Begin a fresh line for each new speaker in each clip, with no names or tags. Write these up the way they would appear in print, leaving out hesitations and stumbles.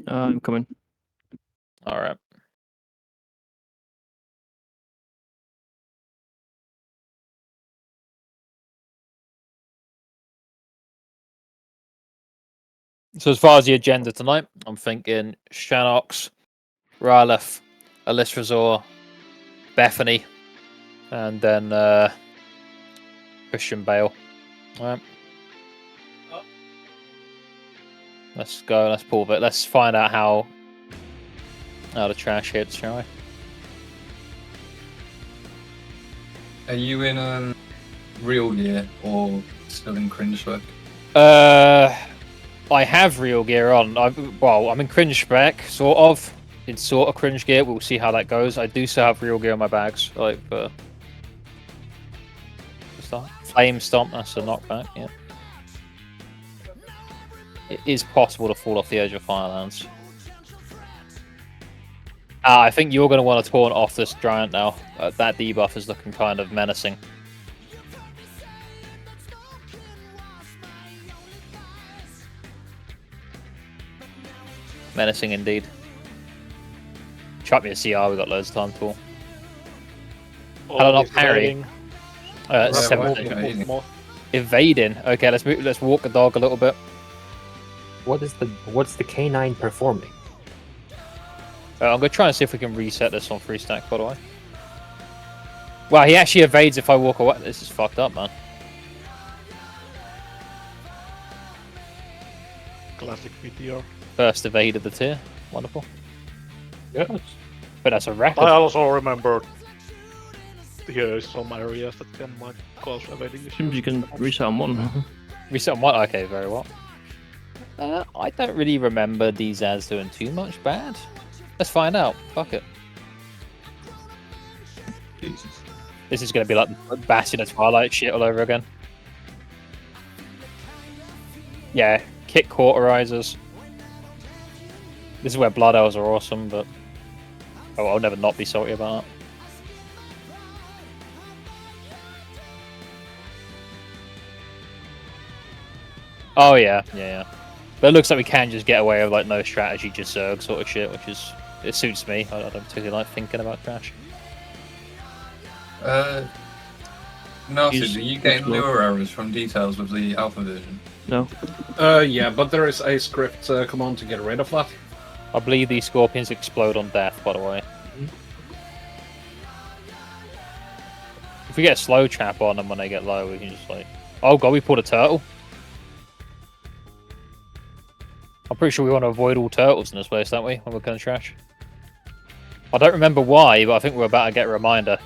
I'm coming.
All right. So as far as the agenda tonight, I'm thinking Shanox, Rylef, Alisrazor, Bethany, and then Christian Bale. All right. Let's go. Let's pull it. Let's find out how the trash hits, shall we?
Are you in real gear or still in cringe spec?
I have real gear on. I'm in cringe spec, sort of. In sort of cringe gear. We'll see how that goes. I do still have real gear on my bags, like for flame stomp. That's a knockback. Yeah. It is possible to fall off the edge of Firelands. I think you're going to want to taunt off this giant now. That debuff is looking kind of menacing. Menacing indeed. Chuck me a CR, we got loads of time to pull. How do I not parry? 17. Evading. Okay, let's move. Let's walk the dog a little bit.
What's the K9 performing?
I'm gonna try and see if we can reset this on 3 stack, by the way. Wow, he actually evades if I walk away. This is fucked up, man.
Classic PTR.
First evade of the tier. Wonderful.
Yes.
But that's a record.
I also remember here is some areas that can like cause evading issues.
Seems you can reset on one.
Reset on one? Okay, very well. I don't really remember these as doing too much bad. Let's find out. Fuck it.
Jesus.
This is going to be like Bastion of Twilight shit all over again. Yeah, kick cauterizers. This is where Blood Elves are awesome, but I'll never not be salty about that. Oh yeah. But it looks like we can just get away with like no strategy, just Zerg sort of shit, which is it suits me. I don't particularly like thinking about trash.
Narcid, are you getting lure errors from details of the alpha version?
No.
Yeah, but there is a script command to get rid of that.
I believe these scorpions explode on death, by the way. If we get a slow trap on them when they get low, we can just like... Oh god, we pulled a turtle. I'm pretty sure we want to avoid all turtles in this place, don't we? When we're going to trash. I don't remember why, but I think we're about to get a reminder.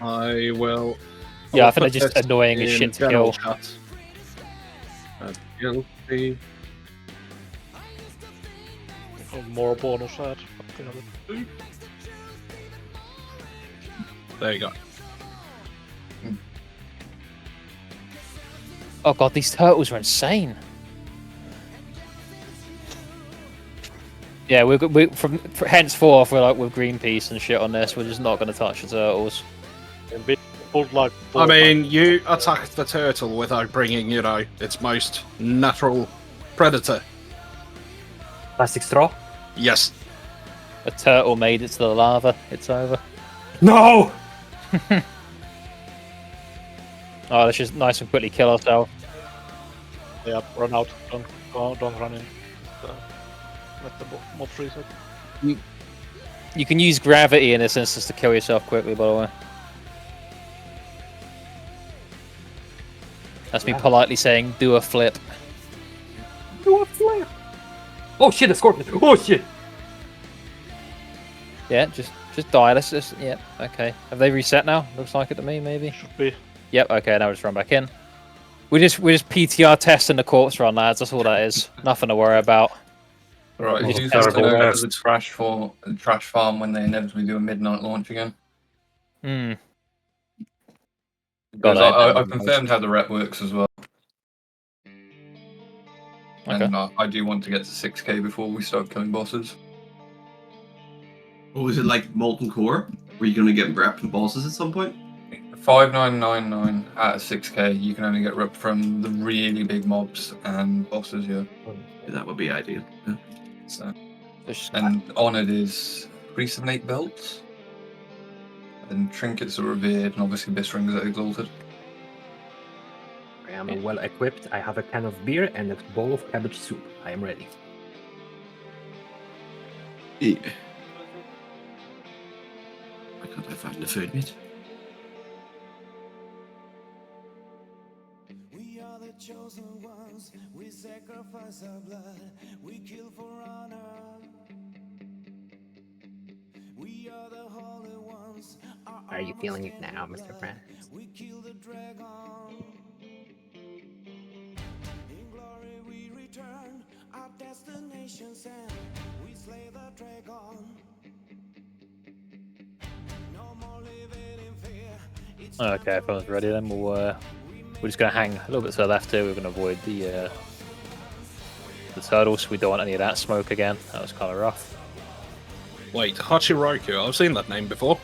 I will...
Yeah, I think they're just annoying as shit to kill.
Guilty.
More bonus ad.
There you go.
Oh god, these turtles are insane. Yeah, we from henceforth we're like with Greenpeace and shit on this. We're just not going to touch the turtles.
I mean, you attack the turtle without bringing, you know, its most natural predator.
Plastic straw?
Yes.
A turtle made it to the lava. It's over.
No!
Oh, let's just nice and quickly kill ourselves.
Yeah, run out. Don't run in. Let the mobs reset.
You can use gravity in this instance to kill yourself quickly, by the way. That's me politely saying, do a flip.
Do a flip! Oh shit, a scorpion! Oh shit!
Yeah, just die. Let's just... Yeah, okay. Have they reset now? Looks like it to me, maybe.
Should be.
Yep, okay, now we just run back in. We're just PTR testing the corpse run, lads. That's all that is. Nothing to worry about.
Right,
Just
who's going to
terrible.
go to the trash farm when they inevitably do a midnight launch again?
Hmm.
Because I've confirmed how the rep works as well.
Okay.
And I do want to get to 6k before we start killing bosses.
Or was it like Molten Core? Were you going to get rep from bosses at some point?
5999 out of 6k, you can only get rep from the really big mobs and bosses, yeah.
That would be ideal. Yeah.
So,
Just-
and on it is 378 belts. And trinkets are revered, and obviously this rings are exalted.
I am well equipped. I have a can of beer and a bowl of cabbage soup. I am ready.
Yeah. Why can't I find the food bit?
We are the chosen ones, we sacrifice our blood, we kill for honor. We are the holy ones.
Are you feeling it now, Mr. Francis?
We kill the dragon. In glory we return, our destination's end. We slay the dragon. No more living in fear. It's
Okay, if everyone's ready, then we're just gonna hang a little bit to the left here. We're gonna avoid the turtles. We don't want any of that smoke again. That was kind of rough.
Wait, Hachiroku, I've seen that name before.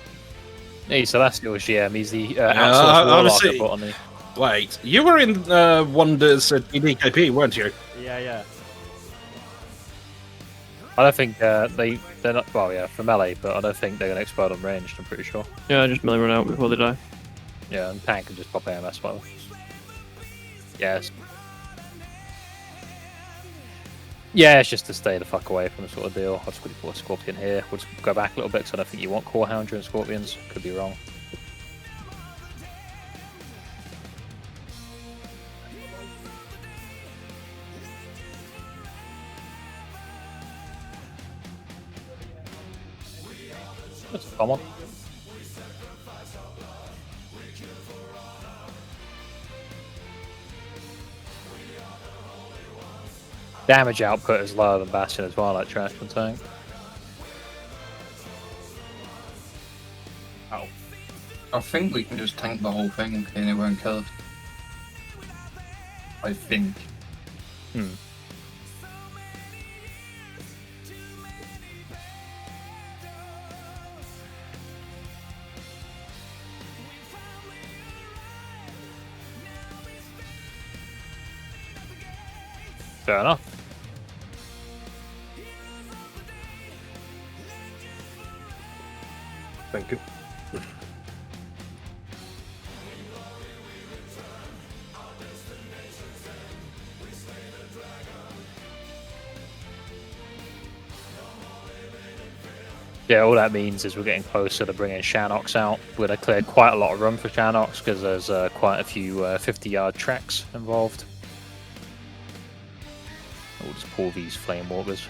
He's Celestial GM. He's the outsourced
I
warlock
was
I
see-
brought on the.
Wait, you were in Wonders at DKP, weren't you?
Yeah.
I don't think they're not. Well, yeah, for melee, but I don't think they're gonna explode on ranged. I'm pretty sure.
Yeah, just melee run out before they die.
Yeah, and tank can just pop AMS well. Yes. Yeah, it's just to stay the fuck away from the sort of deal. I'll just quickly put a Scorpion here. We'll just go back a little bit because I don't think you want Core Hound during Scorpions. Could be wrong. That's a common. Damage output is lower than Bastion as well, like Trash and Tank.
Oh. I think we can just tank the whole thing and it won't kill us. I think.
Fair enough.
Thank you.
Yeah, all that means is we're getting closer to bringing Shanox out. We're going to clear quite a lot of room for Shanox because there's quite a few 50-yard tracks involved. We'll just pull these Flame Walkers.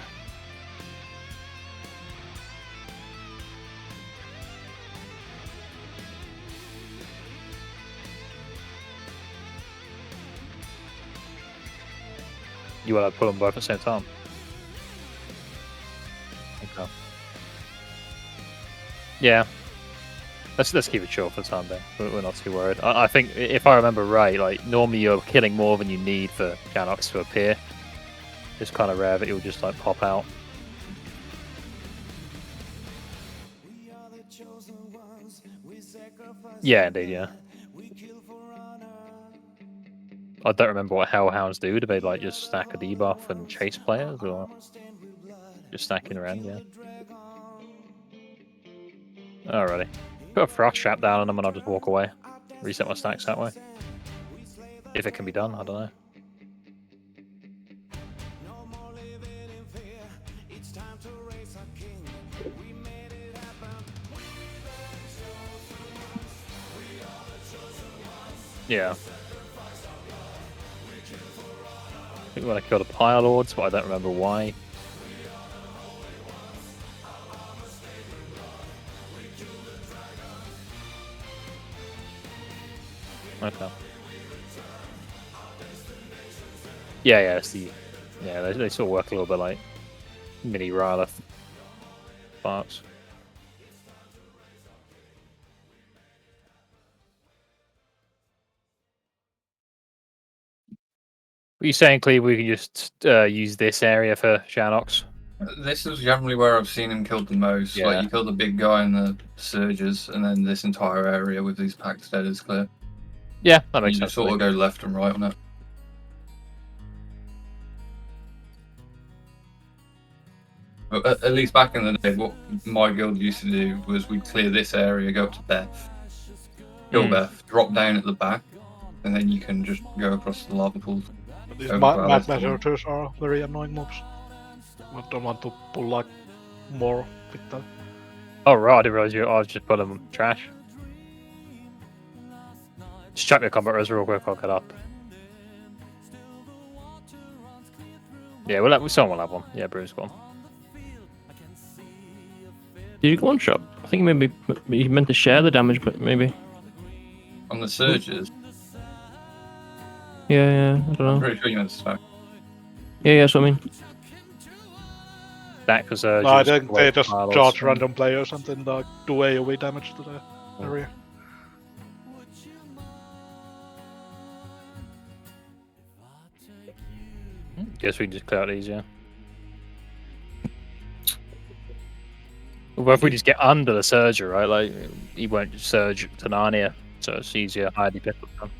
You want to pull them both at the same time? Okay. Yeah. Let's keep it short for the time being. We're not too worried. I think, if I remember right, like normally you're killing more than you need for Shanox to appear. It's kind of rare that he'll just like pop out. Yeah, indeed, yeah. I don't remember what Hellhounds do. Do they like just stack a debuff and chase players, or just stacking around? Yeah. Alrighty. Put a Frost Trap down on them and I'll just walk away. Reset my stacks that way. If it can be done, I don't know. Yeah. I think when I killed a Pyre Lords, but I don't remember why. Okay. Yeah, it's the... Yeah, they sort of work a little bit like mini Rylith parts. Are you saying, Cleve, we can just use this area for Shanox?
This is generally where I've seen him killed the most.
Yeah.
Like, you kill the big guy in the Surges, and then this entire area with these packs dead is clear.
Yeah, that makes
You
sense.
just sort of go left and right on it. At least back in the day, what my guild used to do was we'd clear this area, go up to Beth, kill Beth, drop down at the back, and then you can just go across the lava pools.
These
Over
mad
to Alice.
measures are very annoying mobs. I don't want to pull like more with that.
Oh right, I didn't realize I was just pulling them trash. Just check your combat res real quick, I'll get up. Yeah, someone will have one. Yeah, Bruce got one.
Did you go one shot? I think maybe you meant to share the damage, but maybe.
On the surges,
Yeah, I don't
I'm
know.
pretty sure you meant to stack.
Yeah, that's what I mean.
That was
No, I think they just charge random players and then like, do AoE damage to the area.
Guess we can just clear out these, yeah. Well, if we just get under the Surger, right? Like, he won't just surge to Narnia, so it's easier. Highly pick up them.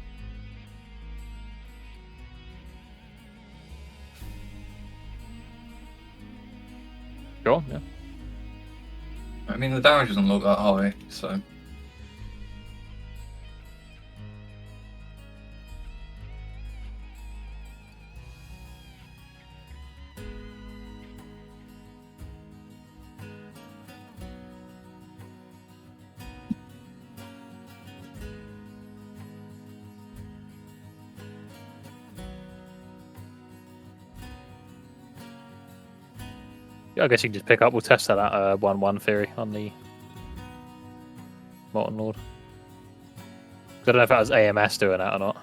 Sure, yeah.
I mean, the damage doesn't look that high, so.
Yeah, I guess you can just pick up. We'll test that 1-1 theory on the Molten Lord. I don't know if that was AMS doing that or not.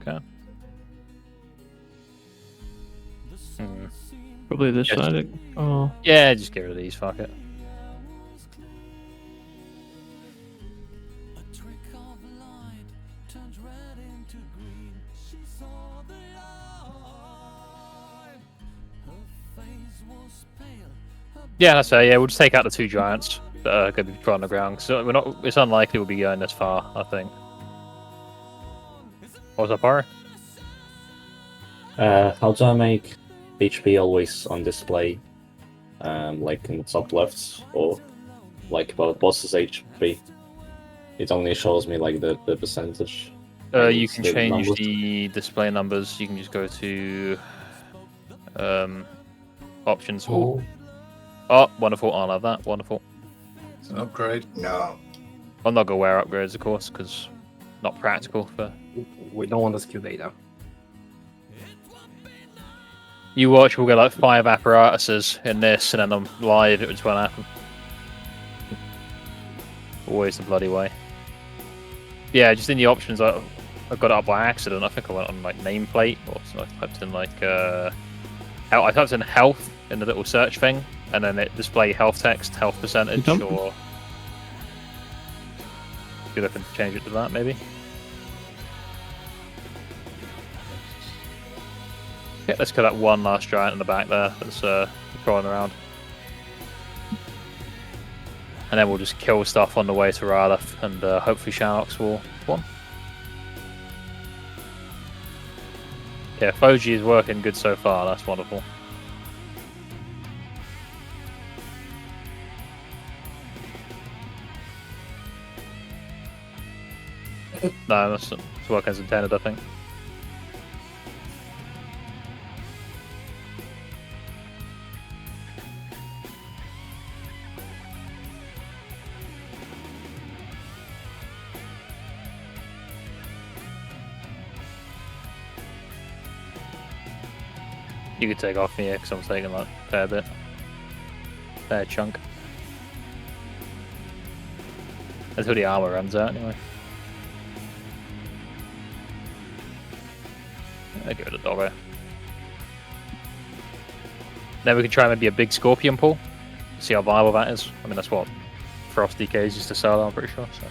Okay.
Probably this
Yes.
side. Oh,
Yeah, just get rid of these, fuck it. Yeah, that's fair. Yeah, we'll just take out the two giants that are going to be put on the ground. So we're not. It's unlikely we'll be going this far. I think. What's up, Ari?
How do I make HP always on display, like in the top left, or like about boss's HP? It only shows me like the percentage.
You can
the
change
numbers.
the display numbers. You can just go to options. Oh, wonderful! I'll have that. Wonderful.
It's an upgrade.
No.
I'm not gonna wear upgrades, of course, because not practical for.
We don't want the skill data.
You watch, we'll get like 5 apparatuses in this, and then on live it just won't happen. Always the bloody way. Yeah, just in the options, I got it up by accident. I think I went on like nameplate, or so I typed in like I typed in health in the little search thing, and then it display health text, health percentage, or you're looking to change it to that maybe. Yeah, let's kill that one last giant in the back there that's crawling around. And then we'll just kill stuff on the way to Ralph, and hopefully Shanox will spawn. Yeah, Foji is working good so far, that's wonderful. No, it's working as intended, I think. You could take off me here because I'm taking like a fair bit. Fair chunk. Until the armor runs out anyway. I'll get rid of the doggo. Then we can try maybe a big scorpion pull. See how viable that is. I mean that's what Frost DKs used to sell, I'm pretty sure. So.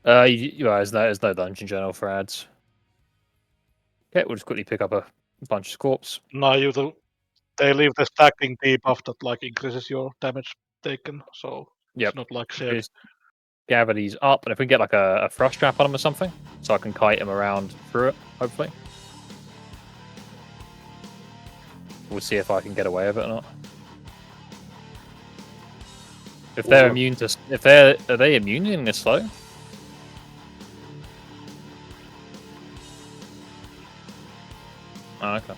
There's no dungeon journal for ads. Okay, we'll just quickly pick up a bunch of scorps.
No, they leave the stacking debuff that like increases your damage taken, so it's not like shared.
Just gather these up, and if we get like a frost trap on them or something, so I can kite him around through it, hopefully. We'll see if I can get away with it or not. If they're immune to, are they immune in this slow? Oh, okay.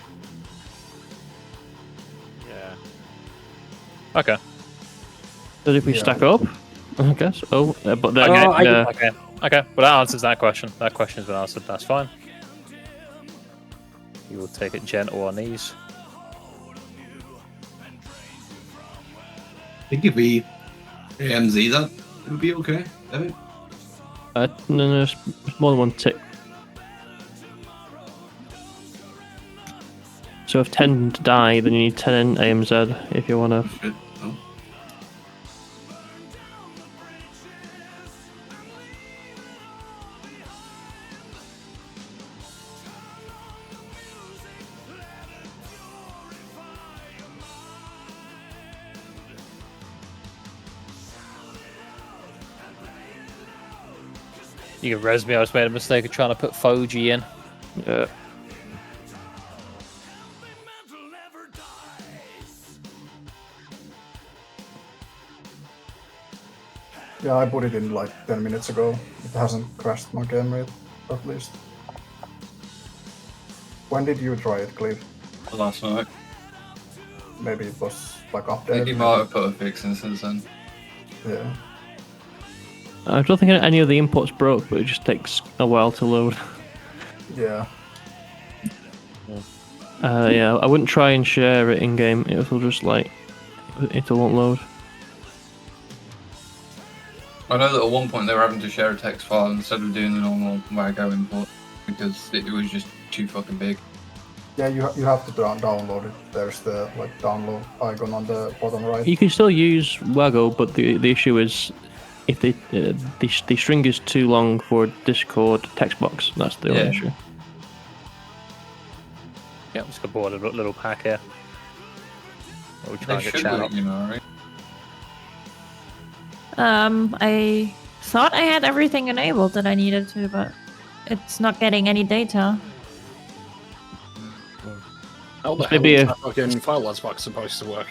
Yeah.
Okay.
So if we stack up, I guess. But then
Okay. Okay. Well, that answers that question. That question's been answered. That's fine. You will take it gentle on these.
I think if we AMZ that, it would be okay. David?
no, it's more than one tick. So if 10 die, then you need 10 AMZ if you want to.
Shit. Oh.
You can res me. I just made a mistake of trying to put Foji in.
Yeah.
Yeah, I put it in like 10 minutes ago. It hasn't crashed my game rate, at least. When did you try it, Cliff?
Last night.
Maybe it was like
I think
updated.
you might have put a fix in since then.
Yeah.
I don't think any of the imports broke, but it just takes a while to load.
Yeah.
Yeah, I wouldn't try and share it in game. It'll just like it won't load.
I know that at one point they were having to share a text file instead of doing the normal Wago import because it was just too fucking big.
Yeah, you have to download it. There's the like download icon on the bottom right.
You can still use Wago, but the issue is if the string is too long for Discord text box. That's the only issue.
Yeah, I'm just gonna board a little pack here. We'll try
They
and get
should
chat
work,
up.
you know, right?
I thought I had everything enabled that I needed to, but it's not getting any data.
How the hell
Maybe
is that fucking FireLands box supposed to work?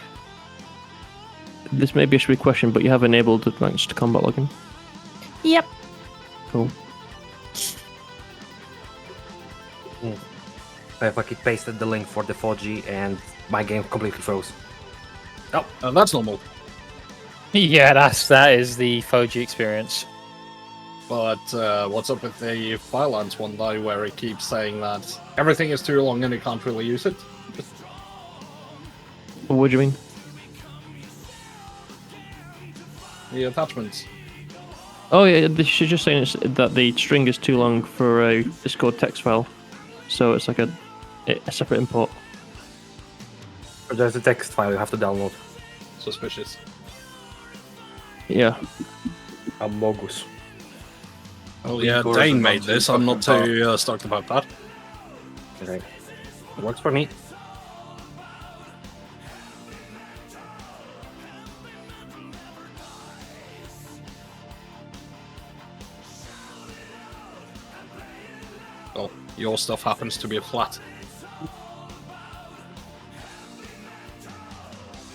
This may be a stupid question, but you have enabled advanced combat login.
Yep.
Cool.
I fucking pasted the link for the 4G and my game completely froze.
Oh, that's normal.
Yeah, that is the Foji experience.
But what's up with the FireLands one though, where it keeps saying that everything is too long and you can't really use it?
What do you mean?
The attachments.
Oh yeah, she's just saying that the string is too long for a Discord text file, so it's like a separate import.
But there's a text file you have to download.
Suspicious.
Yeah.
Amogus.
Oh yeah, Dane made this. I'm not too stoked about that.
Okay. Works for me.
Well, your stuff happens to be a flat.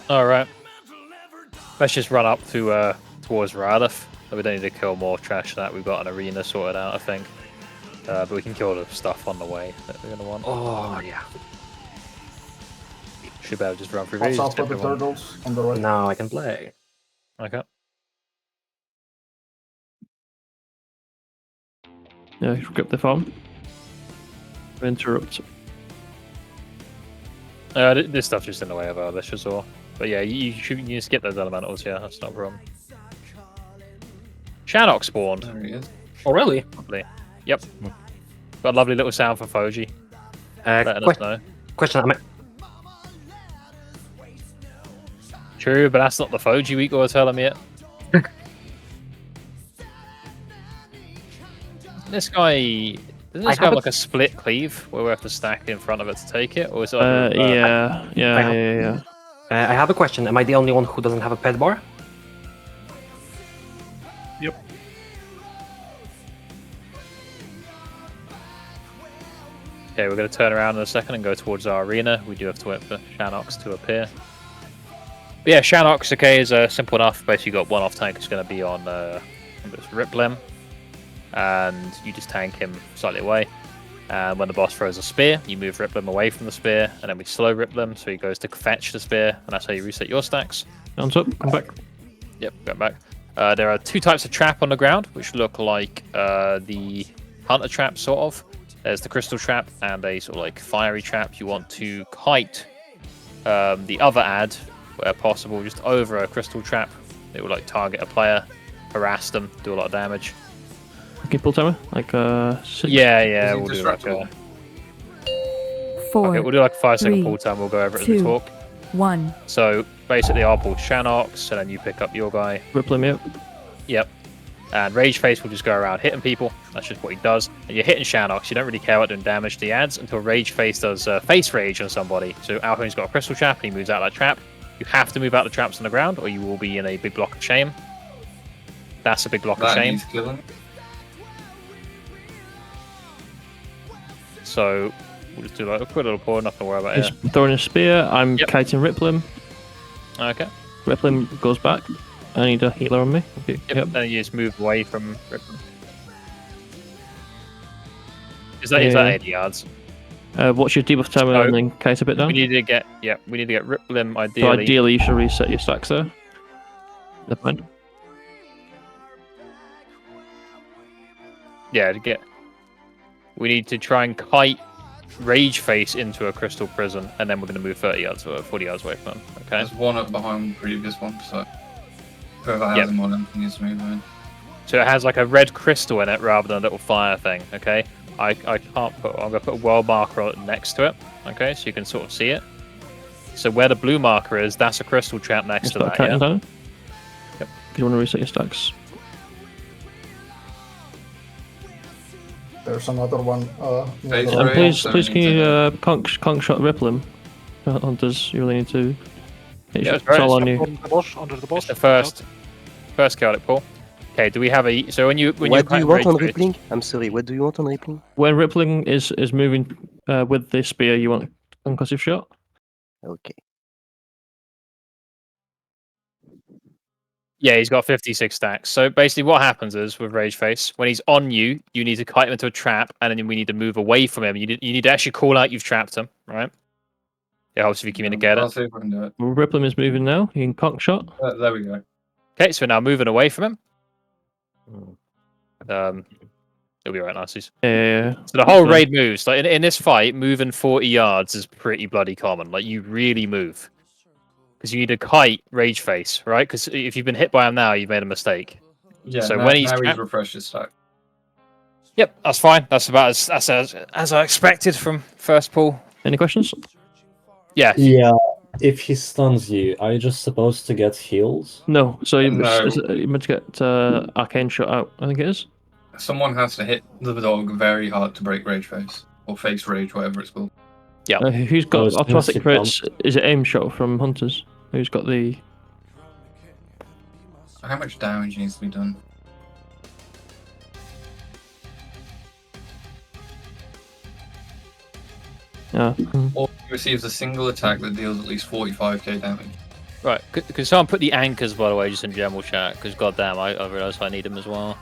Alright. Let's just run up to towards Radif. We don't need to kill more trash than that. We've got an arena sorted out, I think. But we can kill the stuff on the way that we're going to want.
Oh, yeah.
Should be able to just run through
Watch
these.
out for the turtles on the right.
Now I can play.
Okay.
Yeah, grab the farm. Interrupt.
This stuff's just in the way of our this as well. But yeah, you just get those elementals, yeah, that's not a problem. Shadok spawned.
There he is.
Oh, really?
Lovely. Yep. Got a lovely little sound for Foji. Letting us know.
Question,
True, but that's not the Foji week we were telling me yet. This guy doesn't this guy have like a split cleave where we have to stack in front of it to take it, or is it? Like
Yeah.
I have a question. Am I the only one who doesn't have a pet bar?
Yep.
Okay, we're going to turn around in a second and go towards our arena. We do have to wait for Shanox to appear. But yeah, Shanox, okay, is simple enough. Basically, you got one off tank is going to be on Riplim, and you just tank him slightly away. And when the boss throws a spear, you move Riplim away from the spear, and then we slow Riplim, so he goes to fetch the spear, and that's how you reset your stacks.
Hands up, come back.
Yep, go back. There are two types of trap on the ground, which look like the hunter trap, sort of. There's the crystal trap and a sort of like fiery trap. You want to kite the other ad, where possible, just over a crystal trap. It will like target a player, harass them, do a lot of damage.
Okay, pull timer, like 6.
Yeah, we'll do like a
4.
Okay, we'll do like a 5-second
3,
pull time. We'll go over it as
2,
we talk.
1.
So basically, I'll pull Shanox, and then you pick up your guy.
Riplim, yep.
Yep. And Rage Face will just go around hitting people. That's just what he does. And you're hitting Shanox. You don't really care about doing damage to the ads until Rage Face does Face Rage on somebody. So Alhoon's got a crystal trap, and he moves out that trap. You have to move out the traps on the ground, or you will be in a big block of shame. That's a big block of shame. So we'll just do like a quick little pour, nothing to worry about.
He's throwing a spear. I'm kiting Riplim.
Okay.
Riplim goes back. I need a healer on me. Okay.
Yep. And you just move away from Riplim. Is that 80 yards?
What's your debuff timer and then kite a bit down?
We need to get Riplim ideally.
So ideally, you should reset your stacks there. Never mind.
Yeah, we need to try and kite Rage Face into a crystal prison, and then we're going to move 30 yards or 40 yards away from him. Okay.
There's one up behind the previous one, so whoever has more than needs to move in.
So it has like a red crystal in it rather than a little fire thing. Okay. I can't put. I'm going to put a world marker next to it. Okay, so you can sort of see it. So where the blue marker is, that's a crystal trap next to that. Yeah.
Down. Yep. You want to reset your stacks.
There's another one.
Please, can you conk shot Riplim? Hunters, you really need to. It's all on you.
Under the boss.
The first chaotic pull. Okay, do we have a... So when you
what do you want on Rippling? I'm sorry, what do you want on Rippling?
When Rippling is moving with the spear, you want a concussive shot?
Okay.
Yeah, he's got 56 stacks. So basically what happens is, with Rage Face, when he's on you, you need to kite him into a trap, and then we need to move away from him. You need to actually call out you've trapped him, right? It helps if you communicate it.
I'll see if I can do it.
Ripplim is moving now. You can conk shot.
There we go.
Okay, so we're now moving away from him. It'll be right, Nazis.
Yeah.
So the whole raid moves. Like in this fight, moving 40 yards is pretty bloody common. Like you really move. Because you need to kite Rage Face, right? Because if you've been hit by him now, you've made a mistake.
Yeah,
so
now,
when he's
refreshed his stack.
Yep, that's fine. That's about as I expected from first pull.
Any questions?
Yeah.
Yeah. If he stuns you, are you just supposed to get heals?
No. So you're meant to get arcane shot out. I think it is.
Someone has to hit the dog very hard to break Rage Face or Face Rage, whatever it's called.
Yeah.
Who's got automatic crits? Is it aim shot from Hunters? Who's got the...
How much damage needs to be done?
Yeah.
Or he receives a single attack that deals at least 45k damage.
Right. Could someone put the anchors, by the way, just in general chat? Because goddamn, I realised I need them as well.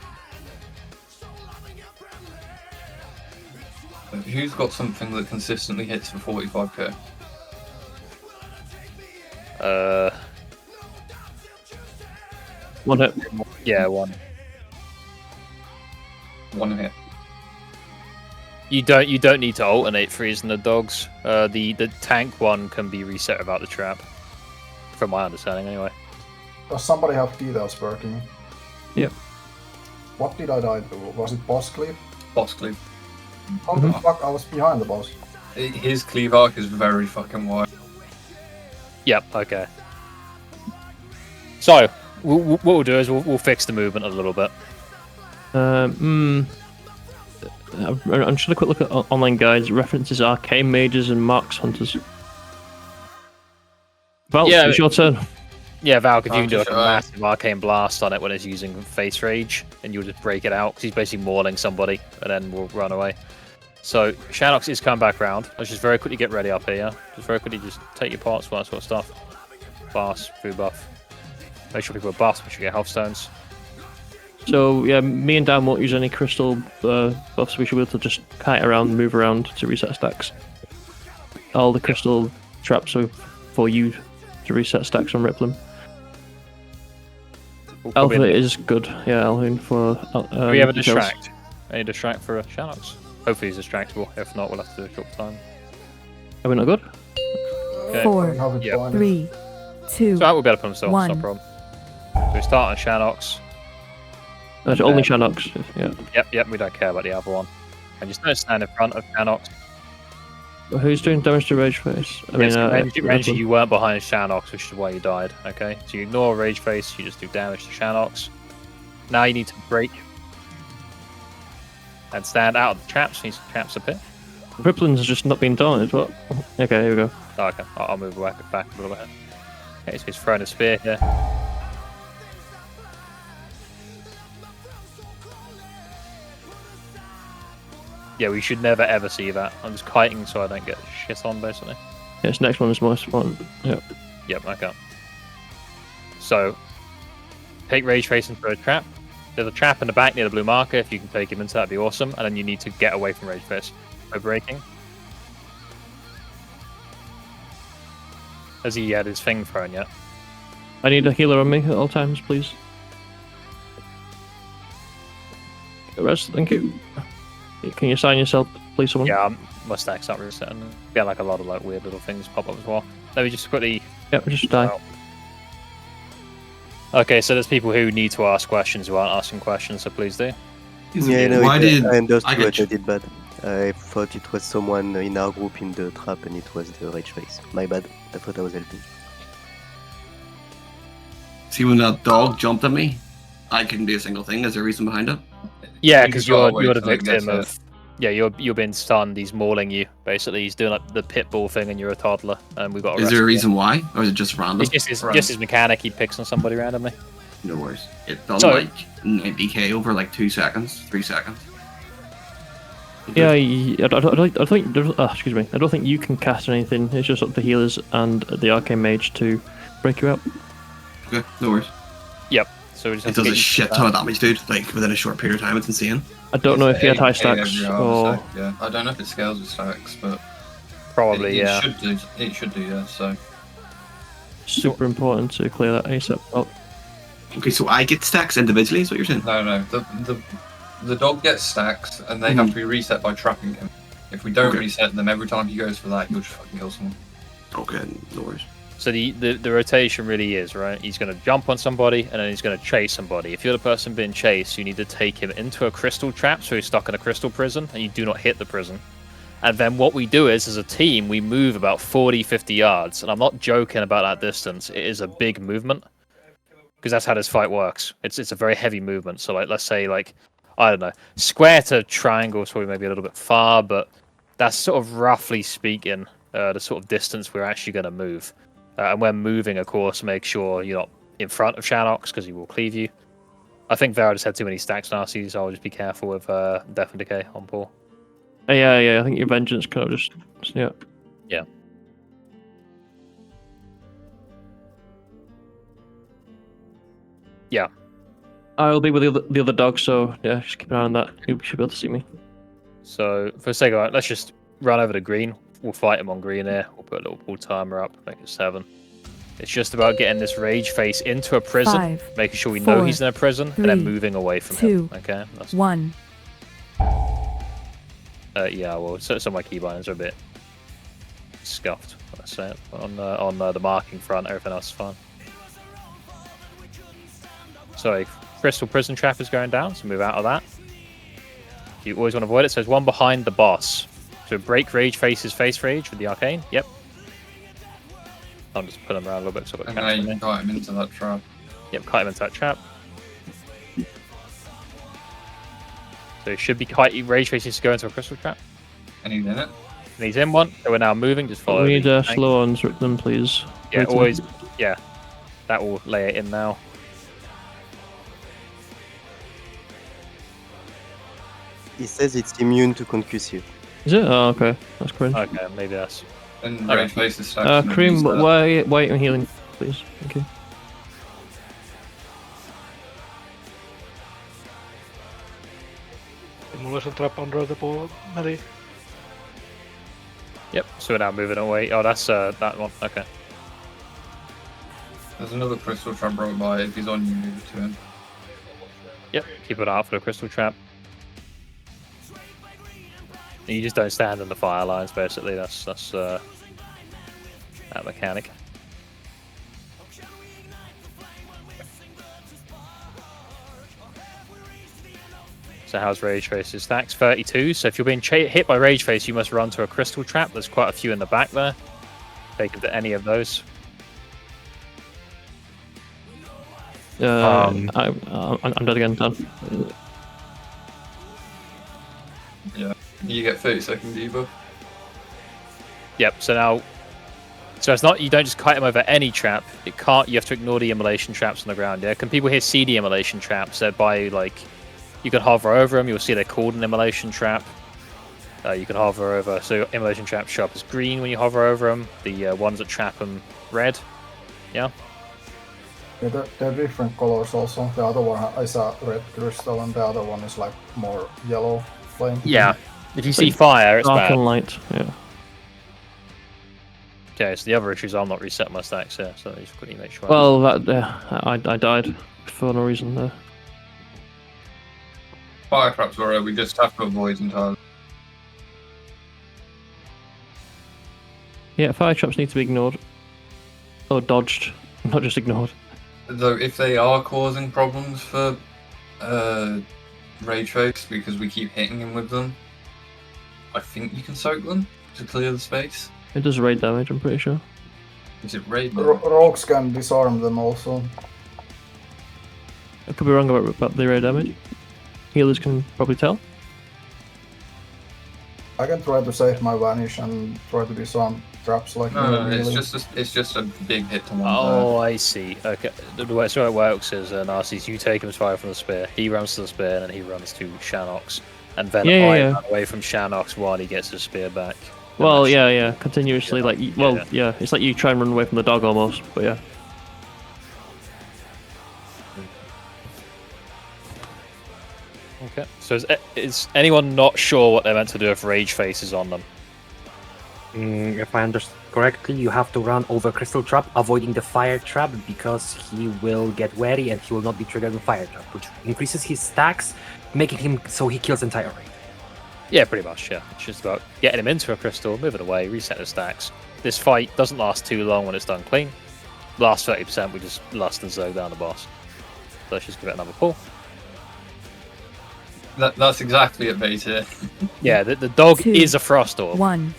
Who's got something that consistently hits for 45k?
One hit.
Yeah, one.
One hit.
You don't need to alternate freezing the dogs. The tank one can be reset without the trap. From my understanding, anyway.
Does somebody have D-Dells working?
Yep.
What did I die to? Was it boss cleave?
Boss cleave.
How the fuck? I was behind the boss.
His cleave arc is very fucking wide.
Yep, okay. So, what we'll do is we'll fix the movement a little bit.
I'm just a quick look at online guides. It references arcane mages and marks hunters. Val,
Yeah,
it's your turn.
Yeah, Valk, if you can do like a
Sure.
massive arcane blast on it when it's using face rage, and you'll just break it out because he's basically mauling somebody, and then we'll run away. So Shanox is coming back round. Let's just very quickly get ready up here. Just very quickly, just take your parts, all that sort of stuff. Fast, food buff. Make sure people are buffed. Make sure you get health stones.
So yeah, me and Dan won't use any crystal buffs. We should be able to just kite around, move around to reset stacks. All the crystal traps are for you to reset stacks on Rippling. Alpha is good. Yeah, Alhoon for.
Do we have a
details.
distract? Any distract for Shanox? Hopefully he's distractible. If not, we'll have to do a short time.
Are we not good?
Okay.
4,
Yeah.
3, 2,
So that will be able to put himself, it's no
1.
problem. So we start on Shanox.
That's only Shanox. Yeah.
Yep, we don't care about the other one. And just don't stand in front of Shanox.
Who's doing damage to Rage Face?
Renji, you weren't behind Shanox, which is why you died, okay? So you ignore Rage Face, you just do damage to Shanox. Now you need to break and stand out of the traps. These traps appear.
Rippling's just not been done, is what? Okay, here we go.
Oh, okay, I'll move back a little bit. Okay, so he's throwing a spear here. Yeah, we should never ever see that. I'm just kiting so I don't get shit on, basically.
Yes, next one is most fun. Yep.
Yep, okay. So, take Rage Face into a trap. There's a trap in the back near the blue marker. If you can take him into, that'd be awesome. And then you need to get away from Rage Face by breaking. Has he had his thing thrown yet?
I need a healer on me at all times, please. Rest, thank you. Can you assign yourself, please, someone?
Yeah, my stack's not resetting. Yeah, like a lot of like weird little things pop up as well. Let me just quickly.
Yep, just die.
Okay, so there's people who need to ask questions who aren't asking questions, so please do.
Yeah, no,
Why did
I understood
I
what I
get
did bad. I thought it was someone in our group in the trap and it was the Rage Face. My bad. I thought I was helping.
See when that dog jumped at me? I couldn't do a single thing. Is there a reason behind it?
Yeah,
You
because
just gotta
you're
wait
the
till it gets
victim of. Yeah, you're being stunned. He's mauling you. Basically, he's doing like the pit bull thing, and you're a toddler, and we've got.
Is there a reason why, or is it just random?
It's just his mechanic. He picks on somebody randomly.
No worries. It done
So-
like 90k over like 2 seconds, 3 seconds.
Yeah, I don't think. Excuse me. I don't think you can cast anything. It's just up to healers and the arcane mage to break you out.
Okay, no worries.
Yep. So we just have
It
to
does
get
a
used to
shit
that.
ton of damage, dude. Like within a short period of time, it's insane.
I don't know if he had high
Eight
stacks
every hour
or.
stack, yeah. I don't know if it scales with stacks, but
Probably,
it
yeah.
should do. It should do, yeah. So
Super important to clear that ASAP. Oh,
Okay, so I get stacks individually, is what you're saying?
no. The dog gets stacks, and they have to be reset by trapping him. If we don't
Okay.
reset them every time he goes for that, you'll just fucking kill someone.
Okay, no worries.
So the rotation really is, right? He's going to jump on somebody, and then he's going to chase somebody. If you're the person being chased, you need to take him into a crystal trap, so he's stuck in a crystal prison, and you do not hit the prison. And then what we do is, as a team, we move about 40, 50 yards. And I'm not joking about that distance. It is a big movement. Because that's how this fight works. It's a very heavy movement. So, like, let's say, like, I don't know, square to triangle is probably maybe a little bit far, but that's sort of roughly speaking the sort of distance we're actually going to move. And when moving, of course, make sure you're not in front of Shanox, because he will cleave you. I think Vera just had too many stacks nasty, so I'll just be careful with Death and Decay on Paul.
yeah. I think your vengeance kind of just. Yeah.
Yeah. Yeah.
I'll be with the other dog, so yeah, just keep an eye on that. You should be able to see me.
So, for the sake of it, let's just run over to green. We'll fight him on green here. We'll put a little pull timer up, make it 7. It's just about getting this Rage Face into a prison,
5,
making sure we know
4,
he's in a prison, and then
3,
moving away from
2,
him. Okay? That's,
1.
yeah, well, some of my keybinds are a bit scuffed, let's say it. On the marking front, everything else is fine. So, Crystal Prison Trap is going down, so move out of that. You always want to avoid it. So there's one behind the boss. So break Rage Face's face rage with the arcane. Yep. I'll just put him around a little bit so I've got
And
catch
then
him
you got him into that trap.
Yep, cut him into that trap. So he should be quite rage facing to go into a crystal trap.
And he's in it.
And he's in one, so we're now moving. Just follow.
We need
the
slow on them, please.
Yeah,
Wait till-
always. Yeah, that will lay it in now.
He says it's immune to concussive.
Is it? Oh, okay. That's cringe.
Okay, maybe that's.
And rage face is stacks.
Cream, wait on healing, please. Thank you.
Immolation trap under the ball, melee.
Yep. So we're now moving away. Oh, that's that one. Okay.
There's another crystal trap brought by. If he's on you, move it to him.
Yep. Keep it out for the crystal trap. You just don't stand in the fire lines, basically. That's that mechanic. So how's Rage Face's stacks? 32. So if you're being hit by Rage Face, you must run to a crystal trap. There's quite a few in the back there. Take it to any of those.
I'm dead again, done.
Yeah. You get 30-second debuff.
Yep. So now, so it's not, you don't just kite them over any trap. It can't. You have to ignore the immolation traps on the ground. Yeah. Can people here see the immolation traps? They're by like, you can hover over them. You'll see they're called an immolation trap. You can hover over. So immolation traps show up as green when you hover over them. The ones that trap them red. Yeah.
Yeah, they're different colors also. The other one is a red crystal and the other one is like more yellow flame.
Yeah. If you see fire, it's
dark
bad.
and light. Yeah.
Okay, so the other issue is I'm not resetting my stacks here, so let me just quickly make sure.
Well, I died for no reason there.
Fire traps were we just have to avoid entirely.
Yeah, fire traps need to be ignored. Or dodged, not just ignored.
Though if they are causing problems for Rage Face because we keep hitting him with them, I think you can soak them to clear the space.
It does raid damage, I'm pretty sure.
Is it raid?
Rogues can disarm them also.
I could be wrong about the raid damage. Healers can probably tell.
I can try to save my vanish and try to disarm traps like
No,
really.
it's just a big hit to one.
Oh, I see. Okay, the way it works is Narcissus, you take him as fire from the spear. He runs to the spear, and then he runs to Shanox, and then I run away from Shanox while he gets his spear back.
Well, yeah, continuously. Like, yeah, it's like you try and run away from the dog almost, but yeah.
Okay. So is anyone not sure what they're meant to do if Rage Face is on them?
If I understand correctly, you have to run over Crystal Trap, avoiding the Fire Trap, because he will get wary and he will not be triggered in Fire Trap, which increases his stacks, making him so he kills entire raid.
Yeah, pretty much, yeah. It's just about getting him into a crystal, moving away, reset the stacks. This fight doesn't last too long when it's done clean. Last 30%, we just lust and zog down the boss. So let's just give it another pull.
That's exactly it, Beta.
Yeah, the dog is a Frost Orb.
1.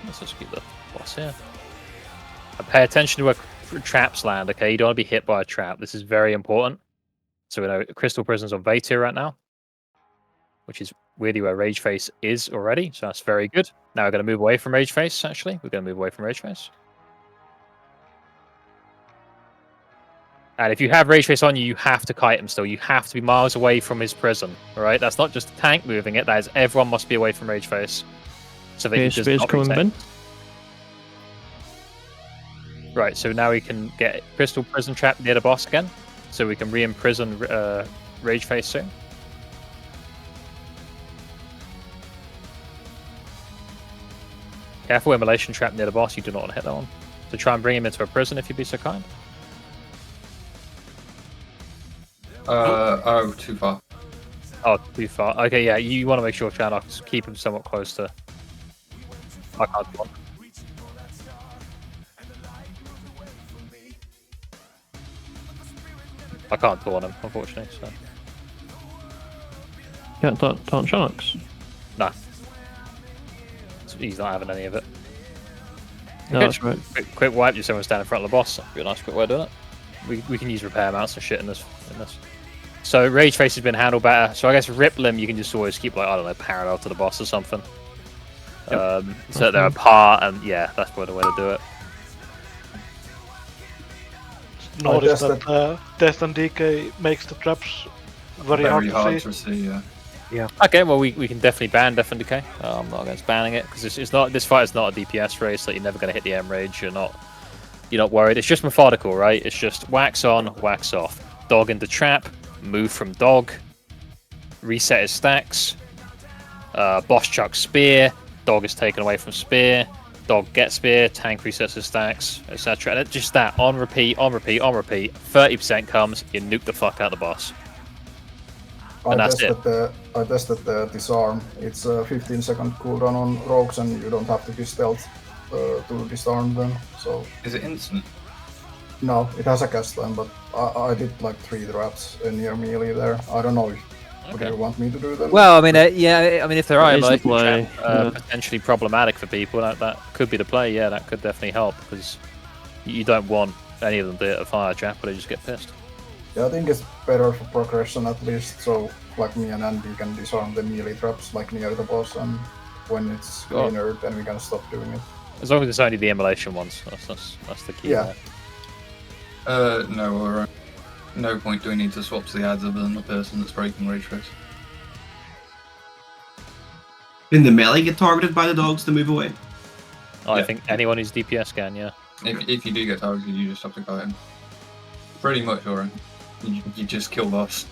Let's just keep the boss here. And pay attention to where traps land, okay? You don't want to be hit by a trap. This is very important. So we know Crystal Prison's on Beta right now, which is weirdly where Rage Face is already, so that's very good. Now we're going to move away from Rage Face, actually. We're going to move away from Rage Face. And if you have Rage Face on you, you have to kite him still. You have to be miles away from his prison, alright? That's not just the tank moving it, that is everyone must be away from Rage Face. So that he does not
coming, Ben.
Right, so now we can get Crystal Prison Trap near the boss again. So we can re-imprison Rage Face soon. Careful, Immolation Trap near the boss, you do not want to hit that one. So try and bring him into a prison if you'd be so kind.
Oh, too far.
Oh, too far. Okay, yeah, you want to make sure Shanox keep him somewhat close to... I can't do one. I can't pull on him, unfortunately. So.
Can't taunt Shanox?
Nah. He's not having any of it.
No, that's right.
Quick wipe, just someone stand in front of the boss. That'd be a nice quick way of doing it. we can use repair mounts and shit in this. So Rage Face has been handled better. So I guess Rip Limb you can just always keep like, I don't know, parallel to the boss or something. So that they're apart, and yeah, that's the way to do it.
Notice that Death and Decay makes the traps very hard to see.
Yeah. Okay, well we can definitely ban Death and Decay. I'm not against banning it because it's not, this fight is not a DPS race, so you're never going to hit the M Rage. You're not worried. It's just methodical, right? It's just wax on, wax off. Dog into trap, move from dog, reset his stacks. Boss chuck spear, dog is taken away from spear. Dog gets spear, tank resets his stacks, etc. And it's just that on repeat, on repeat, on repeat. 30% comes, you nuke the fuck out of the boss. And that's it.
I tested the disarm. It's a 15-second cooldown on rogues, and you don't have to be stealth to disarm them. So
is it instant?
No, it has a cast time, but I did like 3 traps near melee there. I don't know if do you want me to do them?
Well, I mean, yeah, I mean, if there are
play,
potentially problematic for people, that could be the play. Yeah, that could definitely help because you don't want any of them to hit a fire trap, but they just get pissed.
Yeah, I think it's better for progression at least. So, like me and Andy can disarm the melee traps like near the boss, and when it's cleaner, then we can stop doing it.
As long as it's only the immolation ones, that's the key.
Yeah.
No, no point do we need to swap to the ads other than the person that's breaking Rage Face.
Can the melee get targeted by the dogs to move away?
I think anyone who's DPS can, yeah.
If you do get targeted, you just have to kite him. Pretty much, Oren. You just kill boss.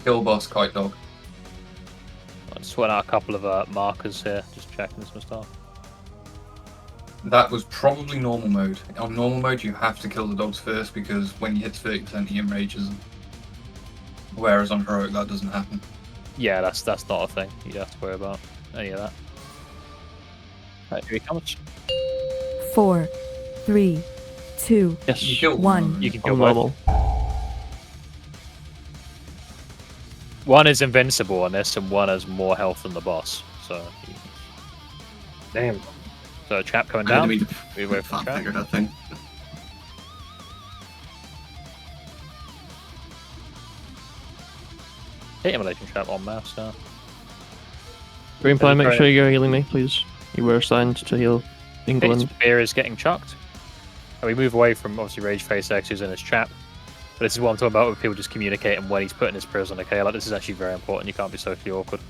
Kill boss, kite dog.
I just went out a couple of markers here, just checking some stuff.
That was probably normal mode. On normal mode, you have to kill the dogs first because when you hit 30%, he enrages them. Whereas on heroic, that doesn't happen.
Yeah, that's not a thing. You don't have to worry about any of that. Right, here he comes.
4, 3, 2,
Yes,
you kill
1.
You can kill
normal.
One is invincible on this, and one has more health than the boss. So,
Damn.
So trap coming down.
We
wait for trap.
figure that thing.
Hit immolation trap on mouse now.
Green Pie, make sure you're healing me, please. You were assigned to heal England.
Spear is getting chucked. And we move away from obviously Rage Face X who's in his trap. But this is what I'm talking about with people just communicating when he's putting his prison. Okay, like this is actually very important. You can't be socially awkward.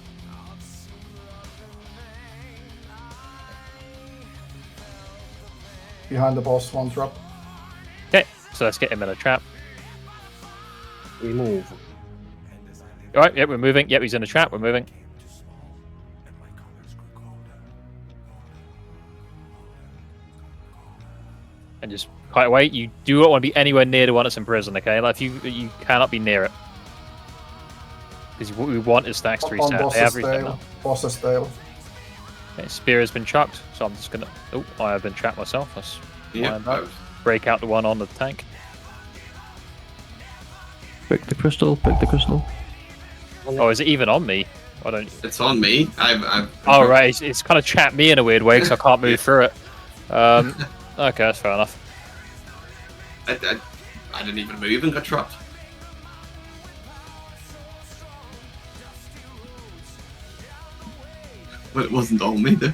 Behind the boss, 1 trap.
Okay, so let's get him in a trap.
We move.
Alright, yep, we're moving. Yep, he's in a trap. We're moving. And just kite away. You do not want to be anywhere near the one that's in prison, okay? Like, if you cannot be near it. Because what we want is stacks to
On
reset. They have
boss's
reset
tail.
now.
Boss's tail.
Okay, spear has been chucked, so I'm just gonna... Oh, I have been trapped myself. That's
Yeah.
break out the one on the tank.
Pick the crystal, pick the crystal.
Oh, is it even on me? I don't...
It's on me. I've
Oh, right. It's kind of trapped me in a weird way because I can't move through it. Okay, that's fair enough.
I didn't even move and got trapped. But it wasn't on me, though.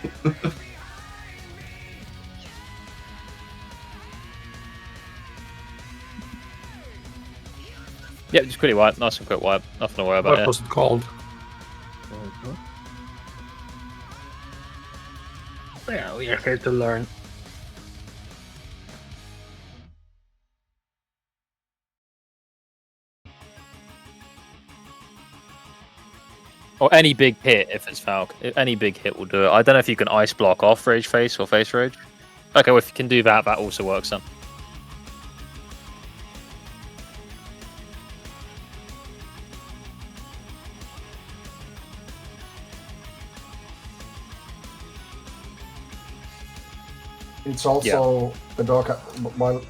Yep, just quickly wipe. Nice and quick wipe. Nothing to worry about
What
here.
was it called?
Yeah, we are here to learn.
Or any big hit if it's Falc. Any big hit will do it. I don't know if you can ice block off Rage Face or Face Rage. Okay, well if you can do that, that also works then.
It's also the dog, while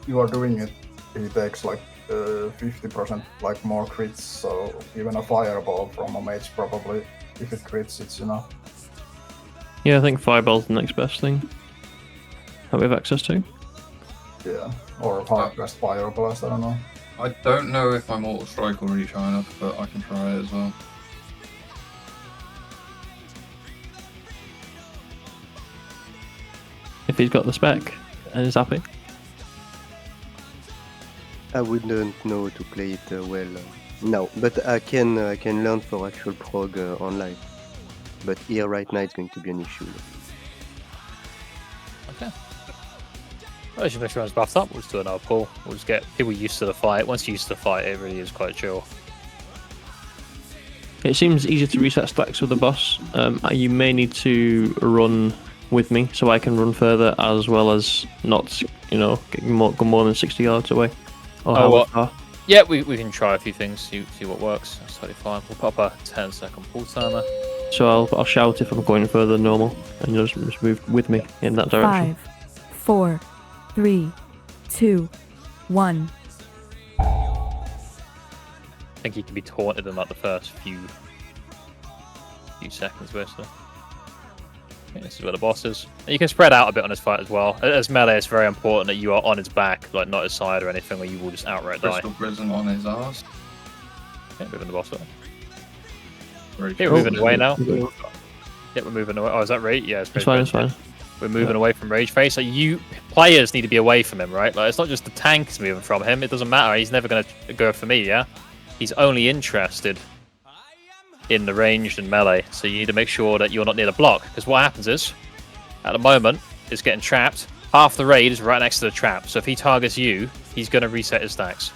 you are doing it, he takes like 50% like more crits, so even a fireball from a mage probably, if it crits, it's enough.
Yeah, I think Fireball's the next best thing that we have access to.
Yeah, or Hardcast Pyroblast, I don't know.
I don't know if my Mortal Strike will reach high enough, but I can try it as well.
If he's got the spec and is happy.
I wouldn't know to play it well now, but I can learn for actual prog online. But here right now it's going to be an issue.
Okay. Well, just make sure everyone's buffed up. We'll just do another pull. We'll just get people used to the fight. Once you're used to the fight, it really is quite chill.
It seems easier to reset stacks with the boss. You may need to run with me so I can run further, as well as not, get more than 60 yards away. Or however far.
Yeah, we can try a few things, see what works. That's totally fine. We'll pop a 10-second pull timer.
So I'll shout if I'm going further than normal, and you'll just move with me in that direction.
5, 4, 3, 2, 1.
I think you can be taunted in like the first few seconds, basically. This is where the boss is. And you can spread out a bit on this fight as well. As melee, it's very important that you are on his back, like not his side or anything, or you will just outright die.
Crystal Prism on his ass.
Yeah, moving the boss away.
Yeah,
we're moving away now. Yeah, we're moving away. Oh, is that right? Yeah,
it's fine. It's fine.
We're moving away from Rage Face. Like, you players need to be away from him, right? Like, it's not just the tanks moving from him. It doesn't matter. He's never going to go for me. Yeah, he's only interested in the ranged and melee. So you need to make sure that you're not near the block, because what happens is, at the moment, it's getting trapped. Half the raid is right next to the trap. So if he targets you, he's going to reset his stacks.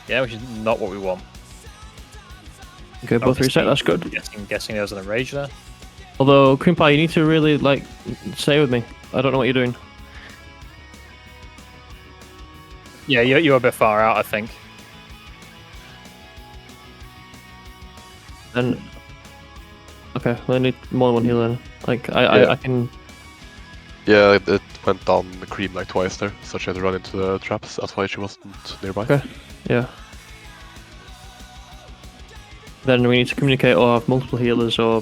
Yeah, which is not what we want.
Okay, both reset, that's good.
Guessing there was an enrage there.
Although, Creampie, you need to really, stay with me. I don't know what you're doing.
Yeah, you're a bit far out, I think.
And okay, I need more than one healer. I can.
Yeah, it went down the cream like twice there, so she had to run into the traps. That's why she wasn't nearby.
Okay, yeah. Then we need to communicate or have multiple healers or.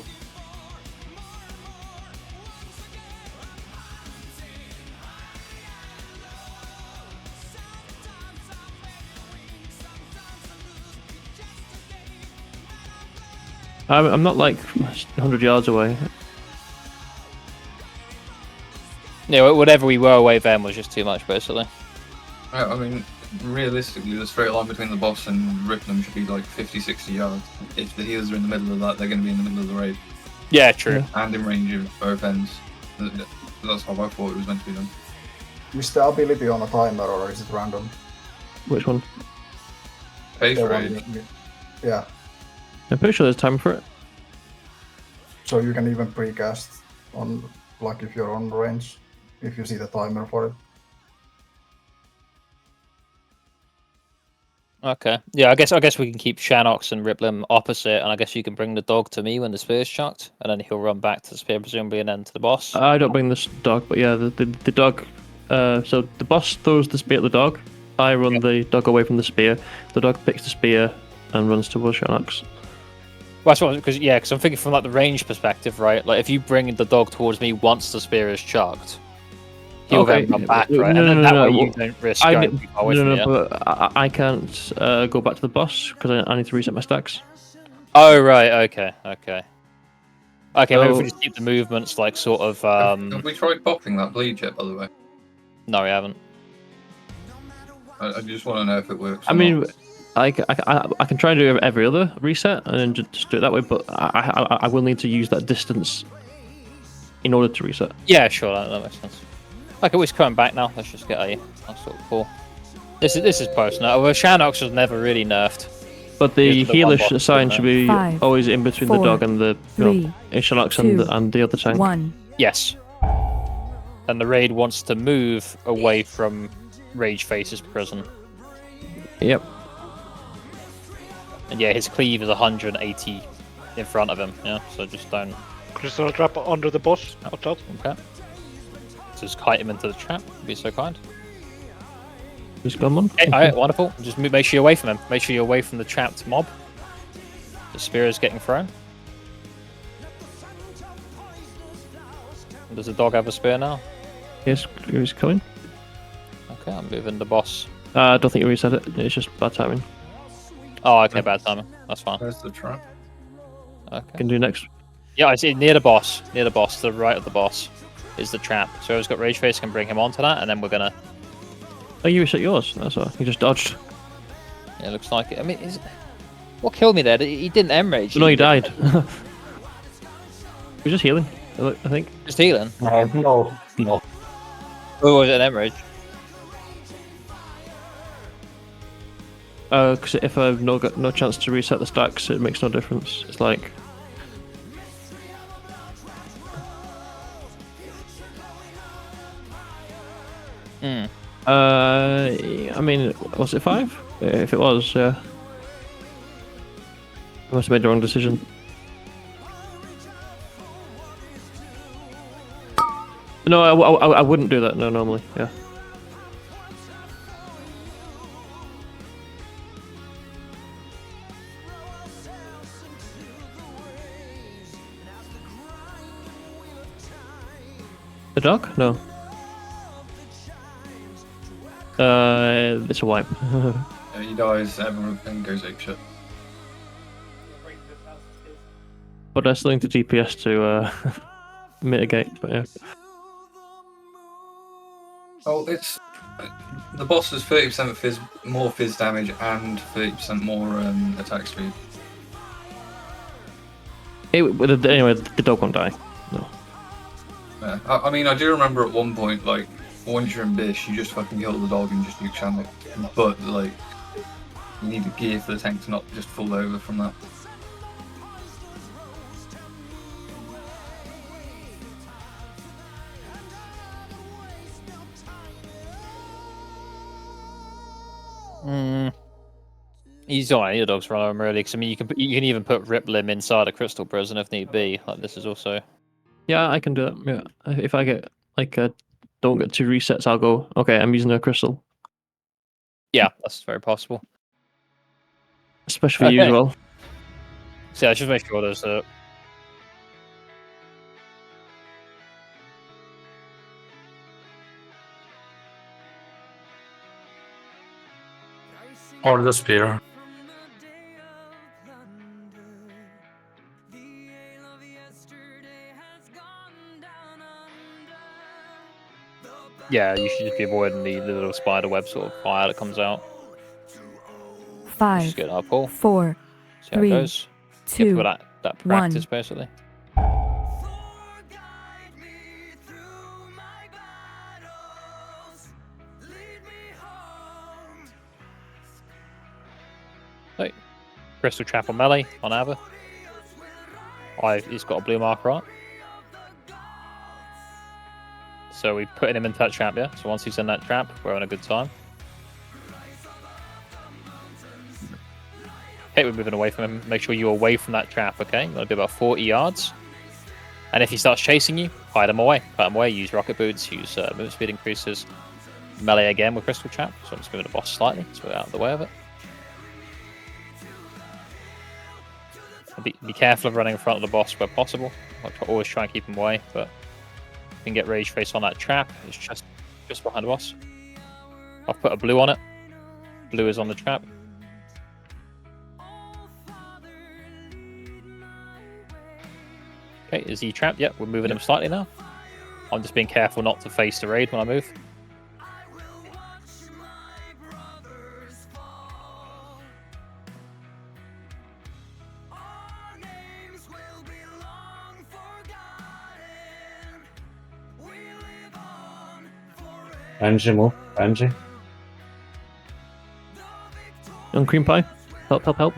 I'm not like 100 yards away.
Yeah, whatever we were away then was just too much, basically.
I mean, realistically, the straight line between the boss and Riplum should be like 50-60 yards. If the healers are in the middle of that, they're going to be in the middle of the raid.
Yeah, true.
And in range of both ends. That's how I thought it was meant to be done.
Is the ability on a timer or is it random?
Which one?
Phase raid.
Yeah.
I'm pretty sure there's time for it.
So you can even precast on, like if you're on range, if you see the timer for it.
Okay. Yeah, I guess we can keep Shanox and Riplum opposite, and I guess you can bring the dog to me when the spear's chucked, and then he'll run back to the spear presumably and then to the boss.
I don't bring this dog, but yeah, the dog. So the boss throws the spear at the dog. I run the dog away from the spear. The dog picks the spear and runs towards Shanox.
Well, that's what, because I'm thinking from like the range perspective, right? Like if you bring the dog towards me once the spear is chucked, he'll then run back, right? And that way you don't risk going too far away from me.
But I can't go back to the boss because I need to reset my stacks.
Oh right, okay. Maybe if we just keep the movements like sort of.
Have we tried popping that bleed yet, by the way?
No, we haven't.
I just want to know if it works.
I mean. I can try and do every other reset and then just do it that way, but I will need to use that distance in order to reset.
Yeah, sure, that makes sense. Okay, we're coming back now. Let's just get a sort of pull. This is post now. Well, Shanox was never really nerfed.
But the healer sign should be always in between the dog and the Shanox and the other tank.
1.
Yes. And the raid wants to move away from Rage Face's prison.
Yep.
And yeah, his cleave is 180 in front of him, yeah, so just don't...
Crystal trap under the boss, watch out.
Okay. So just kite him into the trap, be so kind.
Just come on.
Okay, alright, wonderful. Just make sure you're away from him. Make sure you're away from the trapped mob. The spear is getting thrown. Does the dog have a spear now?
Yes, he's coming.
Okay, I'm moving the boss.
I don't think you reset it. It's just bad timing.
Oh, okay, bad timing. That's fine.
Where's the trap?
Okay.
Can do next.
Yeah, I see near the boss. Near the boss, to the right of the boss, is the trap. So whoever's got Rage Face can bring him onto that, and then we're gonna.
Oh, you reset yours. That's all. You just dodged.
Yeah, it looks like it. I mean, what killed me there? He didn't M-Rage.
No, he died. We're just healing, I think.
Just healing?
No.
Oh, was it an M-Rage?
Because if I've got no chance to reset the stacks, it makes no difference. It's like... I mean, was it 5? If it was, yeah. I must have made the wrong decision. No, I wouldn't do that, no, normally, yeah. The dog? No. It's a wipe.
He dies, everything goes apeshit.
But I still need to DPS to mitigate, but yeah.
Oh, it's... The boss is 30% more fizz damage and 30% more attack speed.
Anyway, the dog won't die. No.
Yeah. I mean, I do remember at one point, like, once you're in Bish, you just fucking kill the dog and just nuke Shamrock. But, like, you need a gear for the tank to not just fall over from that.
He's alright, your dog's run him really, because I mean you can even put Rip Limb inside a Crystal Prison if need be. Like this is also.
Yeah, I can do that. Yeah, if I get like don't get 2 resets, I'll go. Okay, I'm using a crystal.
Yeah, that's very possible.
Especially for you as well.
So yeah, just make sure there's a.
Or the spear.
Yeah, you should just be avoiding the little spider web sort of fire that comes out.
5,
Just get our pull.
4,
See how it
3,
goes.
2,
Get that practice
1.
basically. Right. Crystal Trap on melee on Ava. He's got a blue marker on. So we're putting him into that trap, yeah? So once he's in that trap, we're on a good time. Okay, we're moving away from him. Make sure you're away from that trap, okay? You're going to be about 40 yards. And if he starts chasing you, hide him away. Hide him away, use rocket boots, use movement speed increases. Melee again with Crystal Trap. So I'm just moving the boss slightly, so we're out of the way of it. Be careful of running in front of the boss where possible. I'll always try and keep him away, but you can get Rage Face on that trap. It's just behind the boss. I've put a blue on it. Blue is on the trap. Okay, is he trapped? Yep, we're moving him slightly now. I'm just being careful not to face the raid when I move.
Angie, move. Angie.
Young cream pie. Help. At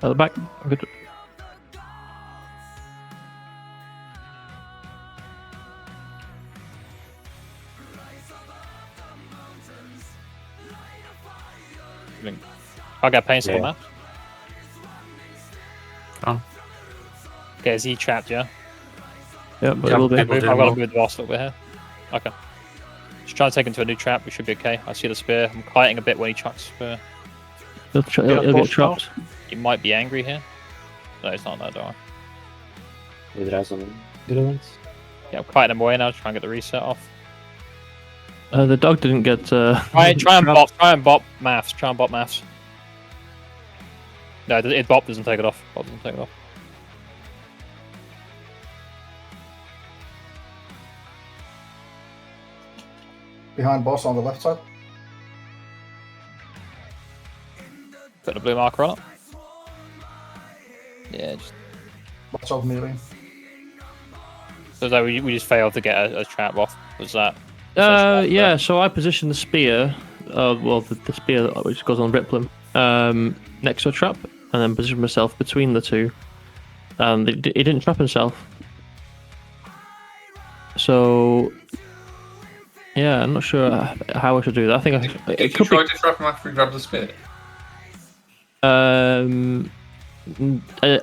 the back. Good.
I'll get pain on that.
Oh.
Okay, is he trapped, yeah?
Yeah, but it'll be.
I've got to move the boss over here. Okay. Just try to take him to a new trap, we should be okay. I see the spear. I'm kiting a bit when he chucks spear.
He'll get trapped.
He might be angry here. No, it's not that door.
With Razon. Good ones.
Yeah, I'm kiting him away now to try and get the reset off.
The dog didn't get.
Try and bop maths. Try and bop maths. No, bop doesn't take it off. Bop doesn't take it off.
Behind boss on the left side.
Put a blue marker on it. Yeah, just...
Watch out, melee.
So that we just failed to get a trap off. Was that?
Yeah, so I positioned the spear, the spear which goes on Ripplum, next to a trap, and then positioned myself between the two. And he didn't trap himself. So, yeah, I'm not sure how I should do that. I think
Did you try to trap him after he grabbed the spear?
I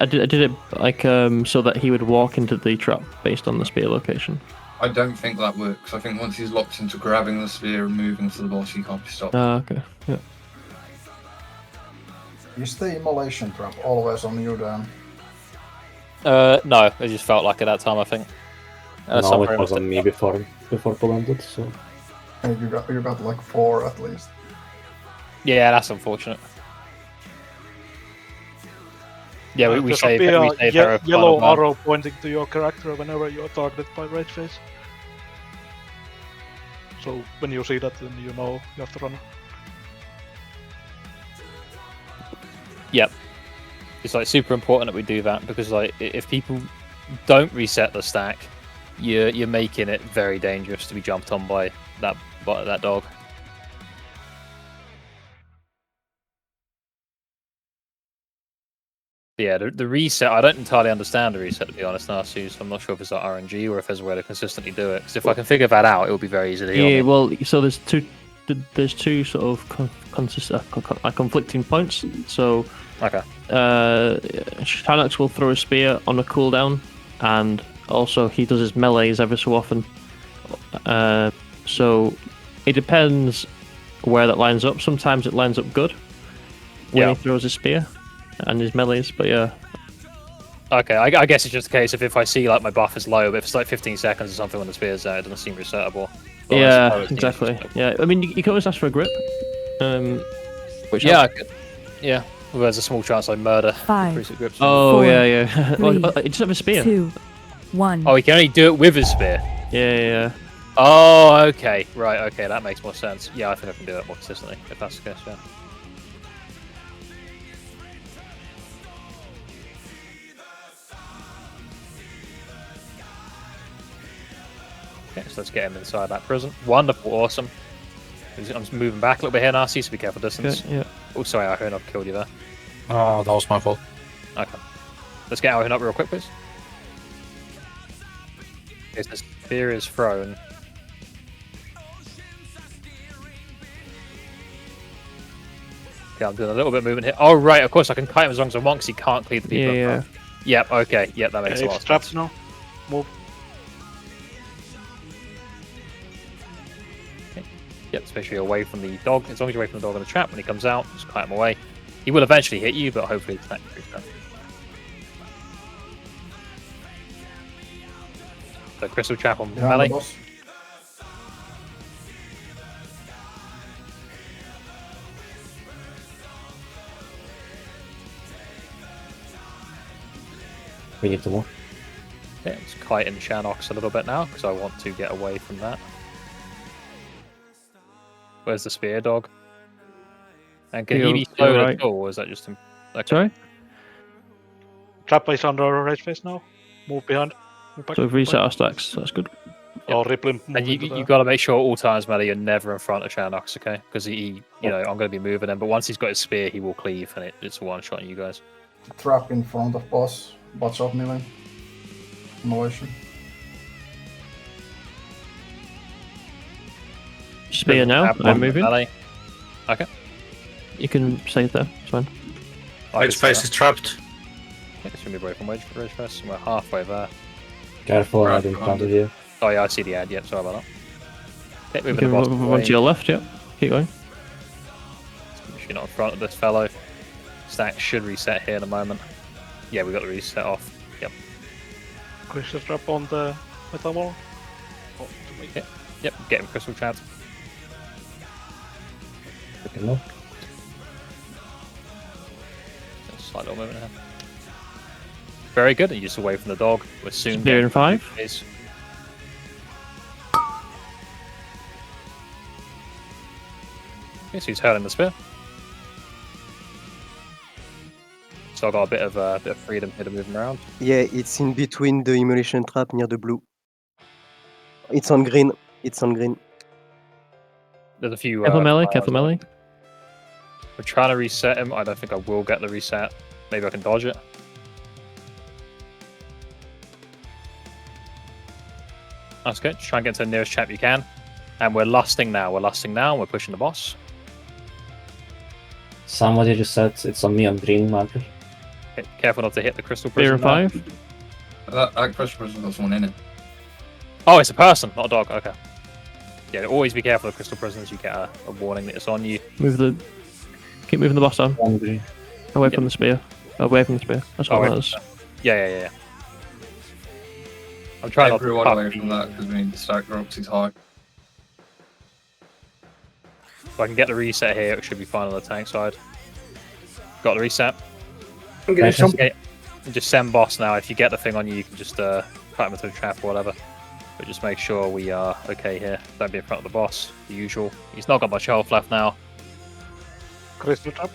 did it like so that he would walk into the trap based on the spear location.
I don't think that works. I think once he's locked into grabbing the spear and moving to the boss, he can't be stopped.
Okay. Yeah.
Is the immolation trap always on you, Dan?
No, it just felt like at that time, I think.
No, it was on me before landed, so...
And you got like 4 at least.
Yeah, that's unfortunate. Yeah, we save
yellow arrow pointing to your character whenever you are targeted by Rage Face. So when you see that, then you know you have to run.
Yep. It's like super important that we do that, because like if people don't reset the stack, you're making it very dangerous to be jumped on by that dog. Yeah, the reset, I don't entirely understand the reset, to be honest, Narcy, so I'm not sure if it's like RNG or if there's a way to consistently do it. Because if I can figure that out, it'll be very easy to heal.
Yeah, well, so there's two sort of conflicting points. So,
okay,
Shinox will throw a spear on a cooldown, and also he does his melees every so often. So it depends where that lines up. Sometimes it lines up good when he throws his spear and his melees, but yeah.
Okay, I guess it's just a case of if I see like my buff is low, but if it's like 15 seconds or something when the spear's there, it doesn't seem resettable. But
yeah, exactly. Yeah, I mean, you can always ask for a grip. Which
I could. Yeah, well, there's a small chance I murder.
5.
Grips.
Oh, 4, yeah.
3,
he just have a spear.
2, 1.
Oh, he can only do it with his spear.
Yeah.
Oh, okay. Right, okay, that makes more sense. Yeah, I think I can do that more consistently, if that's the case, yeah. Okay, so let's get him inside that prison. Wonderful, awesome. I'm just moving back a little bit here, Narcy, so be careful distance.
Okay, yeah.
Oh, sorry, Ahun, I've killed you there.
Oh, that was my fault.
Okay. Let's get Ahun up real quick, please. Okay, so the spear is thrown. Okay, I'm doing a little bit of movement here. Oh, right, of course, I can kite him as long as I want, because he can't clear the people up front. Yep, okay, yep, that makes a lot of sense.
Traps now. Move.
Yep, especially away from the dog. As long as you're away from the dog in the trap, when he comes out, just kite him away. He will eventually hit you, but hopefully it's not too bad. So crystal trap on melee.
We need 2 more.
Yeah, it's kiting Shanox a little bit now, because I want to get away from that. Where's the spear dog? And can he be slowed at all, or is that just him? Okay.
Sorry?
Trap is under Rage Face now. Move behind. Move back.
So we've reset our stacks, that's good.
Or Rippling.
And you got to make sure all times melee you're never in front of Shanox, okay? Because he, I'm going to be moving him, but once he's got his spear, he will cleave, and it's one shot on you guys.
Trap in front of boss. Watch out, melee. Immolation.
Spear now, I'm moving.
Melee. Okay.
You can save there, it's fine.
Rage Face is trapped.
Okay, let's move away from Rage Face, and we're halfway there.
Careful, I didn't counter you.
Oh yeah, I see the ad, yep, sorry about that. Okay, moving
one to your left, yep. Keep going.
You're not in front of this fellow. Stack should reset here in a moment. Yeah, we got the reset off. Yep.
Crystal trap on the metal wall.
Yep, get him crystal trapped.
Pick him up.
Slight little movement here. Very good, and you're just away from the dog. We're soon
Spear in 5.
phase. Okay, so he's hurling the spear. So I've got a bit of freedom here to move him around.
Yeah, it's in between the immolation trap near the blue. It's on green. It's on green.
There's a few.
Careful melee,
files
careful
on.
melee.
We're trying to reset him. I don't think I will get the reset. Maybe I can dodge it. That's good. Just try and get to the nearest champ you can. And we're lusting now. We're lusting now. And we're pushing the boss.
Somebody just said it's on me on green marker.
Okay, careful not to hit the crystal
Spear
prison.
in 5.
That crystal prison got someone in it.
Oh, it's a person, not a dog. Okay. Yeah, always be careful of crystal prisons. You get a warning that it's on you.
Keep moving the boss on.
On green.
Away from the spear. Away from the spear. That's all
Away
that
from
is.
Yeah. I'm trying
Everyone
not to
away from that because we need to stack rocks is high.
If I can get the reset here, it should be fine on the tank side. Got the reset.
Okay.
Just send boss now. If you get the thing on you, you can just cut him into a trap or whatever. But just make sure we are okay here. Don't be in front of the boss. The usual. He's not got much health left now.
Crystal trap.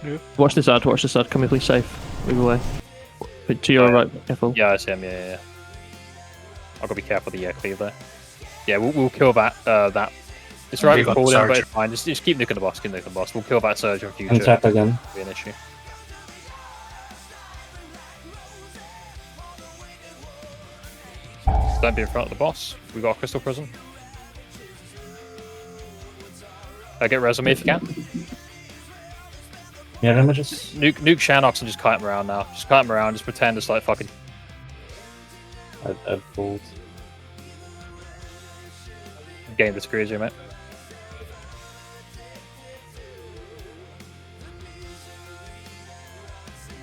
Yeah.
Watch this ad, watch this ad. Come here, please, safe. Move away. But to your right, careful.
Yeah, I see him. Yeah. I've got to be careful of the cleave there. Yeah, we'll kill that. That. It's right, we called him, but it's fine. Just keep nuking the boss. Keep nuking the boss. We'll kill that surge in future.
Untap again.
Be an issue. Don't be in front of the boss. We got a crystal prison. Get resume if you can.
Yeah, images.
Nuke Shanox and just kite him around now. Just kite him around. Just pretend it's like fucking.
I've pulled.
Game the screws here, mate.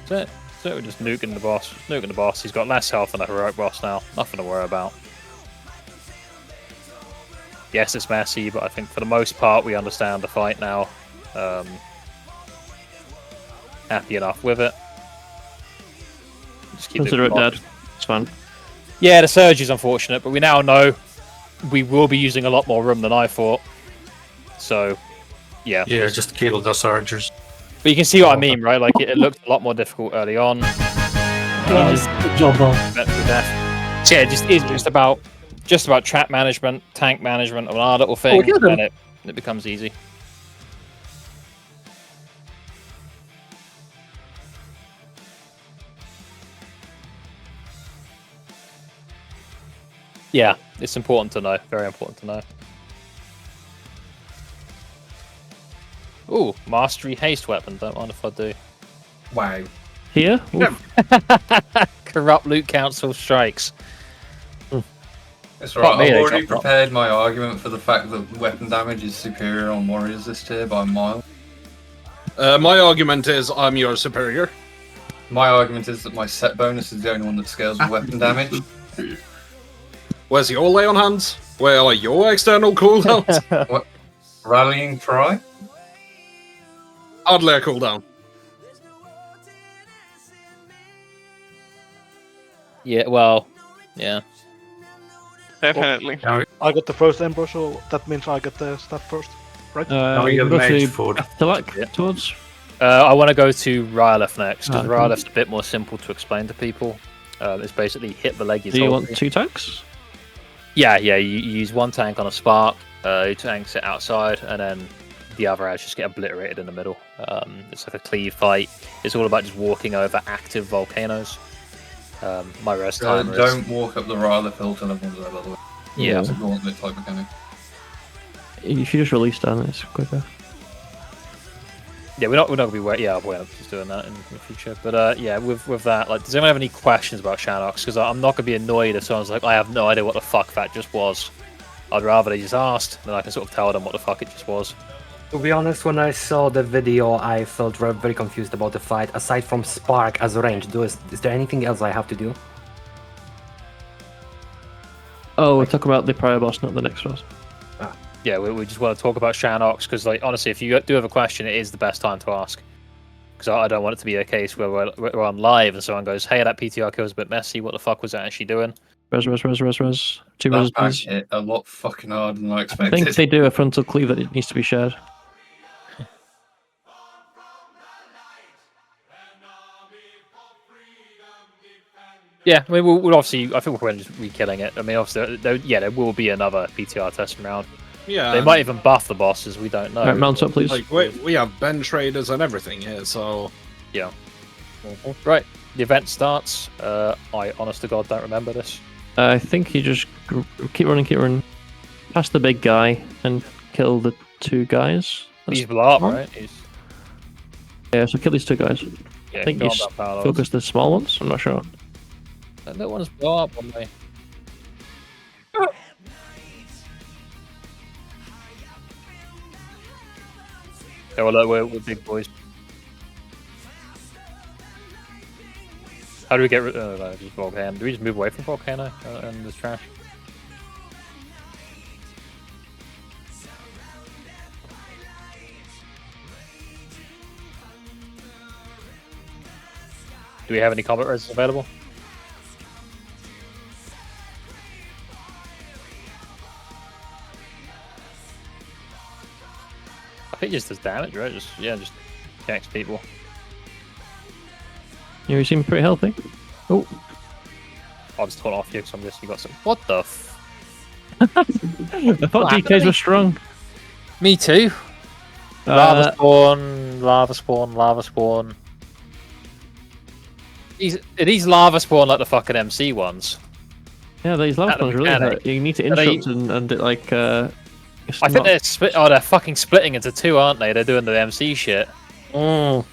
That's it. So we're just nuking the boss. Nuking the boss. He's got less health than a heroic boss now. Nothing to worry about. Yes, it's messy, but I think for the most part we understand the fight now. Happy enough with it. Just keep
Consider it dead. It's fine.
Yeah, the surge is unfortunate, but we now know we will be using a lot more room than I thought. So, yeah.
Yeah, just kill the surgers.
But you can see what I mean, right? Like, it looked a lot more difficult early on.
Nice. Good job, Bob.
So, yeah, it's just about trap management, tank management of our little thing, and it becomes easy. Yeah, it's important to know. Very important to know. Ooh, mastery haste weapon. Don't mind if I do.
Wow.
Here?
Corrupt Loot Council strikes.
That's right. I've already prepared my argument for the fact that weapon damage is superior on warriors this tier by a mile.
My argument is I'm your superior.
My argument is that my set bonus is the only one that scales with weapon damage.
Where's your lay on hands? Where are your external cooldowns?
What? Rallying cry?
I'd lay a cooldown.
Yeah, well, yeah.
Definitely. I got the first Emperor, so that means I get the stat first, right?
you
go
mage
to
food.
towards.
I want to go to Rylef next, because Rylef's a bit more simple to explain to people. It's basically hit the leg.
Do you want 2 tanks?
Yeah. You use one tank on a spark, 2 tanks it outside, and then the other ads just get obliterated in the middle. It's like a cleave fight. It's all about just walking over active volcanoes. My rest time is...
Don't walk up the Rylef hill to level 0, by the way.
Yeah.
It's a gauntlet type mechanic.
You should just release down, it's quicker.
Yeah, we're not gonna be we're just doing that in the future. But yeah, with that, like, does anyone have any questions about Shanox? Because I'm not gonna be annoyed if someone's like, I have no idea what the fuck that just was. I'd rather they just asked, then I can sort of tell them what the fuck it just was.
To be honest, when I saw the video, I felt very confused about the fight. Aside from Spark as a range, is there anything else I have to do?
Oh, we'll talk about the prior boss, not the next boss.
yeah, we just want to talk about Shanox because, like, honestly, if you do have a question, it is the best time to ask. Because I don't want it to be a case where we're on live and someone goes, "Hey, that PTR kill was a bit messy. What the fuck was that actually doing?"
Res. 2
That
res,
pack
please.
hit a lot fucking harder than I
I
expected.
think they do a frontal cleave that it needs to be shared.
Yeah, I mean, we'll obviously. I think we're just re-killing it. I mean, obviously, there will be another PTR testing round.
Yeah,
they might even buff the bosses. We don't know.
Alright, mount up, please.
Like we have bench raiders and everything here, so
yeah. Right, the event starts. I, honest to God, don't remember this.
I think you just keep running, past the big guy and kill the 2 guys.
He's blow up, right?
Yeah, so kill these 2 guys.
Yeah,
I think you focus the small ones. I'm not sure.
That little one's blow up on me. Yeah, well, we're big boys. How do we get rid of just Volcano? Do we just move away from Volcano and this trash? Do we have any combat reses available? I think it just does damage, right? Just attacks people.
You seem pretty healthy. Oh.
I'll just turn off you because I'm just, you got some. What the f?
I thought DKs were strong.
Me too. Lava spawn, lava spawn, lava spawn. These lava spawn like the fucking MC ones.
Yeah, these lava spawns really hurt. You need to interrupt and it, like,
I think they're they're fucking splitting into 2, aren't they? They're doing the MC shit.
Oh,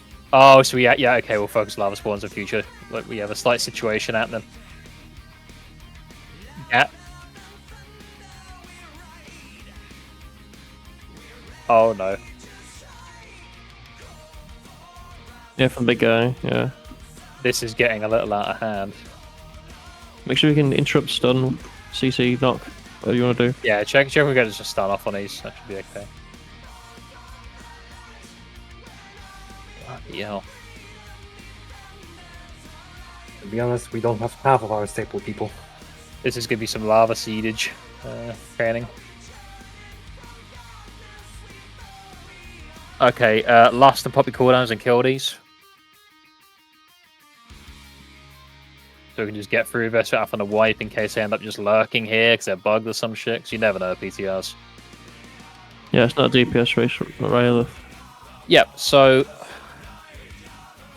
so yeah, okay, we'll focus lava spawns in future. Like, we have a slight situation happening. Yeah. Oh no.
Yeah, from the big guy, yeah.
This is getting a little out of hand.
Make sure you can interrupt, stun, CC, knock, whatever you want to do.
Yeah, check if we get to just start off on these. That should be okay. Bloody hell.
To be honest, we don't have half of our staple people.
This is going to be some lava seedage training. Okay, last and poppy cooldowns and kill these. So we can just get through this without having to wipe in case they end up just lurking here because they're bugged or some shit. Because you never know PTRs.
Yeah, it's not a DPS race, right? Either.
Yep, so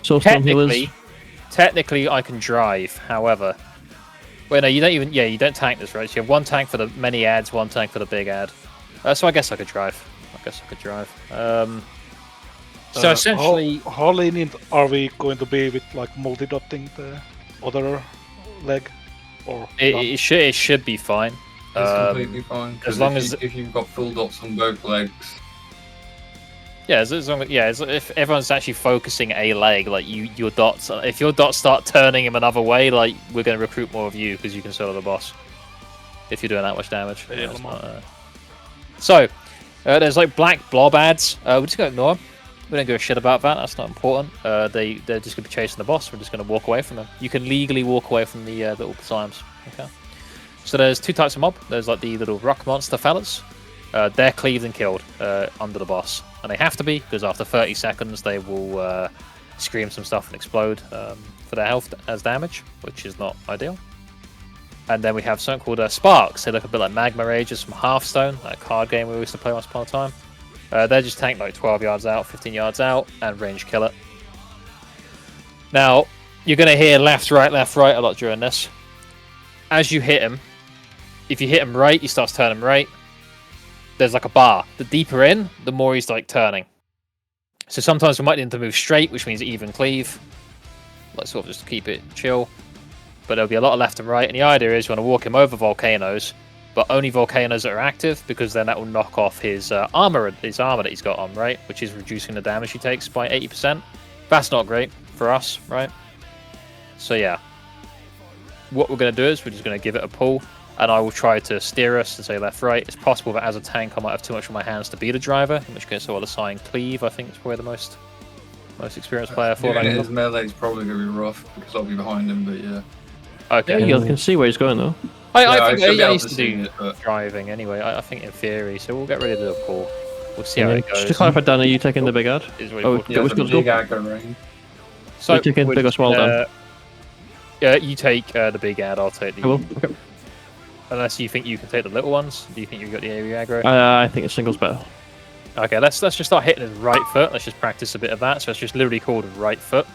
technically
I can drive. However, wait, no, you don't even. Yeah, you don't tank this, right? So you have 1 tank for the many ads, 1 tank for the big ad. So I guess I could drive. So essentially,
how lenient are we going to be with like multi-dotting the other leg? Or
it should be fine.
It's completely fine.
As long as
if you've got full dots on both legs.
Yeah, as long as if everyone's actually focusing a leg, like your dots. If your dots start turning him another way, like we're going to recruit more of you because you can solo the boss. If you're doing that much damage. So there's like black blob ads. We're just going to ignore them. We don't give a shit about that. That's not important. They're just going to be chasing the boss. We're just going to walk away from them. You can legally walk away from the little slimes. Okay. So there's 2 types of mob. There's like the little rock monster fellas. They're cleaved and killed under the boss, and they have to be because after 30 seconds they will scream some stuff and explode for their health as damage, which is not ideal. And then we have something called Sparks. They look a bit like Magma Rages from Hearthstone, that card game we used to play once upon a time. They just tank like 12 yards out, 15 yards out, and range kill it. Now, you're going to hear left, right a lot during this. As you hit him, if you hit him right, he starts turning right. There's like a bar. The deeper in, the more he's like turning. So sometimes we might need to move straight, which means even cleave. Like sort of just keep it chill. But there'll be a lot of left and right. And the idea is you want to walk him over volcanoes, but only volcanoes that are active, because then that will knock off his armor that he's got on, right? Which is reducing the damage he takes by 80%. That's not great for us, right? So yeah. What we're going to do is we're just going to give it a pull. and I will try to steer us to say left, right. It's possible that as a tank I might have too much on my hands to be the driver, in which case I will assign Cleave. I think is probably the most experienced player for that.
His melee is probably going to be rough because I'll be behind him, but yeah.
Okay.
Yeah, you can see where he's going though.
I think I
I
used to do driving anyway. I think in theory, so we'll get rid of the pool. We'll see how it goes.
Just to clarify, Dan, are you taking the big ad?
Oh,
yeah, the big aggro ring.
So
you taking big or small, Dan?
Yeah, you take the big ad. I'll take the.
I will. Okay.
Unless you think you can take the little ones. Do you think you've got the area aggro?
I think a single's better.
Okay, let's just start hitting his right foot. Let's just practice a bit of that. So it's just literally called right foot.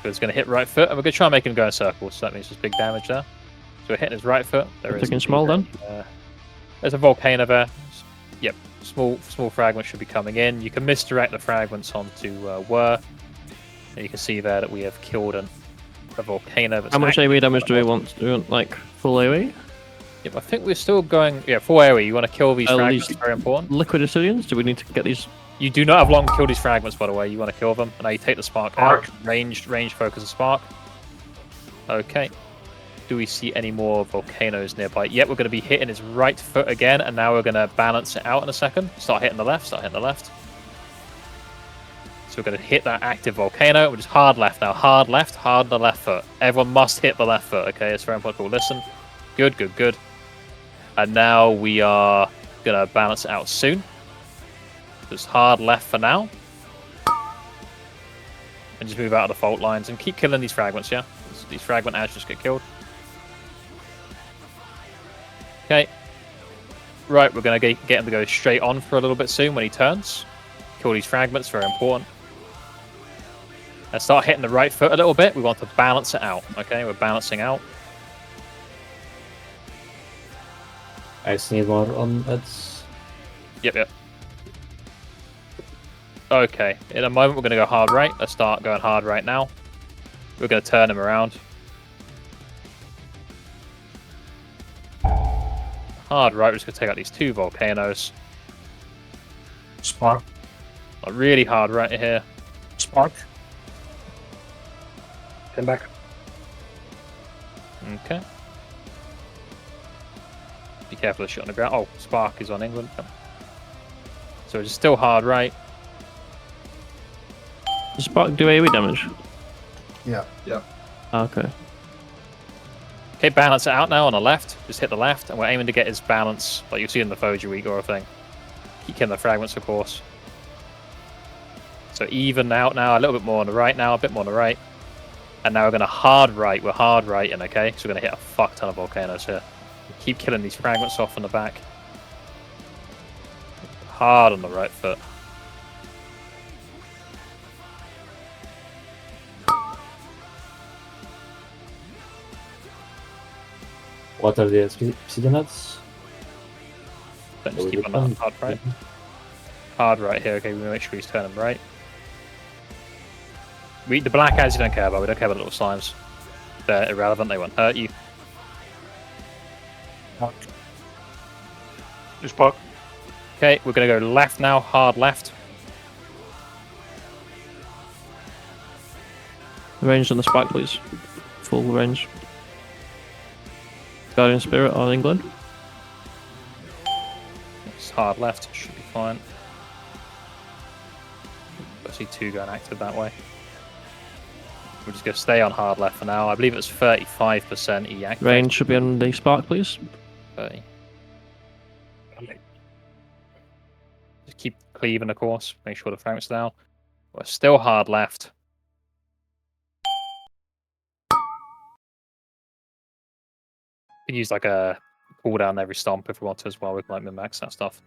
So it's going to hit right foot, and we're going to try and make him go in circles. So that means there's big damage there. So we're hitting his right foot. There is
taking small then.
There's a volcano there. Yep, small fragments should be coming in. You can misdirect the fragments onto whir. And you can see there that we have killed a volcano. That's
How much AoE damage do we want? Do we want like full AoE?
Yep, I think we're still going. Yeah, full AoE. You want to kill these fragments? Very important.
Liquid Assyrians? Do we need to get these?
You do not have long to kill these fragments, by the way. You want to kill them. And now you take the spark out. Ranged focus of spark. Okay. Do we see any more volcanoes nearby? Yep, we're going to be hitting his right foot again, and now we're going to balance it out in a second. Start hitting the left. So we're going to hit that active volcano. We're just hard left now. Hard the left foot. Everyone must hit the left foot, okay? It's very important. Listen. Good. And now we are going to balance it out soon. Just hard left for now. And just move out of the fault lines and keep killing these fragments, yeah? These fragment ads just get killed. Okay. Right, we're going to get him to go straight on for a little bit soon when he turns. Kill these fragments, very important. And start hitting the right foot a little bit. We want to balance it out, okay? We're balancing out.
I just need more on that.
Yep. Okay, in a moment we're going to go hard right. Let's start going hard right now. We're going to turn him around. Hard right, we're just going to take out these two volcanoes.
Spark.
Really hard right here.
Spark. Come back.
Okay. Be careful of shit on the ground. Oh, Spark is on England. So it's still hard right.
Does Spark do AoE damage?
Yeah.
Okay.
Okay, balance it out now on the left. Just hit the left, and we're aiming to get his balance, like you see in the Foji week or a thing. Keep killing the fragments, of course. So even out now, a little bit more on the right now, a bit more on the right. And now we're going to hard right. We're hard righting, okay? So we're going to hit a fuck ton of volcanoes here. Keep killing these fragments off on the back. Hard on the right foot.
What are the obsidian nuts?
Don't just keep on that hard right. Hard right here, okay? We make sure he's turning right. The black ads you don't care about. We don't care about the little slimes. They're irrelevant. They won't hurt you.
Spark.
Okay, we're going to go left now. Hard left.
Range on the Spark, please. Full range. Guardian Spirit on England.
It's hard left. Should be fine. I see two going active that way. We're just going to stay on hard left for now. I believe it's 35% E-activate.
Range should be on the Spark, please.
30. Just keep cleaving, of course. Make sure the fragment's down. We're still hard left. We can use like a cooldown every stomp if we want to as well. We can like min-max that stuff.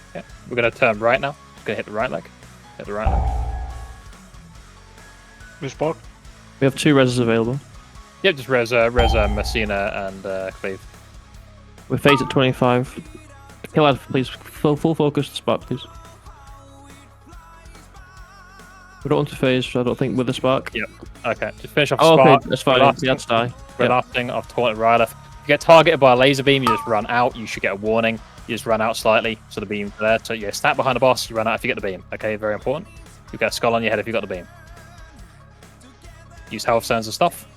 Okay, we're going to turn right now. We're going to hit the right leg. Hit the right leg.
Spark.
We have 2 reses available.
Yep, just Reza, Messina, and Cleve.
We're phased at 25. Kill ad, please. Full focus to Spark, please. We don't want to phase, I don't think, with the Spark.
Yep. Okay, just finish off
Spark.
Spark.
Okay, that's fine. The ads die.
We're lasting. I've taunted right left. you get targeted by a laser beam, you just run out. You should get a warning. You just run out slightly, so the beam's there. So you stat behind the boss, you run out if you get the beam. Okay, very important. You get a skull on your head if you got the beam. Use health zones and stuff.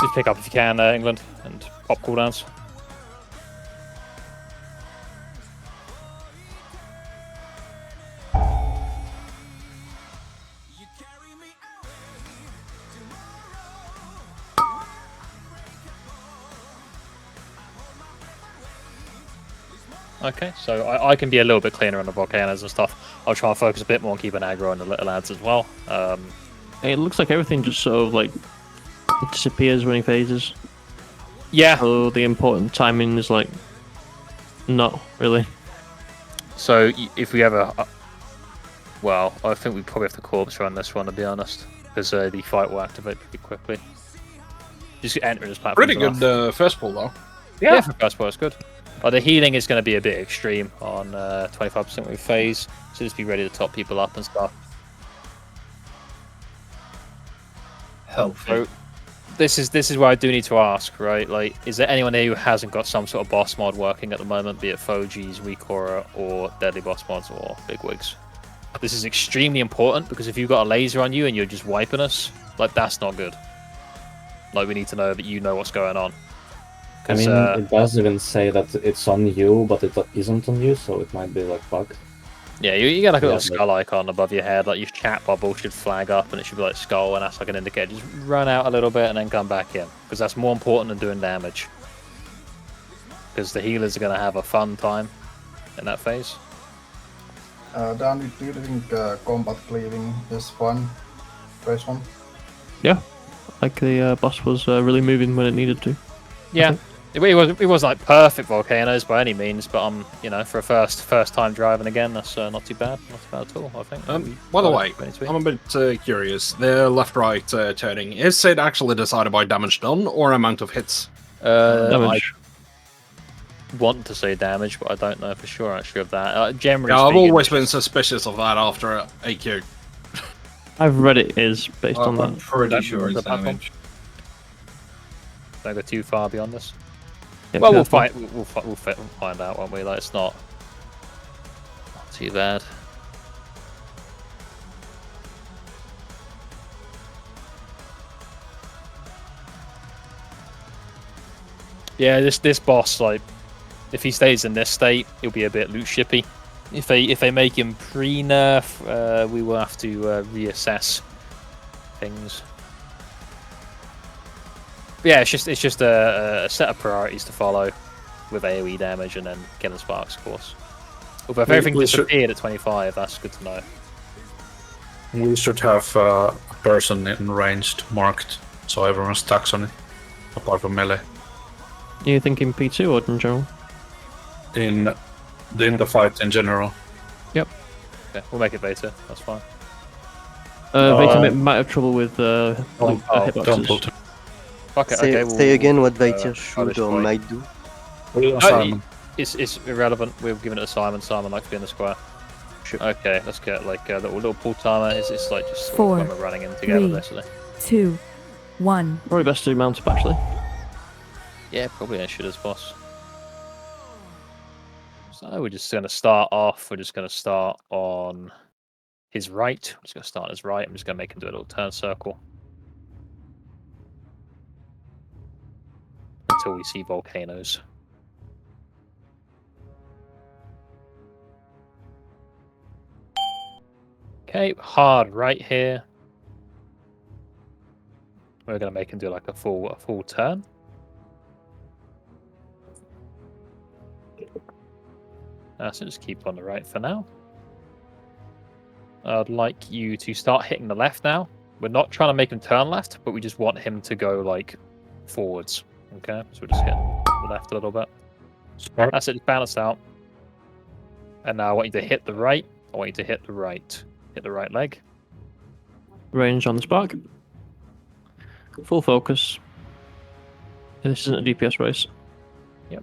Just pick up if you can, England, and pop cooldowns. Okay, so I can be a little bit cleaner on the volcanoes and stuff. I'll try and focus a bit more on keeping aggro on the little lads as well.
It looks like everything just sort of like disappears when he phases.
Yeah.
So the important timing is like not really.
So if we ever, well, I think we probably have to corpse run this one to be honest, because the fight will activate pretty quickly. Just enter this platform.
Pretty good first pull though.
Yeah, for first pull it's good. The healing is going to be a bit extreme on 25% with phase, so just be ready to top people up and stuff.
Helpful.
So this is where I do need to ask, right? Like, is there anyone here who hasn't got some sort of boss mod working at the moment, be it Fogies, Weakora, or Deadly Boss mods, or Bigwigs? This is extremely important because if you've got a laser on you and you're just wiping us, like that's not good. Like we need to know that you know what's going on.
I mean, it does even say that it's on you, but it isn't on you, so it might be like bug.
Yeah, you got like a little skull icon above your head, like your chat bubble should flag up and it should be like skull, and that's like an indicator. Just run out a little bit and then come back in, because that's more important than doing damage. Because the healers are going to have a fun time in that phase.
Dan, do you think combat cleaving is fun? Phase 1?
Yeah, like the boss was really moving when it needed to.
Yeah. It wasn't like perfect volcanoes by any means, but you know, for a first time driving again, that's not too bad, not too bad at all. I think.
By the way, I'm a bit curious. The left-right turning, is it actually decided by damage done or amount of hits?
Damage. I want to say damage, but I don't know for sure actually of that. Generally,
yeah, I've
speaking,
always been suspicious of that after AQ.
I've read it is based on that.
I'm pretty sure it's damage.
Don't go too far beyond this.
Yeah,
well, we'll find out, won't we? Like, it's not too bad. Yeah, this boss, like, if he stays in this state, he'll be a bit loot shippy. If they make him pre-nerf, we will have to reassess things. But yeah, it's just a set of priorities to follow with AoE damage and then killing sparks, of course. Although if everything disappeared at 25, that's good to know.
We should have a person in ranged marked, so everyone stacks on it, apart from melee.
Are you thinking P2 or in general?
In the fight in general.
Yep.
Okay, we'll make it Veta, that's fine.
Veta might have trouble with hitboxes.
Okay,
say again what Vita should or might do.
It's irrelevant. We've given it to Simon. Simon likes to be in the square. Sure. Okay, let's get like a little pull timer. It's like just
Four,
when we're running in together, basically.
2, 1.
Probably best to mount up actually.
Yeah, probably I should as boss. So we're just going to start off. We're just going to start on his right. I'm just going to start on his right. I'm just going to make him do a little turn circle. Until we see volcanoes. Okay, hard right here. We're going to make him do like a full turn. So just keep on the right for now. I'd like you to start hitting the left now. We're not trying to make him turn left, but we just want him to go like forwards. Okay, so we're just hitting the left a little bit. That's it, just balanced out. And now I want you to hit the right. I want you to hit the right. Hit the right leg.
Range on the spark. Full focus. This isn't a DPS race.
Yep.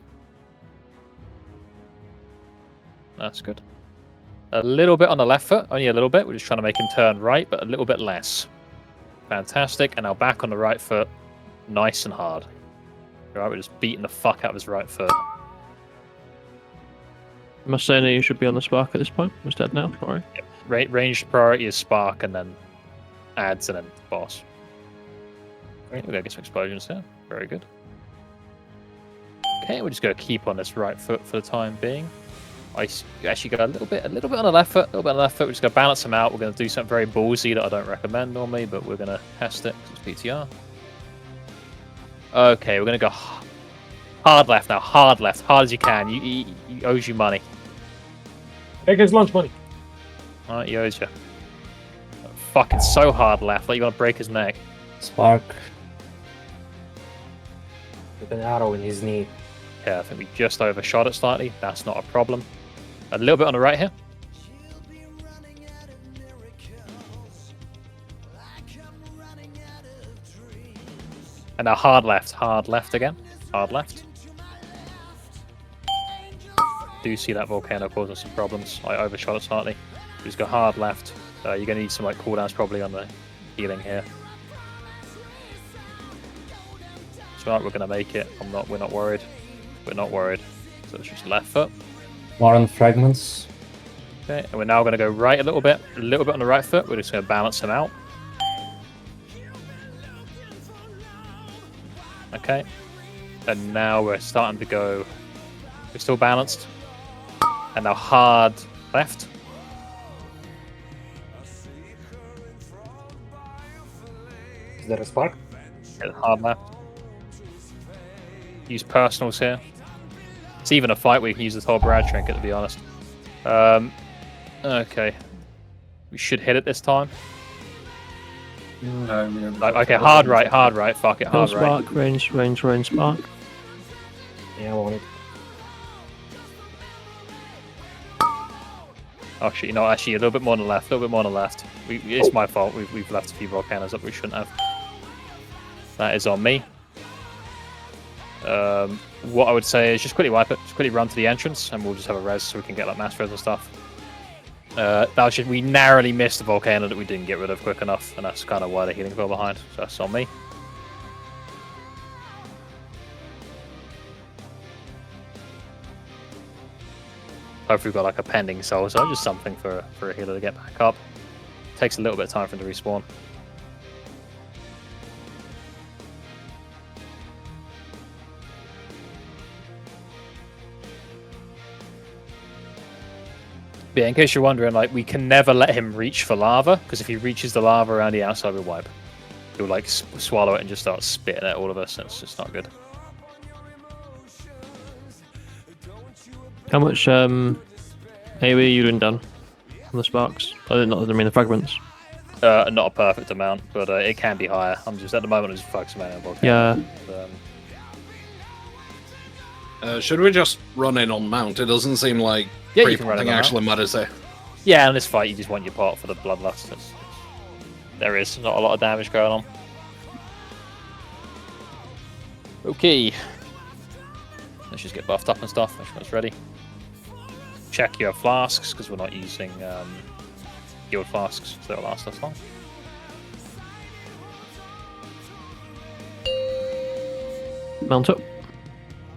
That's good. A little bit on the left foot, only a little bit. We're just trying to make him turn right, but a little bit less. Fantastic. And now back on the right foot. nice and hard. Alright, we're just beating the fuck out of his right foot.
Am I saying that you should be on the spark at this point? It's dead now. Sorry.
Yep. Ranged priority is spark, and then adds, and then boss. We're gonna get some explosions here. Very good. Okay, we're just gonna keep on this right foot for the time being. I actually got a little bit on the left foot, We're just gonna balance them out. We're gonna do something very ballsy that I don't recommend normally, but we're gonna test it because it's PTR. Okay, we're gonna go hard left now. Hard left, hard as you can. He owes you money.
Take his lunch money.
Alright, he owes you. Fucking so hard left, like you want to break his neck.
Spark.
With an arrow in his knee.
Yeah, I think we just overshot it slightly. That's not a problem. A little bit on the right here. And now hard left again. Hard left. Do see that volcano causing some problems. I overshot it slightly. Just go hard left. You're going to need some like cooldowns probably on the healing here. It's right, we're going to make it. We're not worried. We're not worried. So it's just left foot.
More on fragments.
Okay, and we're now going to go right a little bit on the right foot. We're just going to balance them out. Okay, and now we're starting to go. We're still balanced, and now hard left.
Is there a spark?
Yeah, hard left. Use personals here. It's even a fight where you can use the whole Brad trinket, to be honest. Okay. We should hit it this time.
No,
okay, hard right, fuck it, hard
spark,
right.
range, spark.
Yeah, I want it.
Oh shit, actually a little bit more on the left, It's my fault, we've left a few volcanoes up we shouldn't have. That is on me. What I would say is just quickly wipe it, just quickly run to the entrance, and we'll just have a res so we can get like mass res and stuff. We narrowly missed the volcano that we didn't get rid of quick enough, and that's kind of why the healing fell behind. So that's on me. Hopefully we've got like a pending soul, so just something for a healer to get back up. Takes a little bit of time for him to respawn. Yeah, in case you're wondering, like we can never let him reach for lava, because if he reaches the lava around the outside, we wipe. He'll like swallow it and just start spitting at all of us, and it's just not good.
How much AoE are you doing, Dan? On the sparks? The fragments.
Not a perfect amount, but it can be higher. I'm just at the moment I'm just focusing on volcano.
Yeah.
Should we just run in on mount? It doesn't seem like
you can run
pre-potting
in on
actually
mount.
matters there.
Yeah, in this fight you just want your pot for the bloodlust. There is not a lot of damage going on. Okay. Let's just get buffed up and stuff. Make sure it's ready. Check your flasks, because we're not using guild flasks, so they'll last us long.
Mount up.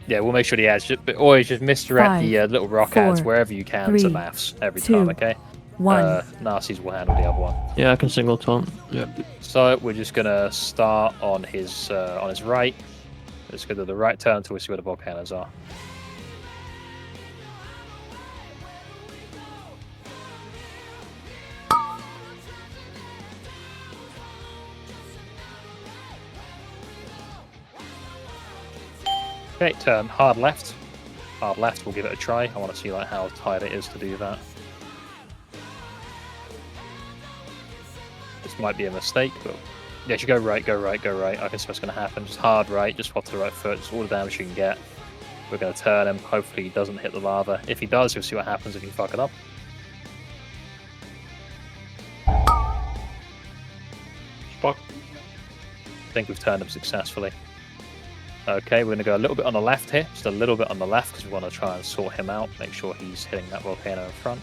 Yeah, we'll make sure the ads, but always just misdirect the little rock ads
4,
wherever you can
3,
to maths every
2,
time, okay?
1.
Narcies will handle the other one.
Yeah, I can single taunt. Yeah.
So we're just gonna start on his right. Let's go to the right turn until we see where the volcanoes are. Okay, turn hard left. Hard left, we'll give it a try. I want to see like how tight it is to do that. This might be a mistake, but yeah, you go right, go right, go right. I can see what's going to happen. Just hard right, just swap to the right foot. Just all the damage you can get. We're going to turn him. Hopefully he doesn't hit the lava. If he does, you'll see what happens if you fuck it up.
Fuck.
I think we've turned him successfully. Okay, we're going to go a little bit on the left here. Just a little bit on the left because we want to try and sort him out. Make sure he's hitting that volcano in front.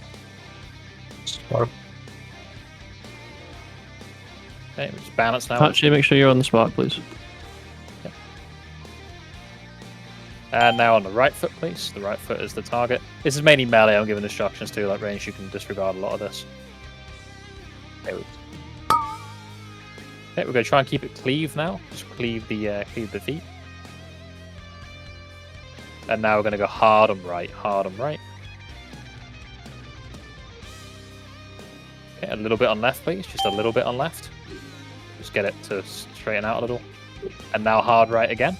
Spark.
Okay, we just balance now.
Actually, make sure you're on the spark, please.
And now on the right foot, please. The right foot is the target. This is mainly melee. I'm giving instructions to, like range. You can disregard a lot of this. Okay, we're going to try and keep it cleave now. Just cleave the feet. And now we're going to go hard on right. Hard on right. Okay, a little bit on left, please. Just a little bit on left. Just get it to straighten out a little. And now hard right again.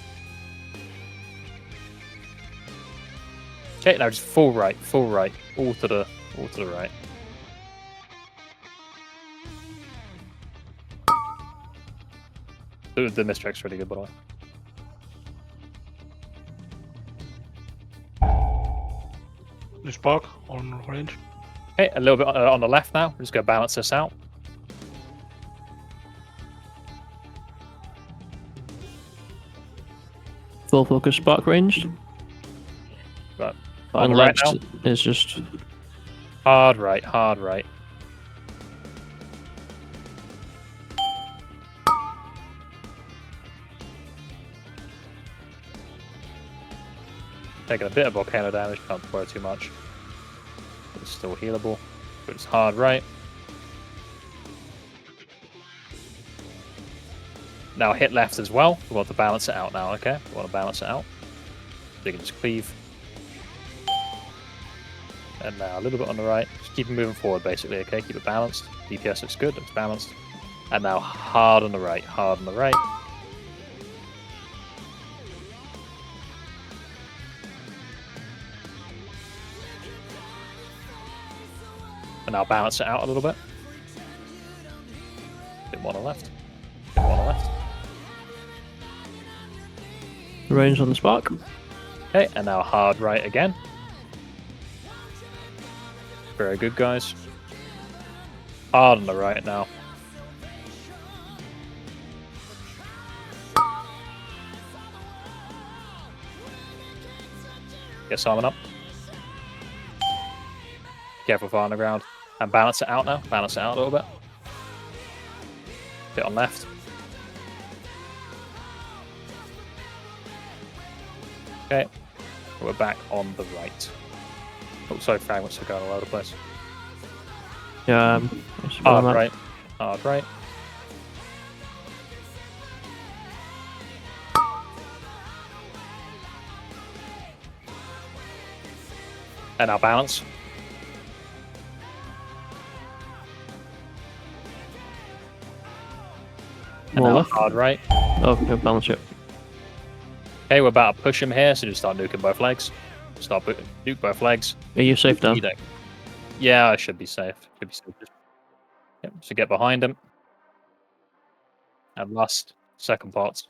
Okay, now just full right, all to the right. The mistrack's really good, by the way.
New spark on range.
Okay, a little bit on the left now. We're just going to balance this out.
Full focus spark ranged.
But
on
right
left
now
is just
hard right, hard right. Taking a bit of volcano damage, can't worry too much. It's still healable, but it's hard right. Now hit left as well. We want to balance it out now, okay? We want to balance it out. So you can just cleave. And now a little bit on the right. Just keep it moving forward, basically, okay? Keep it balanced. DPS looks good, looks balanced. And now hard on the right, hard on the right. And now balance it out a little bit. Bit more on the left. Bit more on the left.
range on the spark.
Okay, and now hard right again. Very good, guys. Hard on the right now. Get Simon up. Careful fire on the ground. And balance it out now. Balance it out a little bit. Bit on left. Okay. We're back on the right. Oh, sorry, fragments are going all over the place.
Yeah,
hard right. Hard right. And now balance. And
More
now
left.
hard right.
Oh, no, balance it.
Okay, we're about to push him here, so just start nuking both legs. Start nuke both legs.
Are you safe now?
Yeah, I should be safe. Should be safe. Yep, so get behind him. And last, second parts.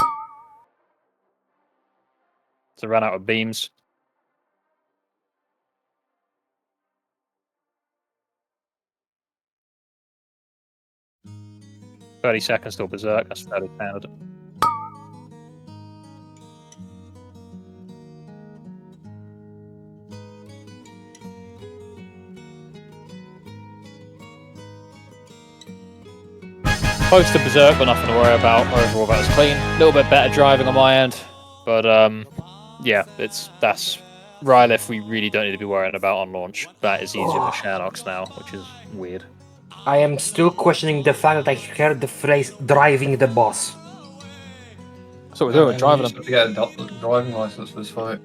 So run out of beams. "30 seconds till berserk." That's fairly standard. Close to berserk, but nothing to worry about. Overall, that was clean. A little bit better driving on my end, but yeah, that's Rylith. We really don't need to be worrying about on launch. That is easier for Shanox now, which is weird.
I am still questioning the fact that I heard the phrase "driving the boss."
So we're doing driving
them. To get a driving license for this fight.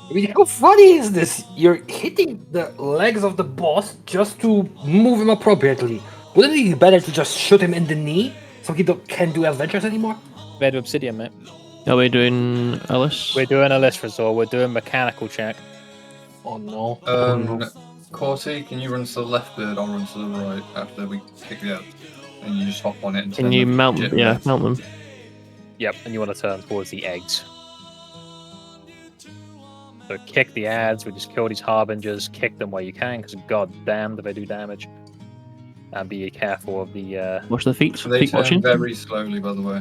I mean, how funny is this? You're hitting the legs of the boss just to move him appropriately. Wouldn't it be better to just shoot him in the knee so he can't do adventures anymore?
Bed of Obsidian, mate.
Are we doing Alice?
We're doing a list resort. We're doing mechanical check.
Oh no.
Corty, can you run to the left bird? I'll run to the right after we kick you out. And you just hop on it and
Can you mount them? Yeah, mount them.
Yep, and you want to turn towards the eggs. So kick the ads. We just kill these harbingers. Kick them where you can, because god damn do they do damage. And be careful of the...
Watch the feet.
They
Keep
turn
watching.
very slowly, by the way.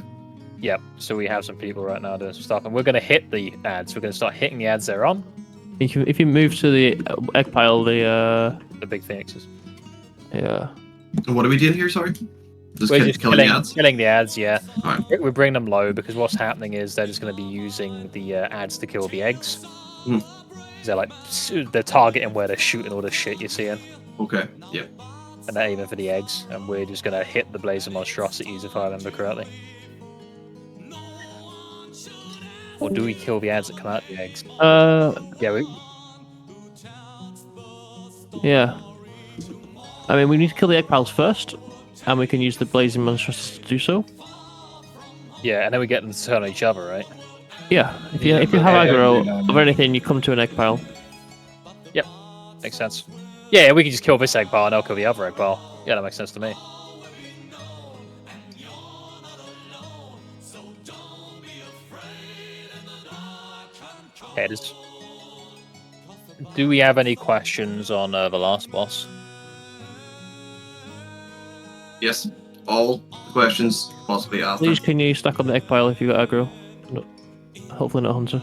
Yep, so we have some people right now doing some stuff. And we're going to hit the ads. We're going to start hitting the ads they're on.
If you move to the egg pile, the
big phoenixes.
Yeah.
What do we do here, sorry?
We're just killing the ads, yeah.
Right.
We bring them low because what's happening is they're just going to be using the ads to kill the eggs. They're targeting where they're shooting all the shit you're seeing.
Okay, yeah.
And they're aiming for the eggs, and we're just going to hit the blazing monstrosities if I remember correctly. Or do we kill the ads that come out of the eggs?
Yeah. I mean, we need to kill the egg piles first, and we can use the blazing monstrosities to do so.
Yeah, and then we get them to turn on each other, right?
Yeah. If you have aggro of anything, you come to an egg pile.
Yep, makes sense. Yeah, we can just kill this egg pile and they'll kill the other egg pile. Yeah, that makes sense to me. Headers. Do we have any questions on the last boss?
Yes. All questions possibly asked.
Please, can you stack on the egg pile if you got aggro? No, hopefully not Hunter.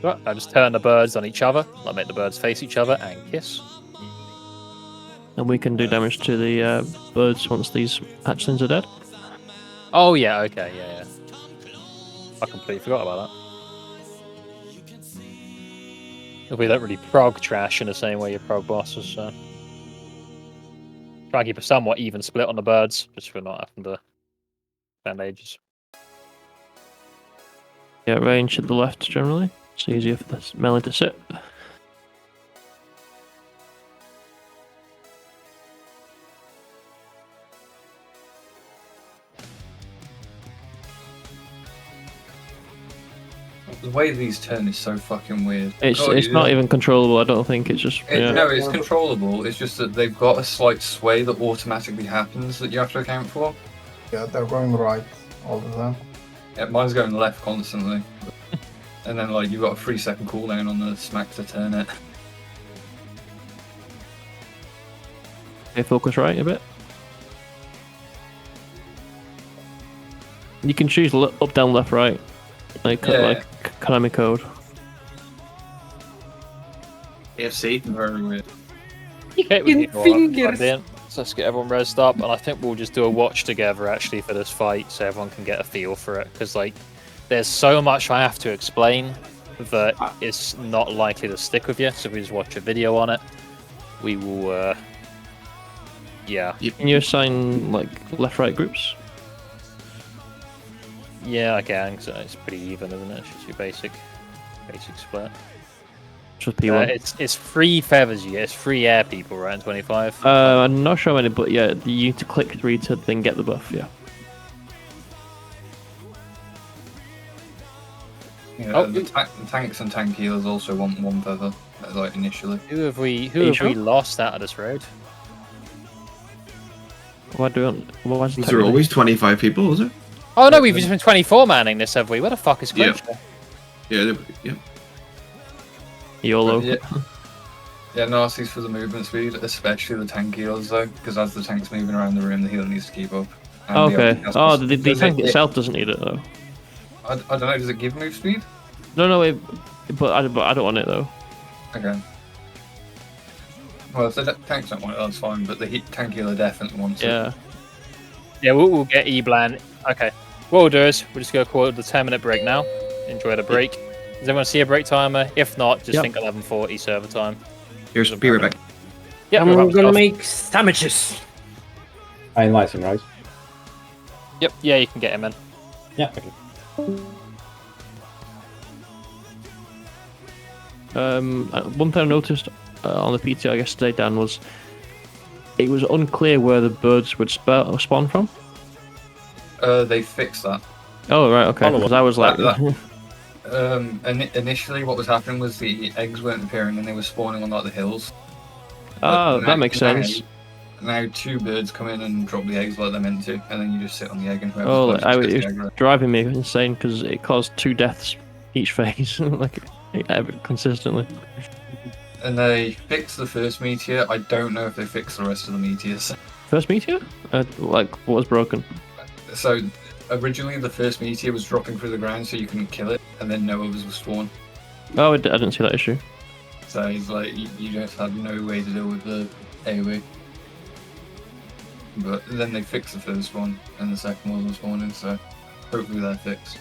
Right, I just turn the birds on each other. I make the birds face each other and kiss.
And we can do damage to the birds once these hatchlings are dead.
Oh yeah, okay, yeah. I completely forgot about that. We don't really prog trash in the same way you prog bosses, so try and keep a somewhat even split on the birds, just for not having to spend ages.
Yeah, range at the left generally. It's easier for the melee to sit.
The way these turn is so fucking weird.
It's not even controllable, I don't think. It's just...
No, it's controllable. It's just that they've got a slight sway that automatically happens that you have to account for.
Yeah, they're going right all the time.
Yeah, mine's going left constantly. And then, like, you've got a 3-second cooldown on the smack to turn it.
Okay, focus right a bit. You can choose up, down, left, right. Like Konami code.
AFC.
Very weird.
So let's get everyone resed up, and I think we'll just do a watch together actually for this fight, so everyone can get a feel for it. Because like, there's so much I have to explain that it's not likely to stick with you. So if we just watch a video on it, we will. Yeah.
Can you assign like left-right groups?
Yeah, I can. So it's pretty even, isn't it? It's just your basic split.
Just P1.
It's 3 feathers you get. It's 3 air people, right? In 25.
I'm not sure how many, but yeah, you need to click 3 to then get the buff. Yeah.
Yeah, the tanks and tank healers also want 1 feather, like initially.
Who have we lost out of this raid?
Why do we?
Is there always 25 people? Is it?
Oh no, we've just been 24 manning this, have we? Where the fuck is Cruncher?
Yeah.
YOLO.
Yeah, nasties for the movement speed, especially the tank healers though, because as the tank's moving around the room, the healer needs to keep up.
Okay. The tank itself doesn't need it though.
I don't know. Does it give move speed?
No, but I don't want it though.
Okay. Well, if the tanks don't want it, that's fine. But the tank healer definitely wants it.
Yeah.
Yeah, we'll get E-Blan. Okay. What we'll do is we're just going to call it the 10-minute break now. Enjoy the break. Does everyone see a break timer? If not, just think 11:40 server time.
Here's be right back.
Yeah,
I'm gonna make sandwiches.
I invite him, right?
Yep. Yeah, you can get him in.
Yeah. Okay.
One thing I noticed on the PTR yesterday, Dan, was it was unclear where the birds would spawn from.
They fixed that.
Oh right, okay. Because I was like,
initially what was happening was the eggs weren't appearing and they were spawning on like the hills.
Oh, that makes sense.
Now 2 birds come in and drop the eggs like they're meant to, and then you just sit on the egg and whoever's
oh,
closest
it
gets the egg.
was driving me insane because it caused 2 deaths each phase, like consistently.
And they fixed the first meteor. I don't know if they fixed the rest of the meteors.
First meteor? Like what was broken?
So originally the first meteor was dropping through the ground so you couldn't kill it, and then no others were spawned.
Oh, I didn't see that issue.
So it's like you just had no way to deal with the AoE. But then they fixed the first one, and the second one was spawning, so hopefully they're fixed.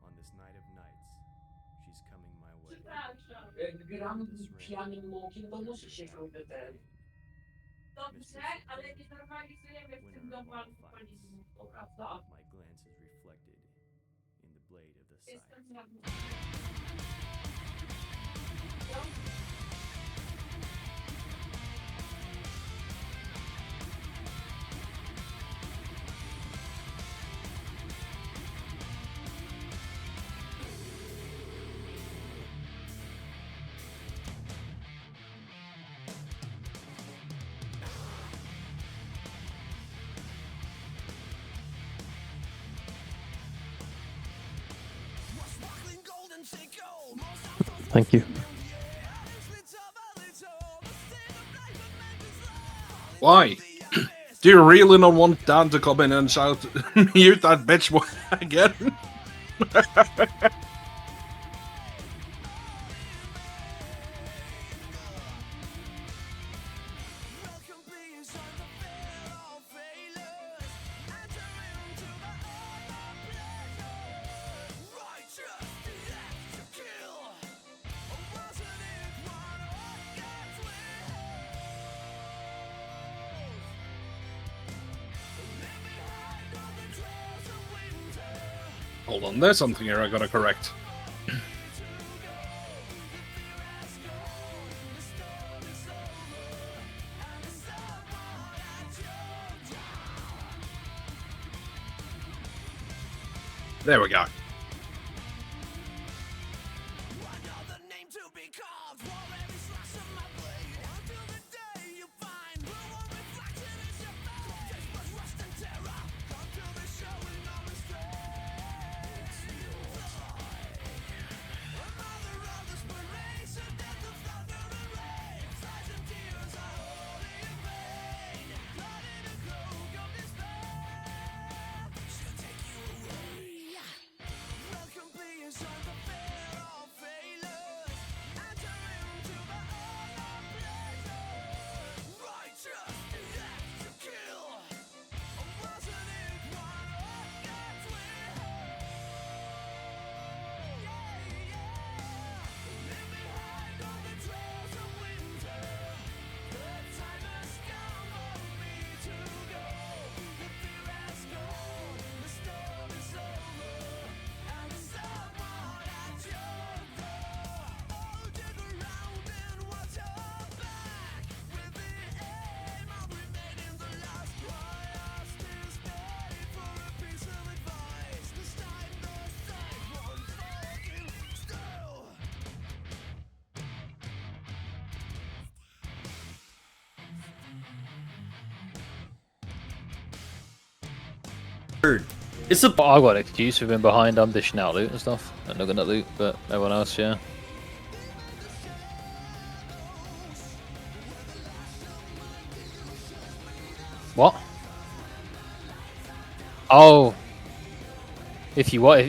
On this night of nights, she's coming my way. This ring, Mistress of Fate, winner of all fights. My glance is reflected in the blade of the scythe.
Thank you.
Why? Do you really not want Dan to come in and shout, mute that bitch again? Hold on, there's something here I gotta correct. There we go.
It's a. I got an excuse. We've been behind on dishing out loot and stuff. I'm not gonna loot, but everyone else, yeah. What? Oh. If you want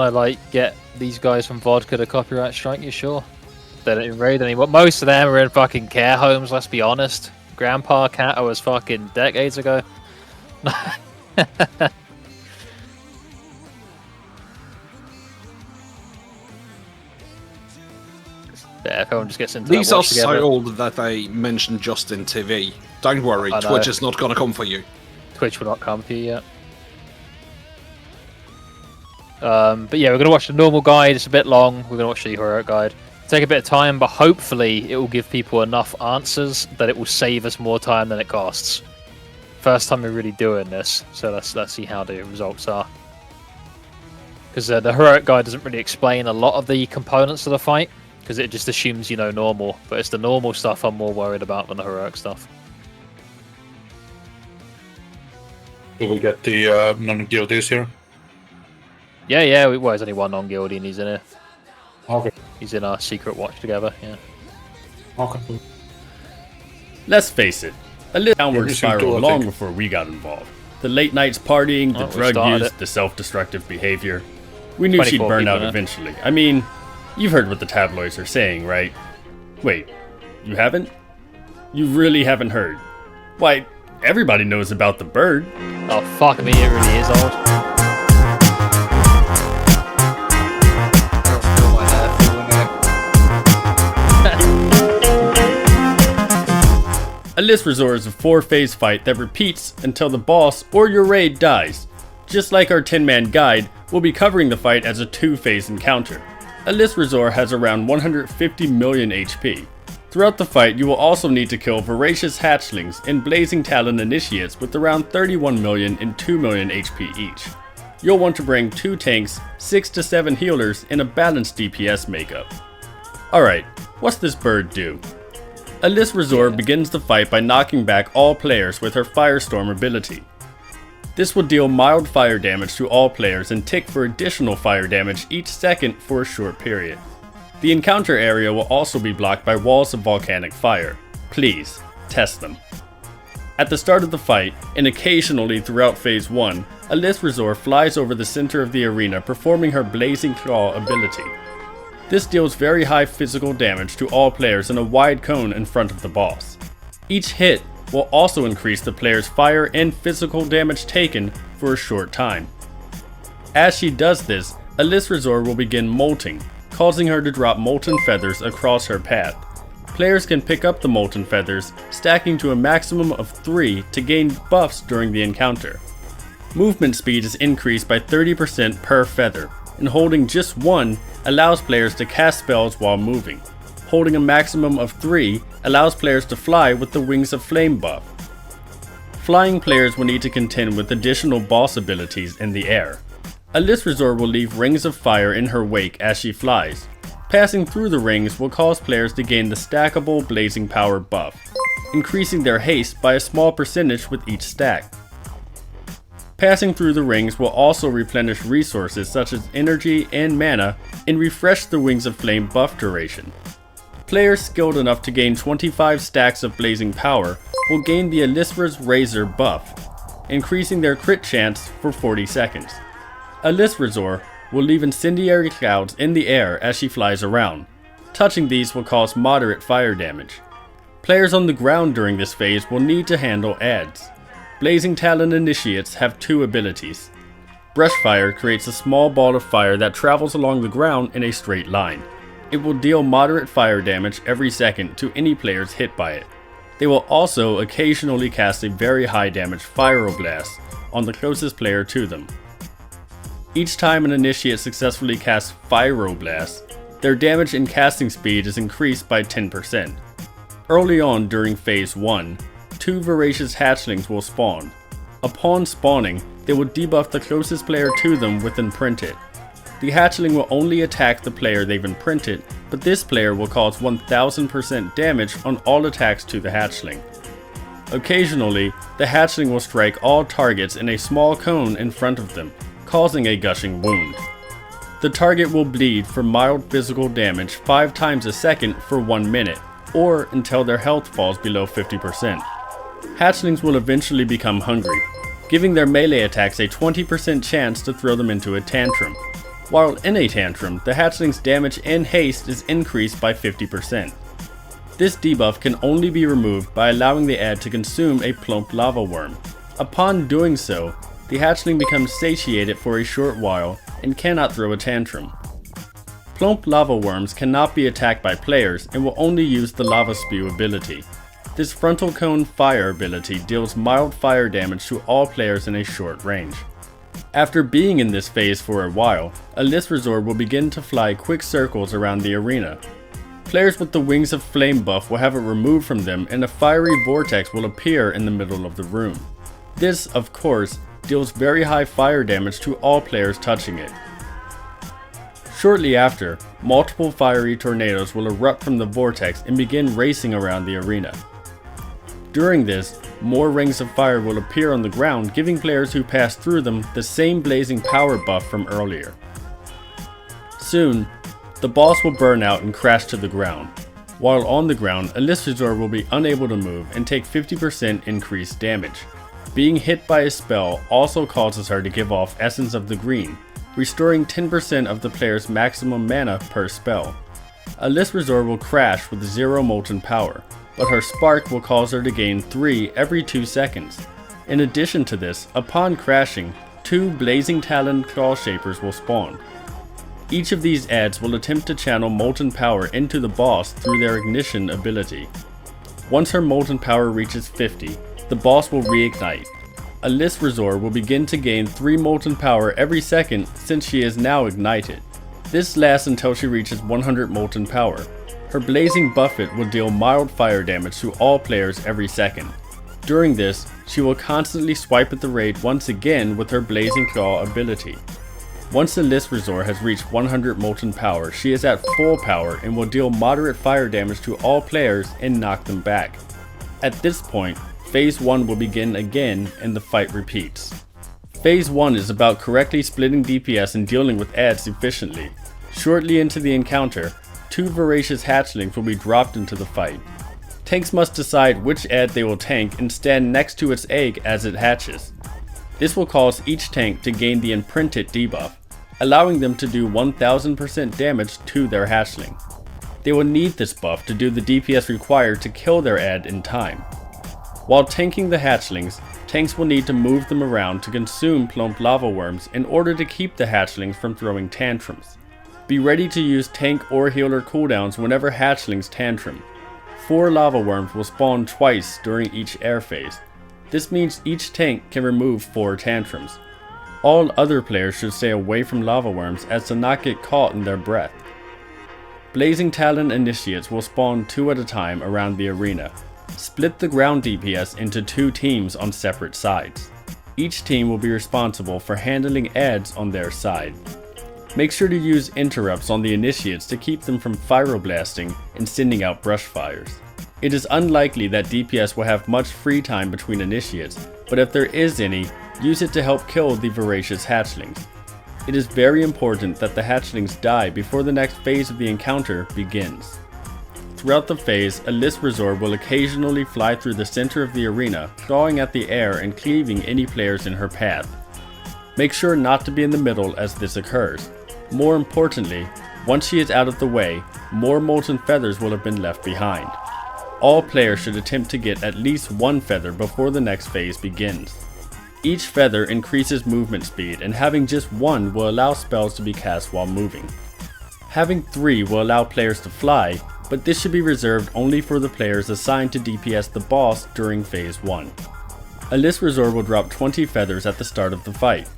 to like get these guys from Vodka to copyright strike you, sure. They don't even raid anymore. Most of them are in fucking care homes. Let's be honest. grandpa cat I was fucking decades ago. Yeah, everyone just gets into
These
that
are
watch together.
so old that they mentioned just in TV. Don't worry,
I know.
Twitch is not going to come for you.
Twitch will not come for you yet. But yeah, we're going to watch the normal guide. It's a bit long. We're going to watch the heroic guide. Take a bit of time, but hopefully it will give people enough answers that it will save us more time than it costs. First time we're really doing this, so let's see how the results are. Because the heroic guide doesn't really explain a lot of the components of the fight, because it just assumes you know normal. But it's the normal stuff I'm more worried about than the heroic stuff.
We will get the non-guildies here.
Yeah, well, there's only one non-guildy and he's in here.
Okay.
He's in our secret watch together, yeah.
Okay.
Let's face it, a little downward
Yeah,
spiral
I
long
think.
before we got involved. The late nights partying, the
we
drug
started
use,
it.
the self-destructive behavior. We knew she'd
24
burn
people
out
in it.
eventually. I mean, you've heard what the tabloids are saying, right? Wait, you haven't? You really haven't heard? Why, everybody knows about the bird.
Oh, fuck me, it really is old.
Alyss Resort is a 4-phase fight that repeats until the boss or your raid dies. Just like our 10-man guide, we'll be covering the fight as a 2-phase encounter. Alyss Resort has around 150 million HP. Throughout the fight, you will also need to kill voracious hatchlings and blazing talon initiates with around 31 million and 2 million HP each. You'll want to bring 2 tanks, 6 to 7 healers, and a balanced DPS makeup. Alright, what's this bird do? Alyss Resort begins the fight by knocking back all players with her Firestorm ability. This will deal mild fire damage to all players and tick for additional fire damage each second for a short period. The encounter area will also be blocked by walls of volcanic fire. Please, test them. At the start of the fight, and occasionally throughout Phase 1, Alyss Resort flies over the center of the arena performing her Blazing Claw ability. This deals very high physical damage to all players in a wide cone in front of the boss. Each hit will also increase the player's fire and physical damage taken for a short time. As she does this, Alyss Resort will begin molting, causing her to drop molten feathers across her path. Players can pick up the molten feathers, stacking to a maximum of 3 to gain buffs during the encounter. Movement speed is increased by 30% per feather, and holding just 1 allows players to cast spells while moving. Holding a maximum of 3 allows players to fly with the Wings of Flame buff. Flying players will need to contend with additional boss abilities in the air. Alyss Resort will leave rings of fire in her wake as she flies. Passing through the rings will cause players to gain the stackable Blazing Power buff, increasing their haste by a small percentage with each stack. Passing through the rings will also replenish resources such as energy and mana and refresh the Wings of Flame buff duration. Players skilled enough to gain 25 stacks of Blazing Power will gain the Alyssra's Razor buff, increasing their crit chance for 40 seconds. Alyss Resort will leave incendiary clouds in the air as she flies around. Touching these will cause moderate fire damage. Players on the ground during this phase will need to handle adds. Blazing Talon initiates have 2 abilities. Brush Fire creates a small ball of fire that travels along the ground in a straight line. It will deal moderate fire damage every second to any players hit by it. They will also occasionally cast a very high damage Pyroblast on the closest player to them. Each time an initiate successfully casts Pyroblast, their damage and casting speed is increased by 10%. Early on during Phase 1, 2 voracious hatchlings will spawn. Upon spawning, they will debuff the closest player to them with Imprinted. The hatchling will only attack the player they've imprinted, but this player will cause 1000% damage on all attacks to the hatchling. Occasionally, the hatchling will strike all targets in a small cone in front of them, causing a gushing wound. The target will bleed for mild physical damage 5 times a second for 1 minute, or until their health falls below 50%. Hatchlings will eventually become hungry, giving their melee attacks a 20% chance to throw them into a tantrum. While in a tantrum, the hatchling's damage and haste is increased by 50%. This debuff can only be removed by allowing the ad to consume a plump lava worm. Upon doing so, the hatchling becomes satiated for a short while and cannot throw a tantrum. Plump lava worms cannot be attacked by players and will only use the lava spew ability. This frontal cone fire ability deals mild fire damage to all players in a short range. After being in this phase for a while, a List Resort will begin to fly quick circles around the arena. Players with the Wings of Flame buff will have it removed from them and a fiery vortex will appear in the middle of the room. This, of course, deals very high fire damage to all players touching it. Shortly after, multiple fiery tornadoes will erupt from the vortex and begin racing around the arena. During this, more rings of fire will appear on the ground, giving players who pass through them the same blazing power buff from earlier. Soon, the boss will burn out and crash to the ground. While on the ground, a List Resort will be unable to move and take 50% increased damage. Being hit by a spell also causes her to give off Essence of the Green, restoring 10% of the player's maximum mana per spell. A List Resort will crash with 0 molten power, but her spark will cause her to gain 3 every 2 seconds. In addition to this, upon crashing, 2 Blazing Talon Claw Shapers will spawn. Each of these ads will attempt to channel molten power into the boss through their ignition ability. Once her molten power reaches 50, the boss will reignite. A List Resort will begin to gain 3 molten power every second since she is now ignited. This lasts until she reaches 100 molten power. Her Blazing Buffet will deal mild fire damage to all players every second. During this, she will constantly swipe at the raid once again with her Blazing Claw ability. Once the List Resort has reached 100 molten power, she is at full power and will deal moderate fire damage to all players and knock them back. At this point, Phase 1 will begin again and the fight repeats. Phase 1 is about correctly splitting DPS and dealing with ads efficiently. Shortly into the encounter, 2 voracious hatchlings will be dropped into the fight. Tanks must decide which ad they will tank and stand next to its egg as it hatches. This will cause each tank to gain the imprinted debuff, allowing them to do 1000% damage to their hatchling. They will need this buff to do the DPS required to kill their ad in time. While tanking the hatchlings, tanks will need to move them around to consume plump lava worms in order to keep the hatchlings from throwing tantrums. Be ready to use tank or healer cooldowns whenever hatchlings tantrum. 4 lava worms will spawn twice during each air phase. This means each tank can remove 4 tantrums. All other players should stay away from lava worms as to not get caught in their breath. Blazing Talon Initiates will spawn 2 at a time around the arena. Split the ground DPS into 2 teams on separate sides. Each team will be responsible for handling ads on their side. Make sure to use interrupts on the Initiates to keep them from pyroblasting and sending out brush fires. It is unlikely that DPS will have much free time between Initiates, but if there is any, use it to help kill the voracious hatchlings. It is very important that the hatchlings die before the next phase of the encounter begins. Throughout the phase, a List Resort will occasionally fly through the center of the arena, clawing at the air and cleaving any players in her path. Make sure not to be in the middle as this occurs. More importantly, once she is out of the way, more molten feathers will have been left behind. All players should attempt to get at least 1 feather before the next phase begins. Each feather increases movement speed, and having just 1 will allow spells to be cast while moving. Having 3 will allow players to fly, but this should be reserved only for the players assigned to DPS the boss during Phase 1. A List Resort will drop 20 feathers at the start of the fight.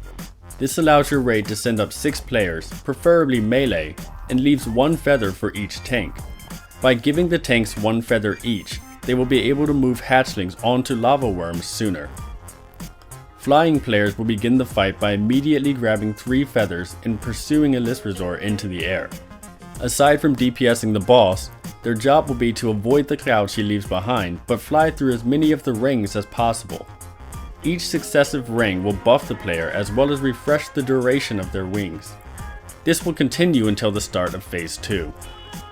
This allows your raid to send up 6 players, preferably melee, and leaves 1 feather for each tank. By giving the tanks 1 feather each, they will be able to move hatchlings onto lava worms sooner. Flying players will begin the fight by immediately grabbing 3 feathers and pursuing a List Resort into the air. Aside from DPSing the boss, their job will be to avoid the cloud she leaves behind, but fly through as many of the rings as possible. Each successive ring will buff the player as well as refresh the duration of their wings. This will continue until the start of Phase 2.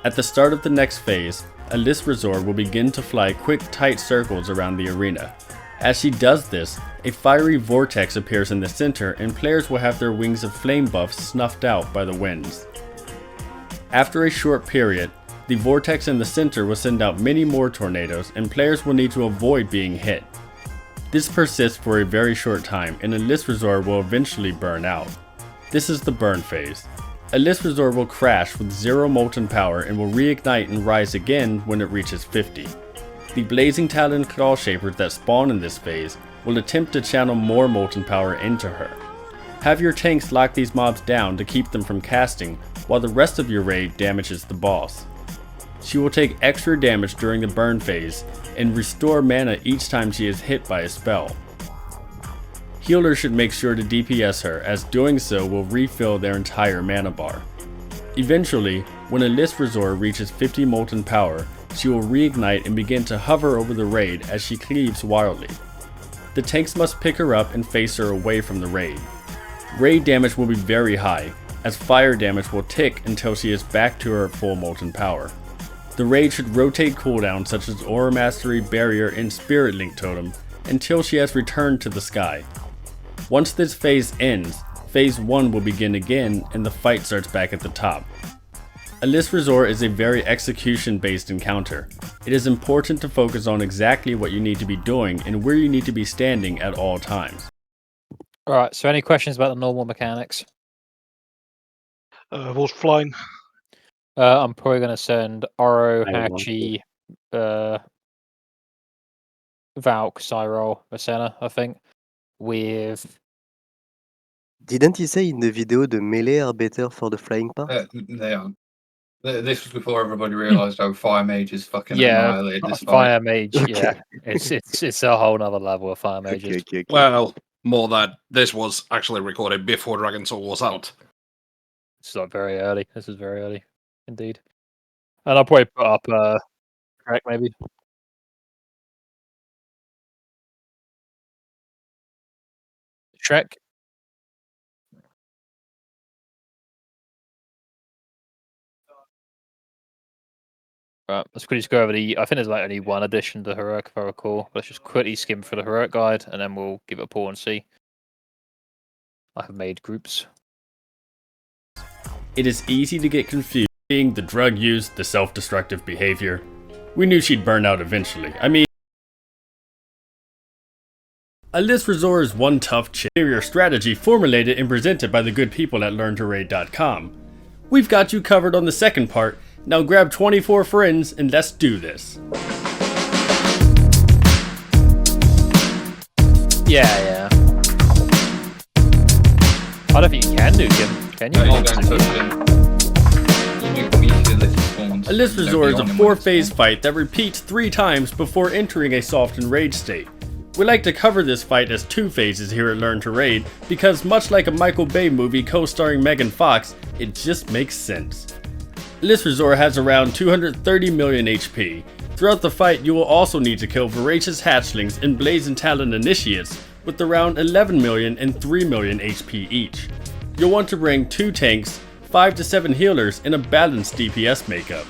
At the start of the next phase, a List Resort will begin to fly quick tight circles around the arena. As she does this, a fiery vortex appears in the center and players will have their Wings of Flame buffs snuffed out by the winds. After a short period, The vortex in the center will send out many more tornadoes, and players will need to avoid being hit. This persists for a very short time, and a list resort will eventually burn out. This is the burn phase. A list resort will crash with 0 molten power and will reignite and rise again when it reaches 50. The blazing talon claw shapers that spawn in this phase will attempt to channel more molten power into her. Have your tanks lock these mobs down to keep them from casting, while the rest of your raid damages the boss. She will take extra damage during the burn phase and restore mana each time she is hit by a spell. Healers should make sure to DPS her, as doing so will refill their entire mana bar. Eventually, when a list resort reaches 50 molten power, she will reignite and begin to hover over the raid as she cleaves wildly. The tanks must pick her up and face her away from the raid. Raid damage will be very high, as fire damage will tick until she is back to her full molten power. The raid should rotate cooldowns such as Aura Mastery, Barrier, and Spirit Link Totem until she has returned to the sky. Once this phase ends, phase 1 will begin again and the fight starts back at the top. A list resort is a very execution based encounter. It is important to focus on exactly what you need to be doing and where you need to be standing at all times.
Alright, so any questions about the normal mechanics?
Who's flying?
I'm probably going to send Oro,
I want
Hachi, Valk, Cyril, Vasena, I think, with...
Didn't he say in the video the melee are better for the flying part?
They are. This was before everybody realised how Fire Mages fucking
Yeah,
annihilated this fight.
Fire Mage,
Okay.
yeah. It's a whole nother level of Fire Mages.
Okay.
Well, more that this was actually recorded before Dragon Soul was out.
It's like very early. This is very early, indeed. And I'll probably put up Shrek maybe. Shrek. Right, let's quickly just go over the. I think there's like only one addition to Heroic, if I recall. Let's just quickly skim through the Heroic guide, and then we'll give it a pause and see. I have made groups.
It is easy to get confused seeing the drug use, the self-destructive behavior. We knew she'd burn out eventually. I mean, a list resort is one tough superior strategy formulated and presented by the good people at LearnToRaid.com. We've got you covered on the second part. Now grab 24 friends and let's do this.
Yeah. I don't think you can nuke him, can you?
No, you don't touch him. You do immediately let him spawn.
A list resort is a 4-phase fight that repeats 3 times before entering a softened rage state. We like to cover this fight as 2 phases here at Learn to Raid because much like a Michael Bay movie co-starring Megan Fox, it just makes sense. List Resort has around 230 million HP. Throughout the fight, you will also need to kill Voracious Hatchlings and Blazing Talon Initiates with around 11 million and 3 million HP each. You'll want to bring 2 tanks, 5 to 7 healers, and a balanced DPS makeup.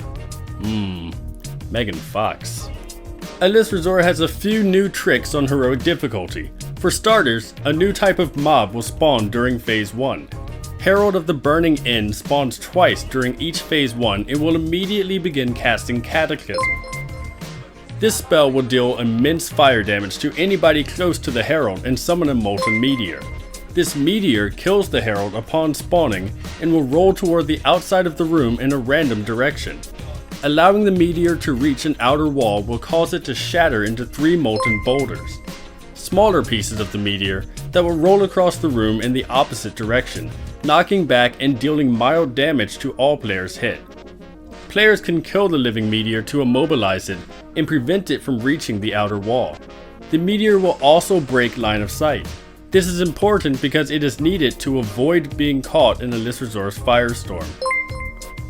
Megan Fox. A list resort has a few new tricks on heroic difficulty. For starters, a new type of mob will spawn during phase 1. Herald of the Burning End spawns twice during each phase 1 and will immediately begin casting Cataclysm. This spell will deal immense fire damage to anybody close to the Herald and summon a Molten Meteor. This meteor kills the Herald upon spawning and will roll toward the outside of the room in a random direction. Allowing the meteor to reach an outer wall will cause it to shatter into 3 molten boulders. Smaller pieces of the meteor that will roll across the room in the opposite direction, knocking back and dealing mild damage to all players hit. Players can kill the living meteor to immobilize it and prevent it from reaching the outer wall. The meteor will also break line of sight. This is important because it is needed to avoid being caught in a list resource firestorm.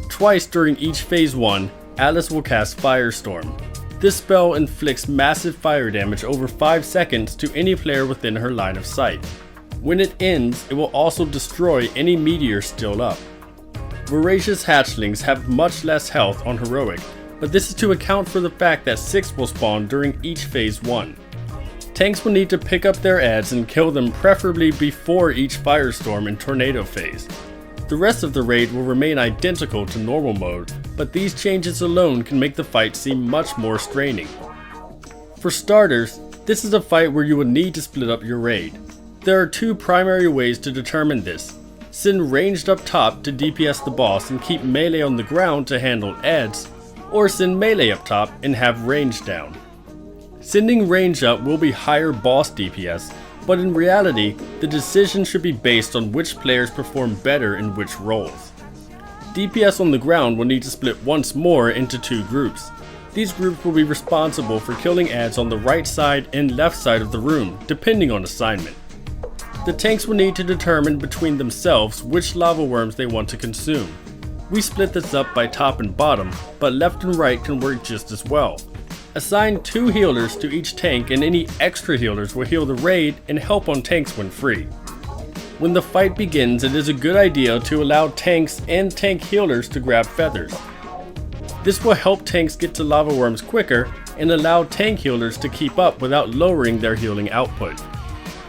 Twice during each phase 1, Alice will cast Firestorm. This spell inflicts massive fire damage over 5 seconds to any player within her line of sight. When it ends, it will also destroy any meteor still up. Voracious Hatchlings have much less health on Heroic, but this is to account for the fact that 6 will spawn during each phase 1. Tanks will need to pick up their adds and kill them preferably before each Firestorm and Tornado phase. The rest of the raid will remain identical to normal mode, but these changes alone can make the fight seem much more straining. For starters, this is a fight where you will need to split up your raid. There are two primary ways to determine this. Send ranged up top to DPS the boss and keep melee on the ground to handle adds, or send melee up top and have range down. Sending range up will be higher boss DPS, but in reality, the decision should be based on which players perform better in which roles. DPS on the ground will need to split once more into two groups. These groups will be responsible for killing adds on the right side and left side of the room, depending on assignment. The tanks will need to determine between themselves which lava worms they want to consume. We split this up by top and bottom, but left and right can work just as well. Assign 2 healers to each tank, and any extra healers will heal the raid and help on tanks when free. When the fight begins, it is a good idea to allow tanks and tank healers to grab feathers. This will help tanks get to lava worms quicker and allow tank healers to keep up without lowering their healing output.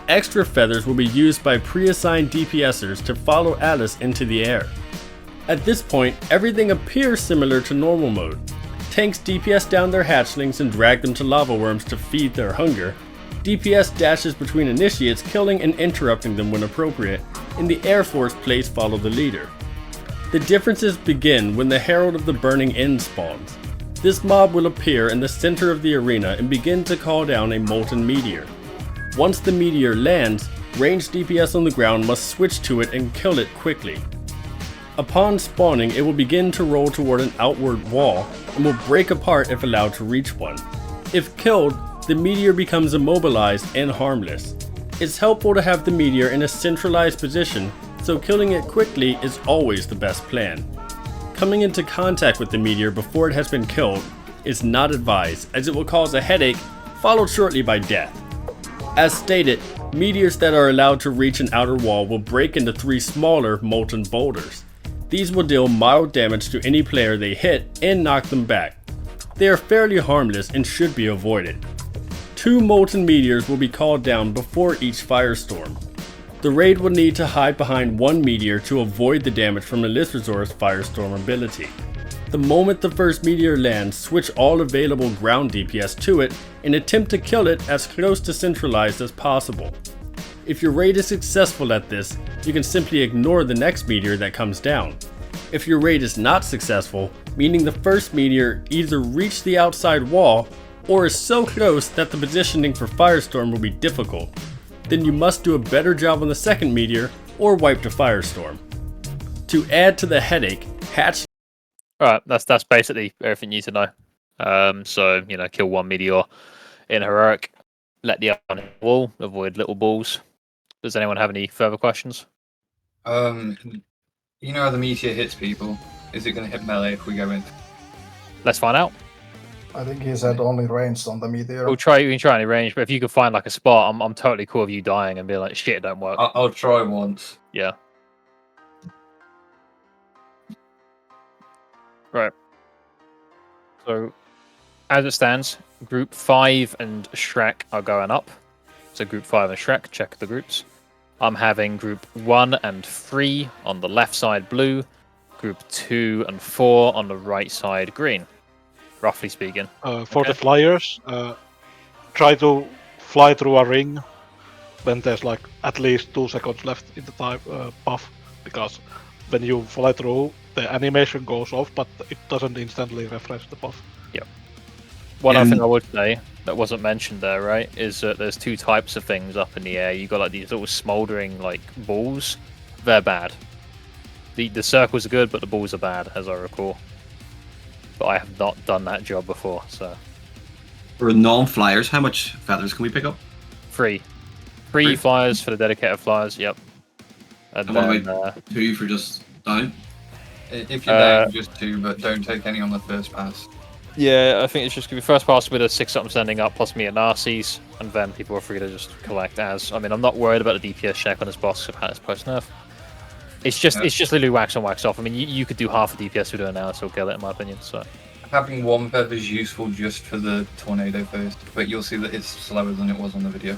Extra feathers will be used by pre-assigned DPSers to follow Alice into the air. At this point, everything appears similar to normal mode. Tanks DPS down their hatchlings and drag them to lava worms to feed their hunger. DPS dashes between initiates, killing and interrupting them when appropriate, and the Air Force plays follow the leader. The differences begin when the Herald of the Burning End spawns. This mob will appear in the center of the arena and begin to call down a molten meteor. Once the meteor lands, ranged DPS on the ground must switch to it and kill it quickly. Upon spawning, it will begin to roll toward an outward wall and will break apart if allowed to reach one. If killed, the meteor becomes immobilized and harmless. It's helpful to have the meteor in a centralized position, so killing it quickly is always the best plan. Coming into contact with the meteor before it has been killed is not advised, as it will cause a headache, followed shortly by death. As stated, meteors that are allowed to reach an outer wall will break into 3 smaller molten boulders. These will deal mild damage to any player they hit and knock them back. They are fairly harmless and should be avoided. 2 molten meteors will be called down before each firestorm. The raid will need to hide behind 1 meteor to avoid the damage from Elithrazor's firestorm ability. The moment the first meteor lands, switch all available ground DPS to it and attempt to kill it as close to centralized as possible. If your raid is successful at this, you can simply ignore the next meteor that comes down. If your raid is not successful, meaning the first meteor either reached the outside wall or is so close that the positioning for Firestorm will be difficult, then you must do a better job on the second meteor or wipe to Firestorm. To add to the headache, hatch.
Alright, that's basically everything you need to know. So, kill 1 meteor in heroic, let the other on the wall, avoid little balls. Does anyone have any further questions?
You know how the meteor hits people? Is it going to hit melee if we go in?
Let's find out.
I think he said only ranged on the meteor.
We can try any range, but if you could find like a spot, I'm totally cool with you dying and being like, shit, it don't work.
I'll try once.
Yeah. Right. So, as it stands, Group 5 and Shrek are going up. So Group 5 and Shrek, check the groups. I'm having Group 1 and 3 on the left side blue, Group 2 and 4 on the right side green, roughly speaking.
For the flyers, try to fly through a ring when there's like at least 2 seconds left in the time buff, because when you fly through, the animation goes off, but it doesn't instantly refresh the buff.
Yep. One other thing I would say that wasn't mentioned there, right, is that there's 2 types of things up in the air. You got like these little smoldering like balls. They're bad. The circles are good, but the balls are bad, as I recall. But I have not done that job before, so.
For non-flyers, how much feathers can we pick up?
3. 3 flyers for the dedicated flyers. Yep.
And what about 2 for just down?
If you're down, just 2, but don't take any on the first pass.
Yeah, I think it's just going to be first pass with a 6 something sending up, plus me and Narcies, and then people are free to just collect as. I mean, I'm not worried about the DPS check on this boss because I've had this post nerf. It's just literally wax on, wax off. I mean, you could do half the DPS we're doing now and still kill it, in my opinion. So
having 1 feather is useful just for the tornado first, but you'll see that it's slower than it was on the video.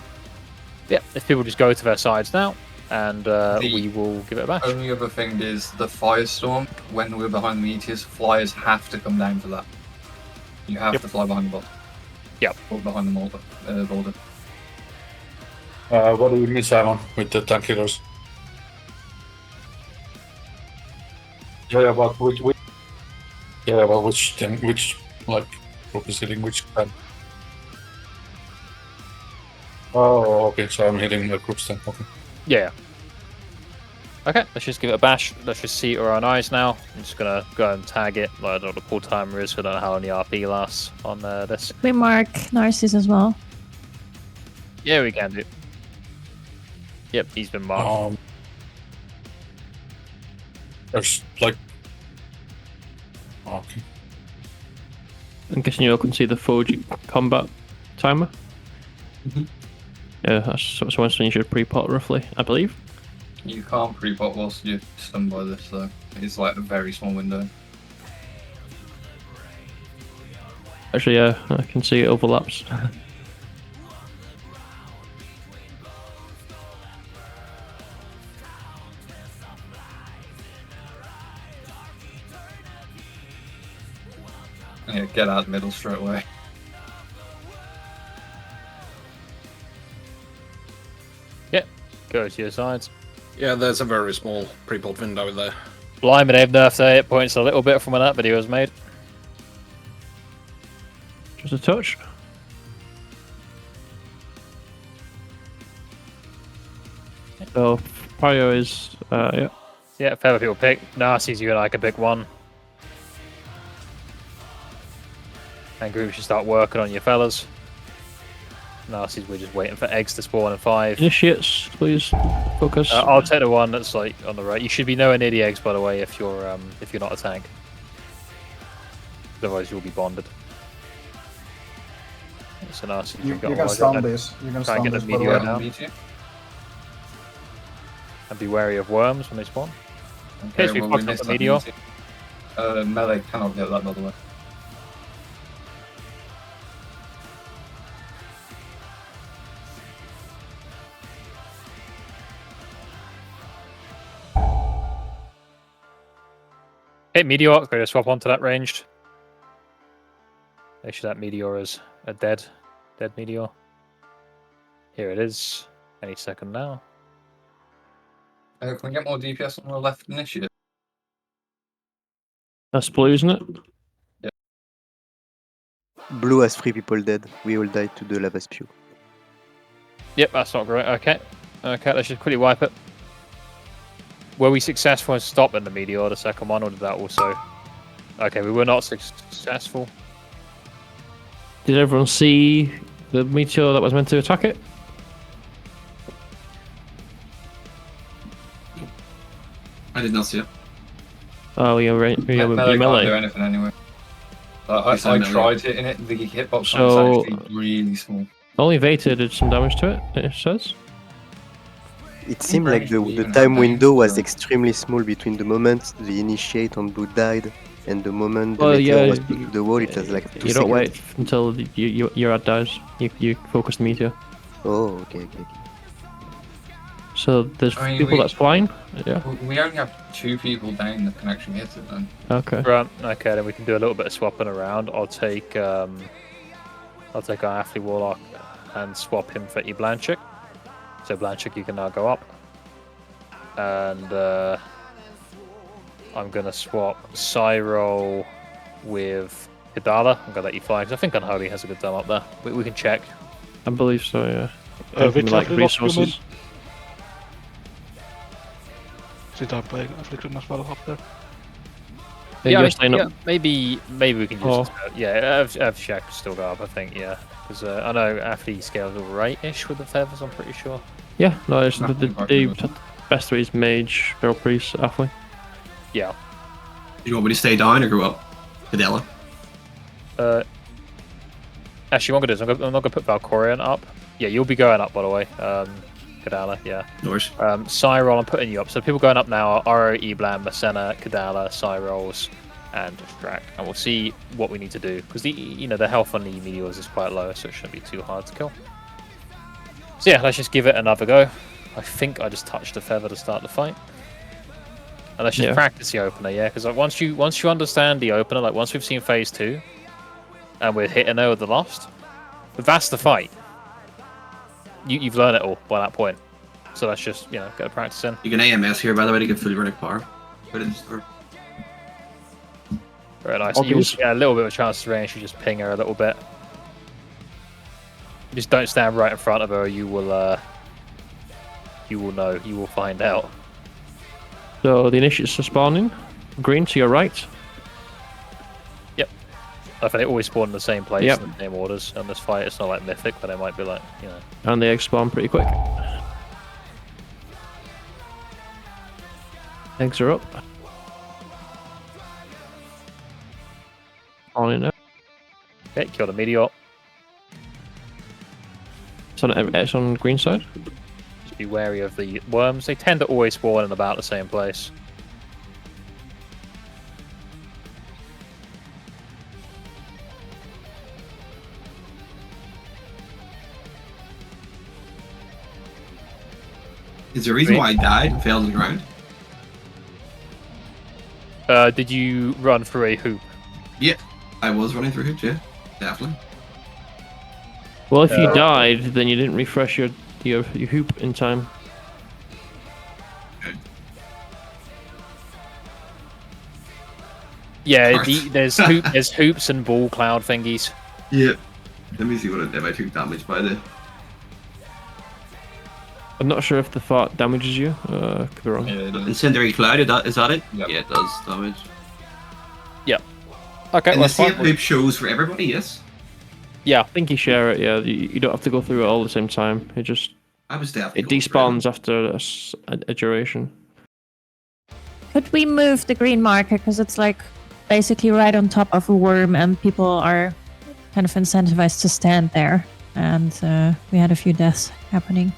Yeah, if people just go to their sides now and we will give it a bash.
Only other thing is the firestorm. When we're behind the meteors, flyers have to come down for that. You have to fly behind the boss.
Yep.
Or behind the boulder.
What do you mean, Simon, with the tank killers? Yeah, but which thing, which like group is hitting which tank? Oh, okay. So I'm hitting the group's tank. Okay.
Yeah. Okay, let's just give it a bash. Let's just see it with our own eyes now. I'm just gonna go and tag it. Like, I don't know what the pull timer is, so I don't know how long the RP lasts on this.
We mark Narcissus as well.
Yeah, we can do. Yep, he's been marked.
There's like. Okay.
I'm guessing you all can see the Fuji combat timer. Yeah, that's when you should pre-pot roughly, I believe.
You can't pre-pot whilst you're stunned by this, though. It's like a very small window.
Actually, yeah, I can see it overlaps.
Yeah, get out the middle straight away.
Yep, go to your sides.
Yeah, there's a very small pre-pot window there.
Blimey, they've nerfed their hit points a little bit from when that video was made.
Just a touch. So, Prio is, yeah.
Yeah, fair people pick. Narcy's, you and I can pick one. And group should start working on your fellas. Narcy's, we're just waiting for eggs to spawn in 5.
Initiates, please focus.
I'll take the one that's like on the right. You should be nowhere near the eggs, by the way, if you're not a tank. Otherwise, you'll be bonded. So Narcy's,
You can stun this. You can stun this.
Meteor down. And be wary of worms when they spawn. Okay, so we fucked up the meteor.
Melee cannot get that, by the way.
Hey, meteor, go to swap onto that ranged. Make sure that meteor is a dead meteor. Here it is. Any second now.
Can we get more DPS on the left initiative?
That's blue, isn't it?
Yeah.
Blue has 3 people dead. We all died to the lava spew.
Yep, that's not great. Okay. Okay, let's just quickly wipe it. Were we successful in stopping the meteor, the second one, or did that also... Okay, we were not successful.
Did everyone see the meteor that was meant to attack it?
I did not see it.
Oh, you're right. You're
Melee
melee.
can't do anything anyway. I tried hitting it. The hitbox
So-
is actually really small.
Only Veta did some damage to it, it says.
It seemed like the time window was extremely small between the moment the initiate on blue died and the moment the meteor was put to the wall. It was like 2
You
seconds.
don't wait until your ad dies. You focus the meteor.
Oh, okay.
So there's
I mean,
people that's flying? Yeah.
We only have 2 people down that can actually hit it then.
Okay.
Right, okay, then we can do a little bit of swapping around. I'll take our Athlete Warlock and swap him for E Blanchik. So Blanchik, you can now go up. And I'm going to swap Cyril with Hidala. I'm going to let you fly, because I think Unholy has a good dam up there. We can check.
I believe so, yeah.
Which
like
Athlete
resources.
Since I'm playing Affliction as well up there.
Maybe we can just have Shaq still go up. I think because I know Athlete scales all right-ish with the feathers. I'm pretty sure.
Yeah, no, it's the best three is Mage, Feral Priest, Athlete.
Yeah.
Do you want me to stay down or go up? Cadella?
Actually, what I'm going to do is I'm not going to put Valkorion up. Yeah, you'll be going up, by the way. Kadala, yeah.
Norse.
Cyril, I'm putting you up. So people going up now are Oro, Eblan, Masena, Kadala, Cyrils, and Drak. And we'll see what we need to do. Because the health on the meteors is quite low, so it shouldn't be too hard to kill. So yeah, let's just give it another go. I think I just touched a feather to start the fight. And let's just
Yeah.
practice the opener, yeah? Because like, once you understand the opener, like once we've seen phase 2, and we're hitting there with the lost, that's the fight. You've learned it all by that point. So let's just, you know, get practice in.
You can AMS here, by the way, to get full runic power. But it's
Very nice.
Okay.
You also get a little bit of a chance to range. You just ping her a little bit. Just don't stand right in front of her. You will know. You will find out.
So the initiates are spawning. Green to your right.
Yep. I think they always spawn in the same place,
Yep.
in the same orders. And this fight, it's not like mythic, but it might be like, you know.
And the eggs spawn pretty quick. Eggs are up. On in there.
Okay, kill the meteor.
It's on green side.
Just be wary of the worms. They tend to always spawn in about the same place.
Is there a reason why I died and fell to the ground?
Did you run through a hoop?
Yeah, I was running through hoops, yeah. Definitely.
Well, if you died, then you didn't refresh your hoop in time.
Yeah, there's hoops and ball cloud thingies.
Yeah. Let me see what I did. I took damage by the...
I'm not sure if the fart damages you. Could be wrong.
Incendiary Cloud, is that it? Yep. Yeah, it does damage.
Yep. Okay,
and the
that's
same
fine.
loop shows for everybody, yes?
Yeah.
I think you share it, yeah. You don't have to go through it all at the same time. It just...
I was definitely
It despawns after a duration.
Could we move the green marker? Because it's like basically right on top of a worm and people are kind of incentivized to stand there. And we had a few deaths happening.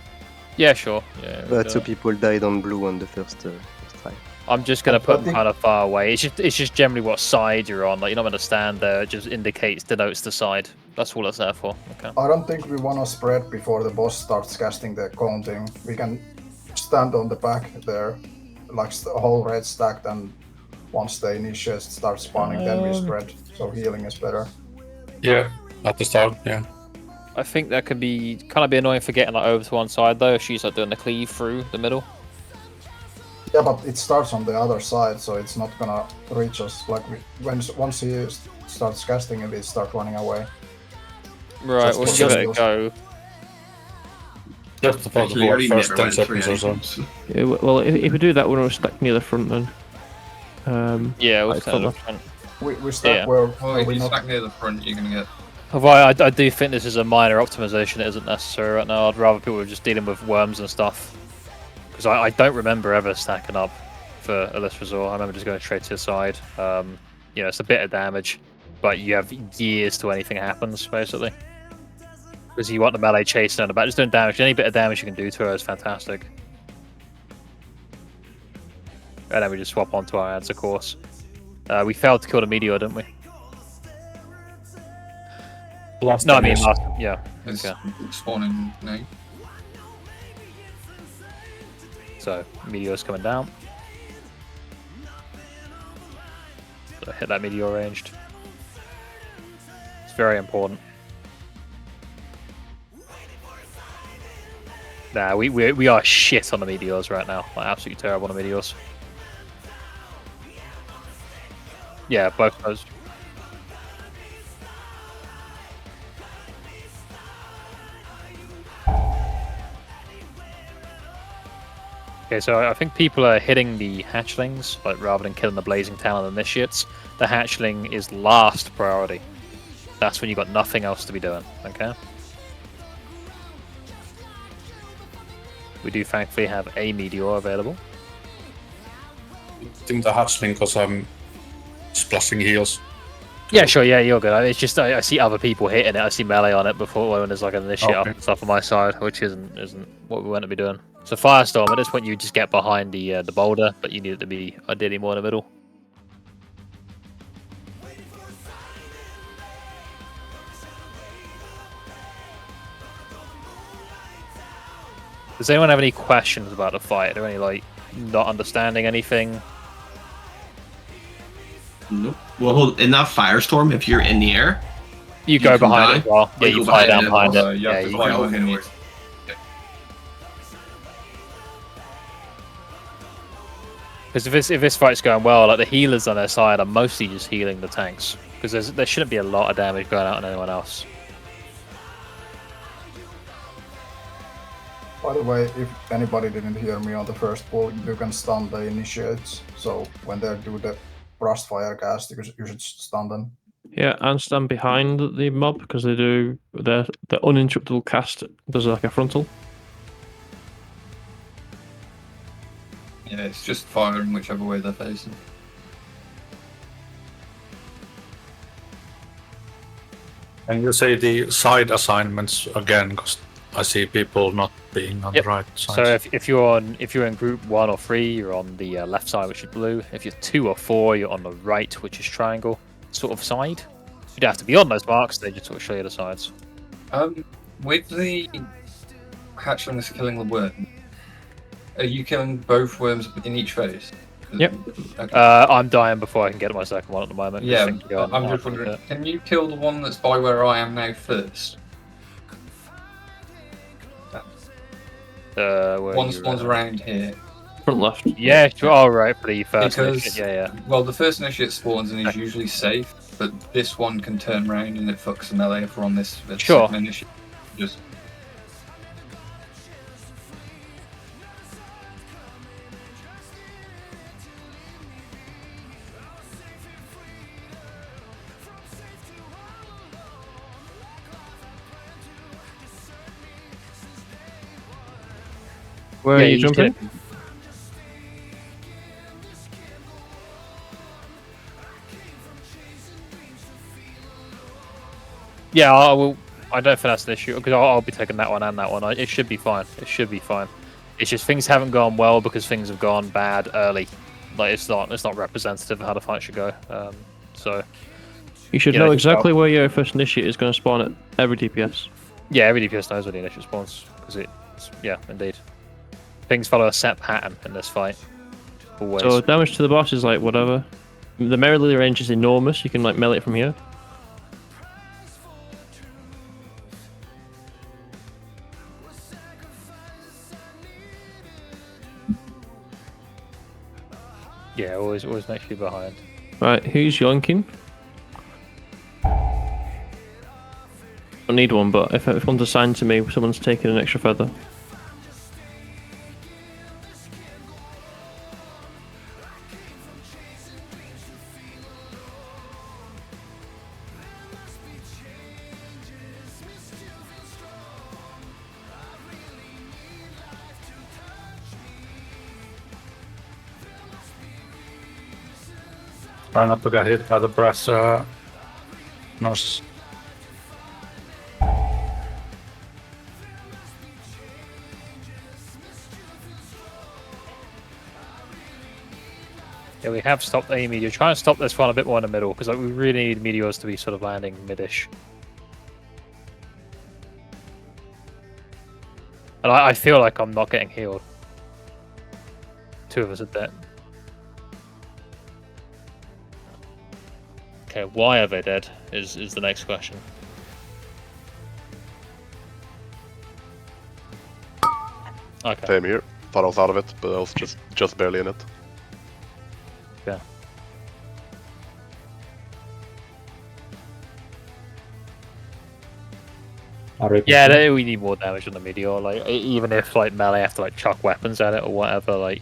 Yeah, sure. Yeah.
But so people died on blue on the first try.
I'm just gonna put them kind of far away. It's just generally what side you're on. Like you're not gonna stand there. It just denotes the side. That's all it's there for. Okay.
I don't think we want to spread before the boss starts casting the counting. We can stand on the back there, like a whole red stacked, and once the initiates start spawning, then we spread. So healing is better.
Yeah, at the start, yeah.
I think that could be kind of annoying for getting like over to one side though. If she's like doing the cleave through the middle.
Yeah, but it starts on the other side, so it's not gonna reach us. Like once he starts casting it, it starts running away.
Right, we'll give it a go.
Just about the first 10 seconds or so.
Yeah, well, if we do that, we're going to stack near the front then.
Yeah, we'll
like
stand
cover.
up front.
We stack where...
Well, if you stack near the front, you're going to get...
Although I do think this is a minor optimization, it isn't necessary right now. I'd rather people were just dealing with worms and stuff. Because I don't remember ever stacking up for a list resort. I remember just going straight to the side. You know, it's a bit of damage, but you have years till anything happens, basically. Because you want the melee chasing on the back, just doing damage. Any bit of damage you can do to her is fantastic. And then we just swap onto our ads, of course. We failed to kill the meteor, didn't we?
Last
No, I mean
time,
last. Yeah.
It's
Okay.
spawning now.
So meteor's coming down. So hit that meteor ranged. It's very important. Nah, we are shit on the meteors right now. Like absolutely terrible on the meteors. Yeah, both those. Okay, so I think people are hitting the hatchlings, like rather than killing the blazing talon initiates. The hatchling is last priority. That's when you've got nothing else to be doing, okay? We do thankfully have a meteor available.
I think the hatchling because I'm splashing heals.
Yeah, sure, yeah, you're good. It's just I see other people hitting it. I see melee on it before when there's like an initiate up and stuff on my side, which isn't what we want to be doing. So Firestorm, at this point you just get behind the boulder, but you need it to be ideally more in the middle. Does anyone have any questions about the fight? Are there any like not understanding anything?
Nope. Well, in that firestorm, if you're in the air,
you go
can
behind
die.
it as well. Yeah,
Or
you
go
fly down
it.
behind it.
You have to fly
okay,
behind
no
it.
worries.
Because if this fight's going well, like the healers on their side are mostly just healing the tanks. Because there shouldn't be a lot of damage going out on anyone else.
By the way, if anybody didn't hear me on the first pull, you can stun the initiates. So when they do the Frost Fire cast, you should stun them.
Yeah, and stand behind the mob because they do the uninterruptible cast does like a frontal.
Yeah, it's just firing whichever way they're facing.
And you say the side assignments again, because I see people not being on the right side.
So if you're in group 1 or 3, you're on the left side, which is blue. If you're 2 or 4, you're on the right, which is triangle sort of side. You don't have to be on those marks; they just sort of show you the sides.
With the hatchlings killing the worm, are you killing both worms in each phase?
Yep.
Okay.
I'm dying before I can get my second one at the moment.
Yeah,
Just going
I'm
hard
just
with
wondering,
it.
can you kill the one that's by where I am now first?
Where
One
you
spawns
at?
around here.
Front left.
Yeah, sure. Oh, right, for the first
Because,
initiate, yeah.
well, the first initiate spawns and is usually safe, but this one can turn around and it fucks the melee if we're on this
Sure.
second initiate. Just
Where are you jumping?
Yeah, I will. I don't think that's an issue because I'll be taking that one and that one. It should be fine. It should be fine. It's just things haven't gone well because things have gone bad early. Like it's not representative of how the fight should go. So
You should know exactly where your first initiate is going to spawn at every DPS.
yeah, every DPS knows where the initial spawns because yeah, indeed. Things follow a set pattern in this fight. Always.
So damage to the boss is like whatever. The melee range is enormous. You can like melee it from here.
Yeah, always make sure you're behind.
Right, who's yoinking? I don't need one, but if one's assigned to me, someone's taking an extra feather.
Try not to get hit by the brass nose.
Yeah, we have stopped any meteor. Try and stop this one a bit more in the middle because like, we really need meteors to be sort of landing mid-ish. And I feel like I'm not getting healed. 2 of us are dead. Okay, why are they dead is the next question. Okay.
Same here. Thought I was out of it, but I was just barely in it.
Yeah. Yeah, we need more damage on the meteor. Like even if like melee have to like chuck weapons at it or whatever, like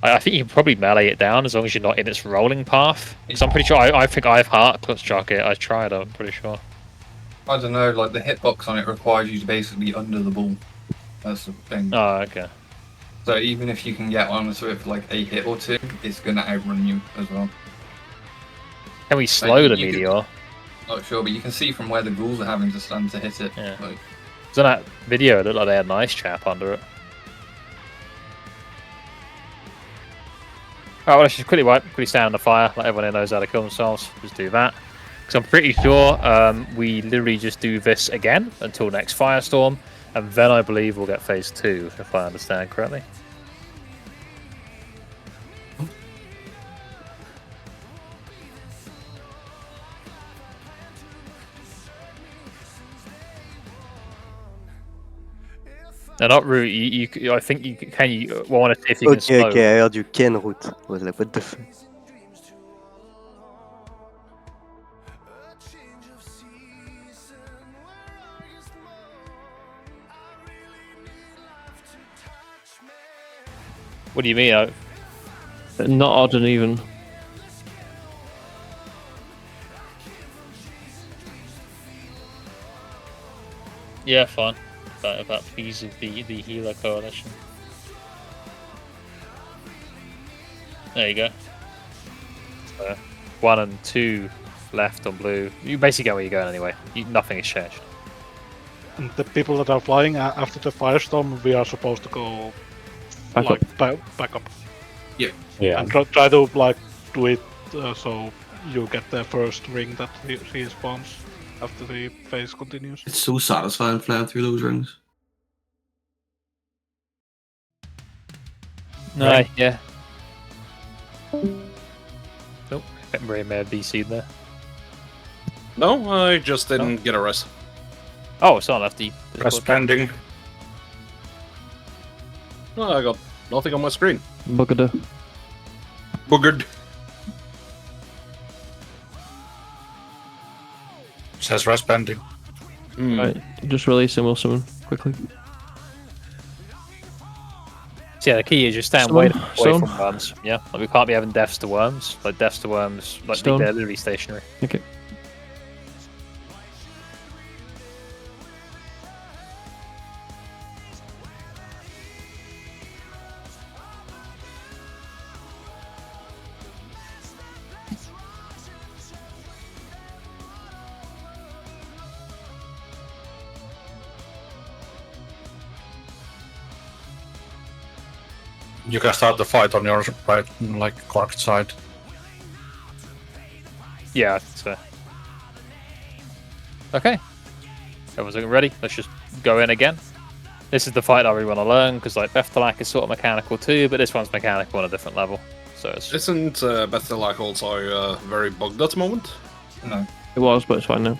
I think you can probably melee it down as long as you're not in its rolling path. Because I'm pretty sure I think I have heart clutch chuck it. I tried. I'm pretty sure.
I don't know. Like the hitbox on it requires you to basically be under the ball. That's the thing.
Oh, okay.
So even if you can get onto it for like a hit or 2, it's gonna outrun you as well.
Can we slow the meteor?
Not sure, but you can see from where the ghouls are having to stand to hit it.
Yeah.
Like,
So that video, it looked like they had an ice trap under it. Alright, well, let's just quickly stand on the fire, let everyone knows how to kill themselves. Just do that. Because I'm pretty sure we literally just do this again until next firestorm. And then I believe we'll get phase 2, if I understand correctly. No, not root. I think you can. You want to see if you can slow.
Okay, I heard you can root. I was like, what the fuck?
What do you mean?
Not odd and even.
Yeah, fine. That pleases the healer coalition. There you go. So, 1 and 2 left on blue. You basically get where you're going anyway. Nothing has changed.
And the people that are flying after the firestorm, we are supposed to go
back up.
Back up.
Yeah.
Yeah.
And try to like do it so you get the first ring that he spawns after the phase continues.
It's so satisfying flying through those rings.
No,
Right.
yeah. Nope. Ray may have BC'd there.
No, I just didn't get a rest.
Oh, it's on lefty.
Rest pending.
No, I got nothing on my screen.
Bugger.
Boogered.
Says rest pending.
Right, just release him or summon quickly.
So yeah, the key is just stand
Stone,
away from
stone.
worms. Yeah, like we can't be having deaths to worms. Like deaths to worms, like
Stone.
they're literally stationary.
Okay.
You can start the fight on your right, like correct side.
Yeah, I think so. Okay. Everyone's looking ready. Let's just go in again. This is the fight I really want to learn because like Beftalak is sort of mechanical too, but this one's mechanical on a different level. So it's
Isn't Beftalak also very bugged at the moment?
No.
It was, but it's fine now.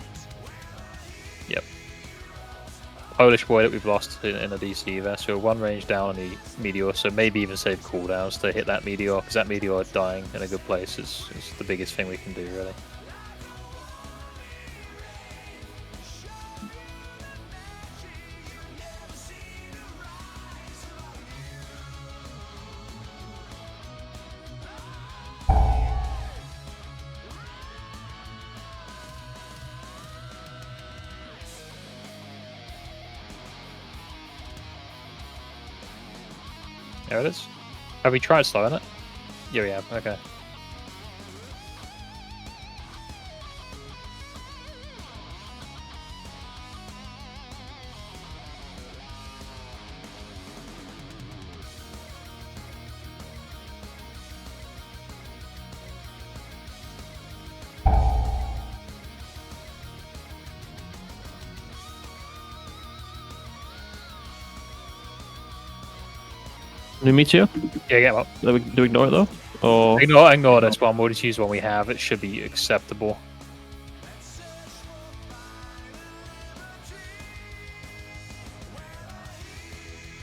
Yep. Polish boy that we've lost in a DC there, so 1 range down on the meteor, so maybe even save cooldowns to hit that meteor, because that meteor dying in a good place is the biggest thing we can do, really. There it is. Have we tried slowing it? Yeah, we have. Okay.
New meteor?
Yeah, get him up.
Do we ignore it though? Or
Ignore this one. We'll just use one we have. It should be acceptable.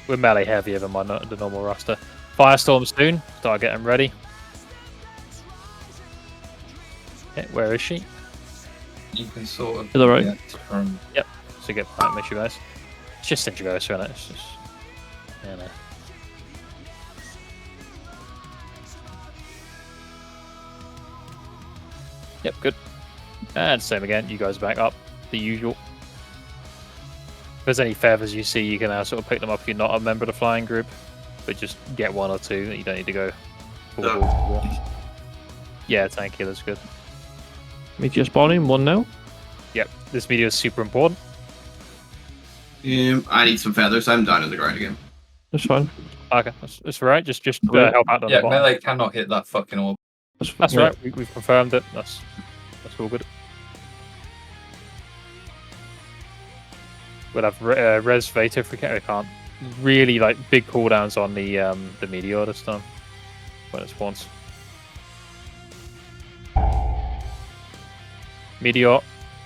We're melee heavier than the normal roster. Firestorm soon. Start getting ready. Okay, where is she?
You can sort of.
Is that right?
get from
Yep. So get point Mischievous. It's just Intrigosa, isn't it? It's just, you know. Yep, good. And same again. You guys back up. The usual. If there's any feathers you see, you can now sort of pick them up if you're not a member of the flying group. But just get 1 or 2. You don't need to go full ball. Yeah, tank healer's good.
meteor spawning? 1 now?
Yep, this meteor is super important.
I need some feathers. I'm down in the ground again.
That's fine.
Okay, that's right. Just help out on
yeah,
the bottom.
melee cannot hit that fucking orb.
That's
yeah.
right. We've confirmed it. That's all good. We'll have Res Veta if we can't. Really like big cooldowns on the Meteor this time when it spawns. Meteor,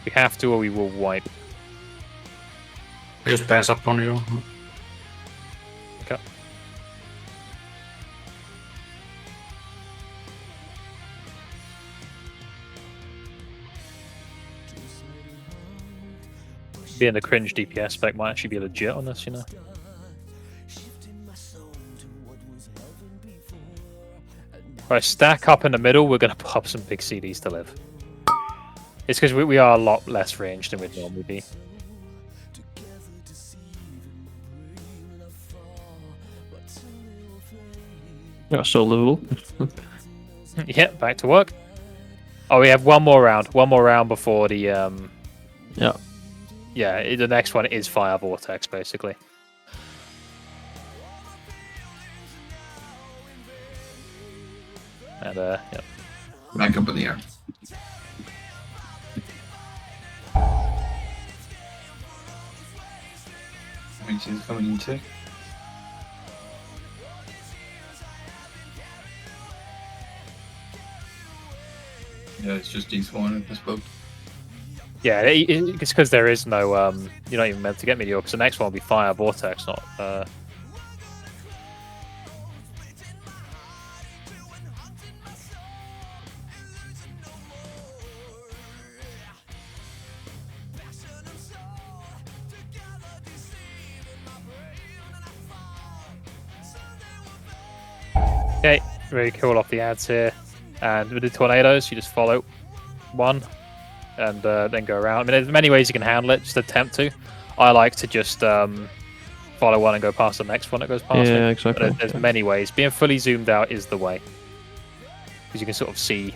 we have to or we will wipe.
Just pass up on you.
Okay. Being the cringe DPS spec might actually be legit on this, you know. Right, stack up in the middle, we're going to pop some big CDs to live. It's because we are a lot less ranged than we'd normally be.
That's so livable.
Yeah, back to work. Oh, we have one more round. One more round before the...
Yeah.
Yeah, the next one is Fire Vortex, basically. And, yeah.
Back up in the air.
Meeting's coming in too. Yeah, it's just despawning, I suppose.
Yeah, it's because there is no... you're not even meant to get Meteor, because the next one will be Fire Vortex, not... Okay, really cool off the ads here. And with the tornadoes, you just follow one and then go around. I mean, there's many ways you can handle it, just attempt to. I like to just follow one and go past the next one that goes past
Yeah,
it.
exactly.
But there's many ways. Being fully zoomed out is the way. Because you can sort of see.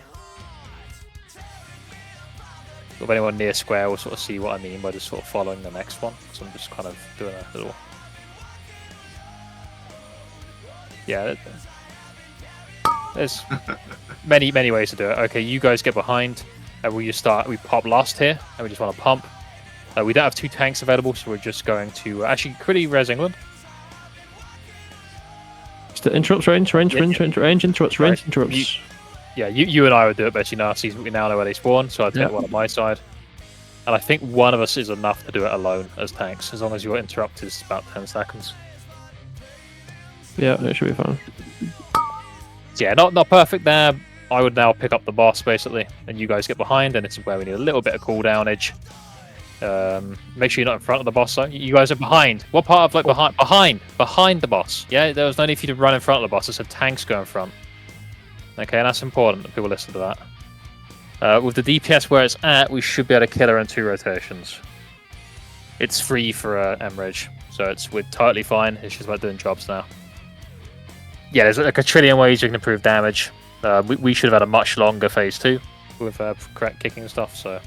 If anyone near square will sort of see what I mean by just sort of following the next one. So I'm just kind of doing a little... Yeah, there's many ways to do it. Okay, you guys get behind, and we pop Lost here, and we just want to pump. We don't have 2 tanks available, so we're just going to actually quickly res England.
Still interrupts range, interrupts.
You and I would do it, but you know, we now know where they spawn, so I'd take one on my side. And I think one of us is enough to do it alone as tanks, as long as your interrupt is about 10 seconds.
Yeah, it should be fine.
So yeah, not perfect there. I would now pick up the boss basically, and you guys get behind, and this is where we need a little bit of cooldownage. Make sure you're not in front of the boss though. You guys are behind. What part of like behind the boss? Yeah, there was no need for you to run in front of the boss. It said tanks go in front. Okay, and that's important that people listen to that. With the DPS where it's at, we should be able to kill her in 2 rotations. It's free for Emrage, so we're totally fine. It's just about doing jobs now. Yeah, there's like a trillion ways you can improve damage. We should have had a much longer phase 2 with correct kicking and stuff. So,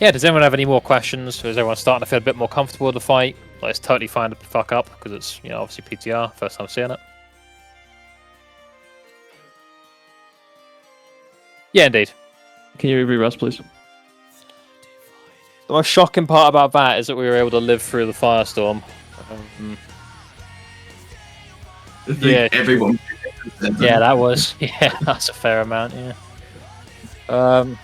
yeah, does anyone have any more questions? Is everyone starting to feel a bit more comfortable with the fight? Like, it's totally fine to fuck up because it's, you know, obviously PTR, first time seeing it. Yeah, indeed.
Can you re-res, please?
The most shocking part about that is that we were able to live through the firestorm. Yeah,
everyone.
Yeah, that was. Yeah, that's a fair amount. Yeah.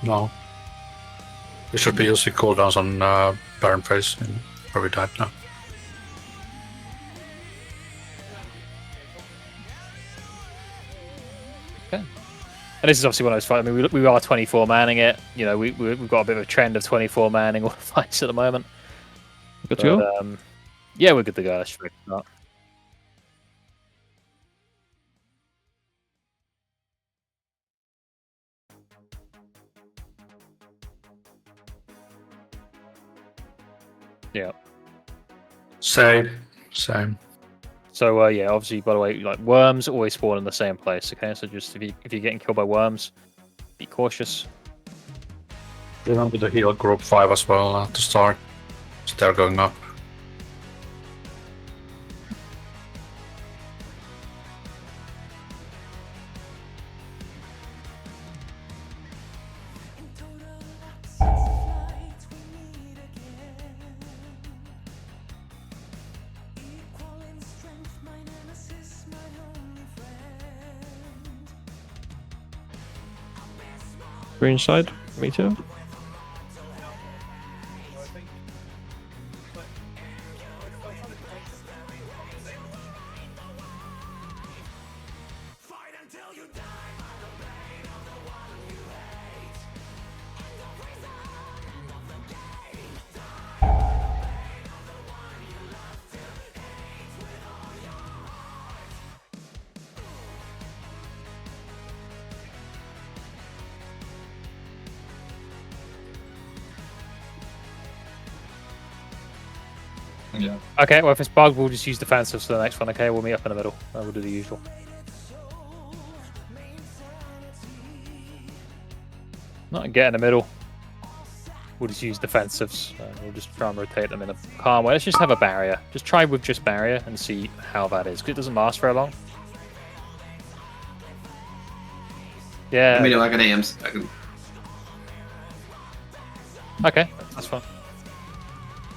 No. We should be using cooldowns on Baron phase, where we died now.
Okay. And this is obviously one of those fights. I mean, we are 24 manning it. You know, we've got a bit of a trend of 24 manning all the fights at the moment.
Good to go?
Yeah, we're good to go. Let's start. Yeah.
Same.
So yeah, obviously, by the way, like worms always spawn in the same place. Okay, so just if you're getting killed by worms, be cautious.
Remember to heal group 5 as well to start. So they're going up.
Green side, meteor.
Yeah.
Okay, well if it's bugged, we'll just use defensives for the next one. Okay, we'll meet up in the middle. We'll do the usual. Not get in the middle. We'll just use defensives. We'll just try and rotate them in a calm way. Let's just have a barrier. Just try with just barrier and see how that is, because it doesn't last very long. Yeah.
I mean, I can AM. I can...
Okay, that's fine.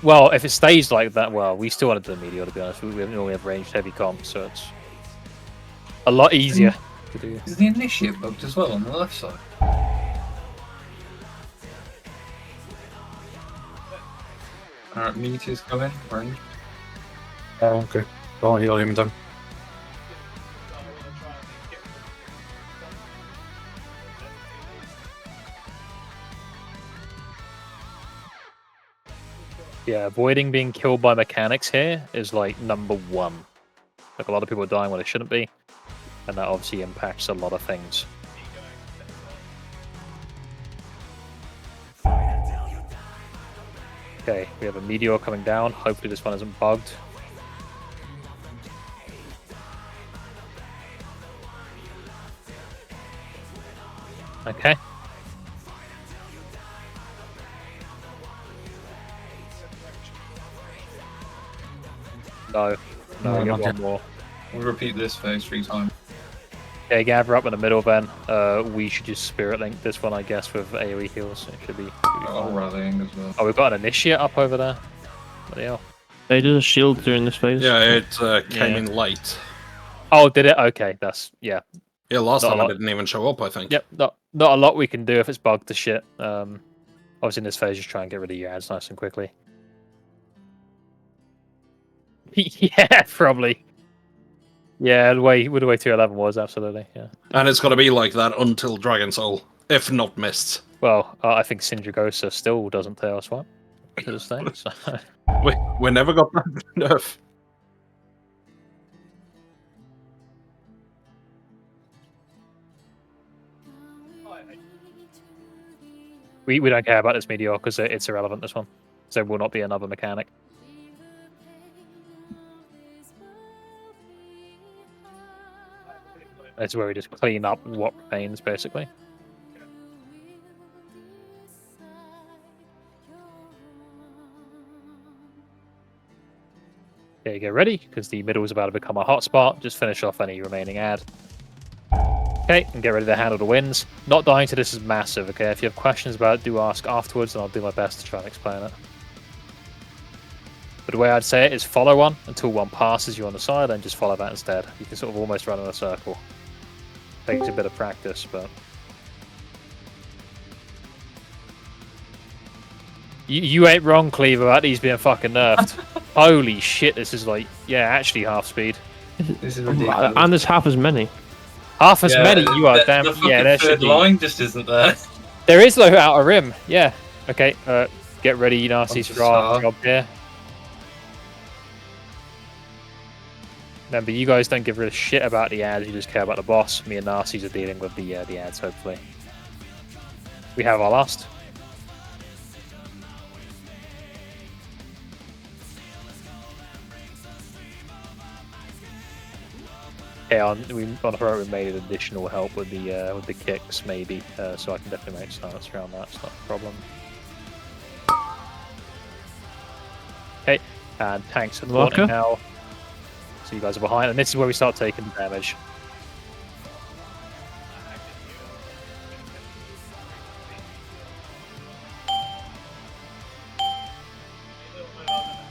Well, if it stays like that, well, we still want to do the meteor, to be honest. We normally have ranged heavy comp, so it's a lot easier to do.
Is the initiate bugged as well on the left side? Alright, meteors coming, range.
Oh, okay. Don't heal him then.
Yeah, avoiding being killed by mechanics here is like #1. Like a lot of people are dying when they shouldn't be, and that obviously impacts a lot of things. Okay, we have a meteor coming down. Hopefully this one isn't bugged. Okay. No,
No,
we
not
get one
yet.
more.
We'll repeat this phase 3 times.
Okay, gather up in the middle then. We should just spirit link this one, I guess, with AoE heals. It should be
Oh, rallying as well.
Oh, we've got an initiate up over there. What the hell?
They did a shield during this phase.
Yeah, it came in late.
Oh, did it? Okay, that's yeah.
Yeah, last
Not a
time it
lot.
didn't even show up, I think.
Yep, not a lot we can do if it's bugged to shit. Obviously in this phase, just try and get rid of your ads nice and quickly. Yeah, probably. Yeah, the way 211 was, absolutely, yeah.
And it's going to be like that until Dragon Soul, if not missed.
Well, I think Syndragosa still doesn't tell us what to this thing. So.
We never got that nerf.
We don't care about this meteor because it's irrelevant, this one. So it will not be another mechanic. It's where we just clean up what remains, basically. Okay, get ready, because the middle is about to become a hotspot. Just finish off any remaining ad. Okay, and get ready to handle the wins. Not dying to this is massive, okay? If you have questions about it, do ask afterwards, and I'll do my best to try and explain it. But the way I'd say it is follow one until one passes you on the side, and just follow that instead. You can sort of almost run in a circle. Takes a bit of practice, but... You ain't wrong, Cleaver, about these being fucking nerfed. Holy shit, this is like, yeah, actually half speed.
This is ridiculous.
And there's half as many.
Half as many? You are damn... Yeah, there should
third
be.
line just isn't there.
There is though outer rim, yeah. Okay, get ready, Narcissus, for our
Star.
job here. Remember, you guys don't give a shit about the ads, you just care about the boss. Me and Narcissus are dealing with the ads, hopefully. We have our last. Okay, on Heroic we made additional help with the kicks, maybe, so I can definitely make silence around that. It's not a problem. Okay, and tanks at the bottom now. So you guys are behind, and this is where we start taking damage.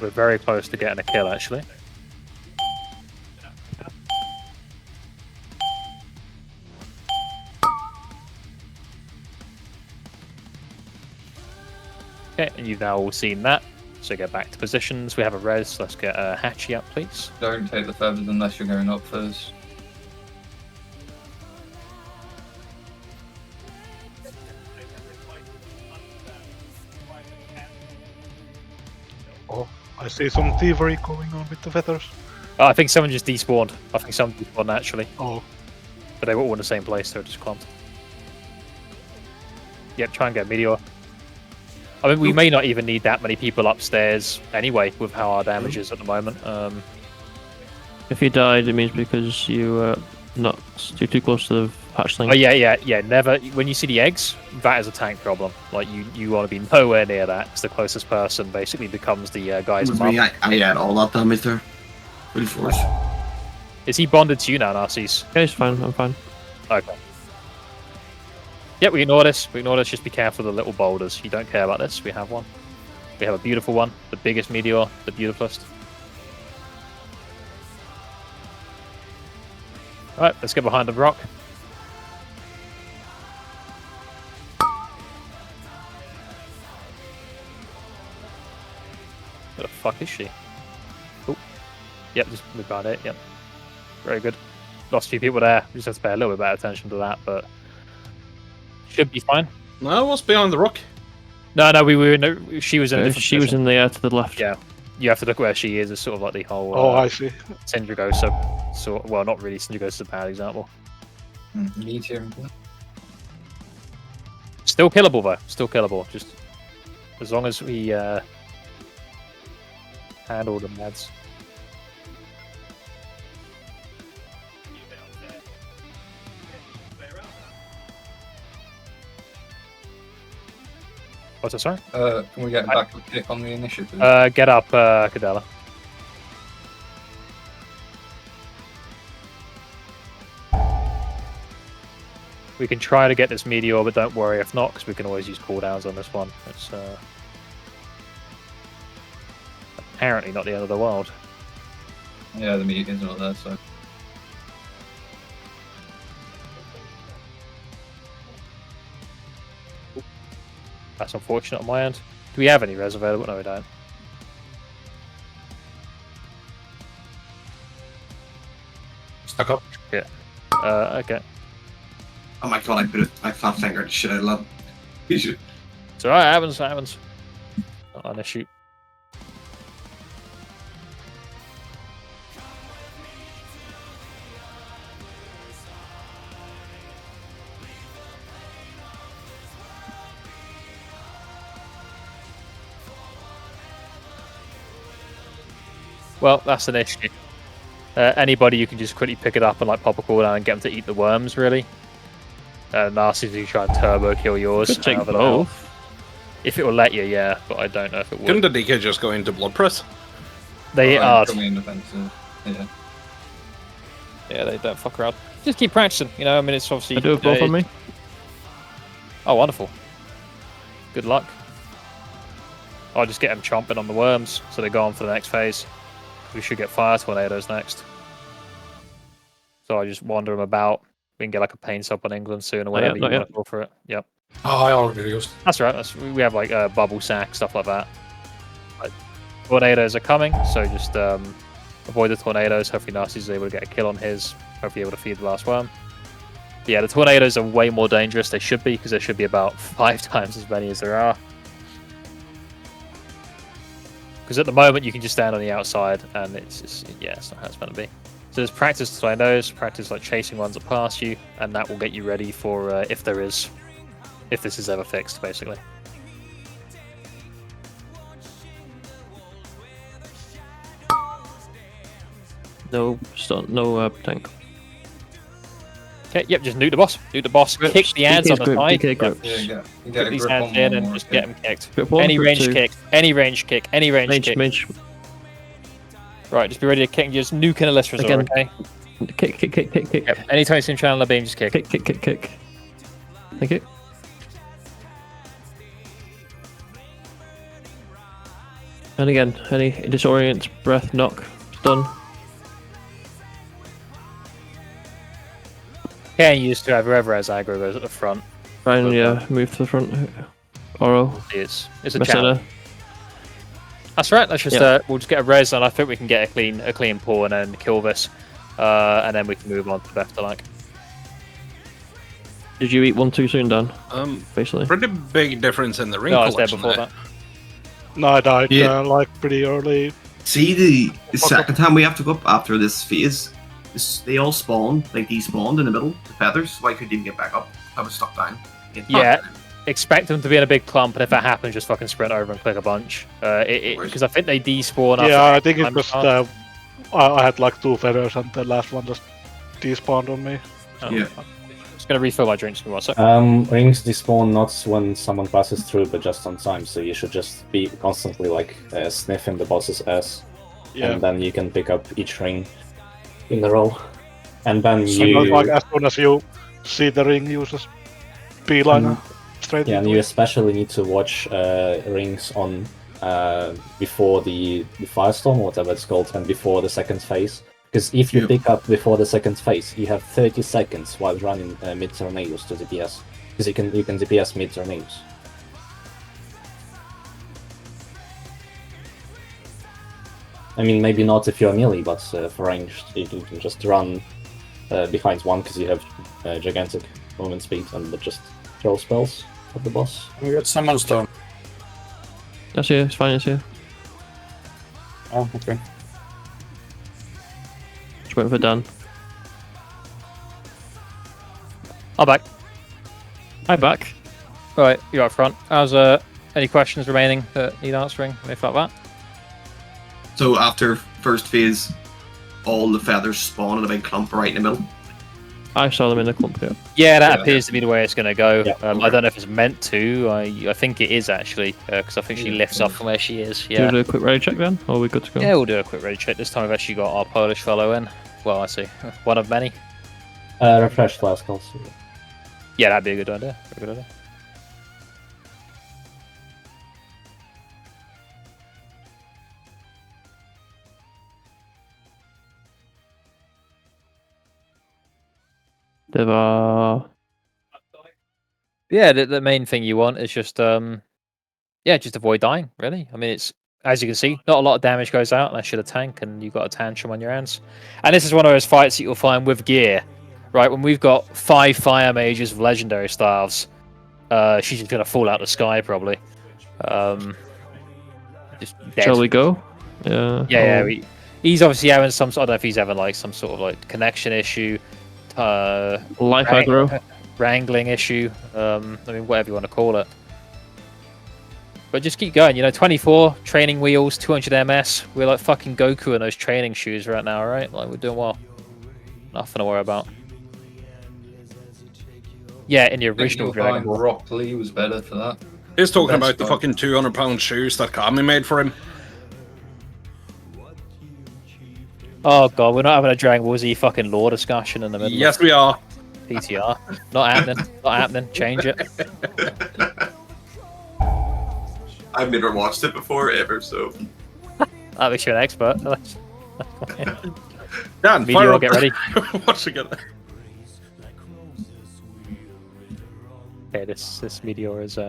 We're very close to getting a kill, actually. Okay, and you've now all seen that. So get back to positions. We have a res. Let's get a Hatchie up, please.
Don't take the feathers unless you're going up first.
Oh, I see some thievery going on with the feathers.
Oh, I think someone just despawned. I think someone despawned naturally.
Oh.
But they were all in the same place, so it just clumped. Yep, try and get Meteor. I mean, we may not even need that many people upstairs anyway, with how our damage is at the moment.
If you died, it means because you not too close to the hatchling.
Oh yeah. Never. When you see the eggs, that is a tank problem. Like you want to be nowhere near that, because the closest person basically becomes the guy's
With
mum.
me, I had all that damage there. Full force.
Is he bonded to you now, Narcissus?
Yeah, he's fine. I'm fine.
Okay. Yeah, we ignore this. Just be careful of the little boulders. You don't care about this. We have one. We have a beautiful one. The biggest meteor. The beautifulest. Alright, let's get behind the rock. Where the fuck is she? Oh. Yep, just move behind it. Yep. Very good. Lost a few people there. We just have to pay a little bit better attention to that, but should be fine.
No, what's behind the rock?
No, we were in she was in a different
She was in the air to the left.
Yeah. You have to look where she is. It's sort of like the whole
I see.
Syndragosa. So, well, not really. Syndragosa is a bad example.
Medium.
Still killable, though. Still killable. Just as long as we handle the meds. What's that, sorry?
Can we get back a kick on the initiative?
Get up, Cadella. We can try to get this meteor, but don't worry if not, because we can always use cooldowns on this one. It's apparently not the end of the world.
Yeah, the meteor's not there, so.
That's unfortunate on my end. Do we have any res available? No, we don't.
Stuck up.
Yeah. Okay.
Oh my god, I flat fingered the shit out of that.
It's alright, happens. Not an issue. Well, that's an issue. Anybody, you can just quickly pick it up and like pop a cooldown and get them to eat the worms, really. Narcissus, you try and turbo kill yours.
Could take both.
If it will let you, yeah, but I don't know if it will.
Couldn't the DK just go into blood press?
They are.
Yeah.
Yeah, they don't fuck around. Just keep practicing, you know. I mean, it's obviously.
I do have both on me.
Oh, wonderful. Good luck. I'll just get them chomping on the worms, so they go on for the next phase. We should get fire tornadoes next. So I just wander them about. We can get like a paint up on England soon or whatever you want to go for it. Yep.
Oh, I already used.
That's right. We have like bubble sack, stuff like that. Like, tornadoes are coming, so just avoid the tornadoes. Hopefully Narcissus is able to get a kill on his. Hopefully able to feed the last worm. But yeah, the tornadoes are way more dangerous. They should be, because there should be about 5 times as many as there are. Because at the moment you can just stand on the outside and it's just, yeah, it's not how it's meant to be. So there's practice tornadoes, practice like chasing ones that pass you, and that will get you ready for if this is ever fixed, basically.
No tank.
Okay, yep, just nuke the boss. Nuke the boss.
Grips.
Kick the ads on the
grip,
side.
DK grips.
Yeah,
Get these hands in and just get them kicked.
Grip one,
Any
grip
range
two.
kick. Any range kick. Any range kick.
Mage.
Right, just be ready to kick and just nuke in a list resort,
Again.
okay?
Kick.
Yep. Anytime you see him channel a beam, just kick.
Kick. Thank you. And again, any disorient, breath, knock, stun.
Yeah, you used to have whoever has aggro goes at the front.
Try and move to the front. Oro.
It's a
Messina.
challenge. That's right. Let's just we'll just get a res, and I think we can get a clean pull and then kill this, and then we can move on to left to like.
Did you eat one too soon, Dan? Basically.
Pretty big difference in the ring
No, I was there
collection
before
there.
that.
No, I died like pretty early.
See, the second time we have to go up after this phase, they all spawned, like despawned in the middle, the feathers, so I couldn't even get back up. I was stuck down.
Yeah, expect them to be in a big clump, and if that happens, just fucking sprint over and click a bunch. Because I think they despawn.
Yeah, I think it was. I had like 2 feathers, and the last one just despawned on me.
Oh, yeah. Just gonna refill my drinks. One sec.
Rings despawn not when someone passes through, but just on time. So you should just be constantly like sniffing the boss's ass, and then you can pick up each ring in a row. And then
like as soon as you see the ring, you just beeline straight.
Yeah, and you especially need to watch rings on before the firestorm, or whatever it's called, and before the second phase. Because if you pick up before the second phase, you have 30 seconds while running mid tornadoes to DPS. Because you can DPS mid tornadoes. I mean, maybe not if you're melee, but for ranged, you can just run behind one because you have gigantic movement speed and just throw spells at the boss.
We got Summon Stone.
That's here, it's fine, it's here.
Oh, okay.
Just waiting for Dan.
I'm back.
I'm back.
Alright, you're up front. How's any questions remaining that need answering? Anything like that?
So after first phase, all the feathers spawn in a big clump right in the middle.
I saw them in the clump here.
Yeah, that appears to be the way it's going to go.
Yeah.
I don't know if it's meant to. I think it is actually, because I think she lifts up from where she is.
Do
Yeah.
you do a quick ready check then? Or are we good to go?
Yeah, we'll do a quick ready check. This time we've actually got our Polish fellow in. Well, I see. One of many.
Refresh flask also.
Yeah, that'd be a good idea. A good idea. Yeah, the main thing you want is just just avoid dying, really. I mean, it's, as you can see, not a lot of damage goes out unless you're the tank and you've got a tantrum on your hands. And this is one of those fights that you'll find with gear, right? When we've got 5 fire mages with legendary staves, she's just gonna fall out the sky probably. Just dead.
Shall we go? Yeah.
Yeah, he's obviously having some. I don't know if he's having like some sort of like connection issue,
life aggro,
wrangling issue. I mean, whatever you want to call it. But just keep going. 24 training wheels, 200 MS. We're like fucking Goku in those training shoes right now, right? Like we're doing well. Nothing to worry about. Yeah, in the original Dragon Ball.
Rock Lee was better for that.
He's talking
Best
about the
guy.
fucking 200-pound shoes that Kami made for him.
Oh god, we're not having a Dragon Ball Z fucking lore discussion in the middle.
Yes, we are.
PTR. Not happening. Not happening. Change it.
I've never watched it before ever, so.
That makes you an expert.
Dan,
Meteor,
fire up.
get ready.
Watching it.
Okay, this Meteor is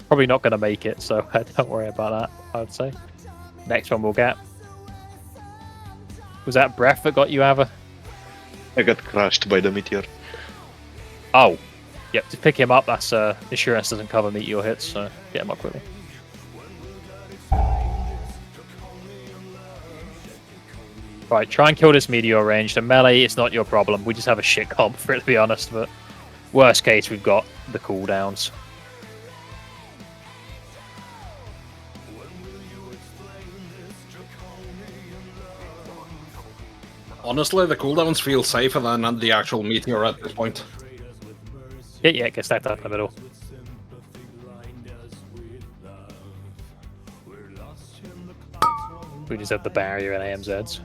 probably not going to make it, so don't worry about that, I would say. Next one we'll get. Was that breath that got you, Ava?
I got crushed by the meteor.
Oh. Yep, to pick him up, that's insurance doesn't cover meteor hits, so get him up quickly. Right, try and kill this meteor range. The melee is not your problem. We just have a shit comp for it, to be honest, but worst case, we've got the cooldowns.
Honestly, the cooldowns feel safer than the actual meteor at this point.
Yeah, get stacked up in the middle. We just have the barrier and AMZs.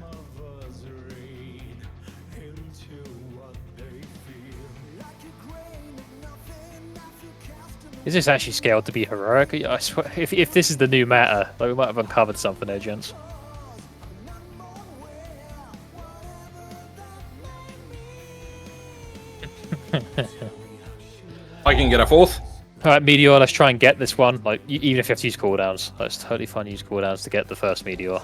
Is this actually scaled to be heroic? I swear, if this is the new meta, like we might have uncovered something there, gents.
I can get a 4th.
Alright, Meteor, let's try and get this one. Like, even if you have to use cooldowns, that's totally fine to use cooldowns to get the first Meteor.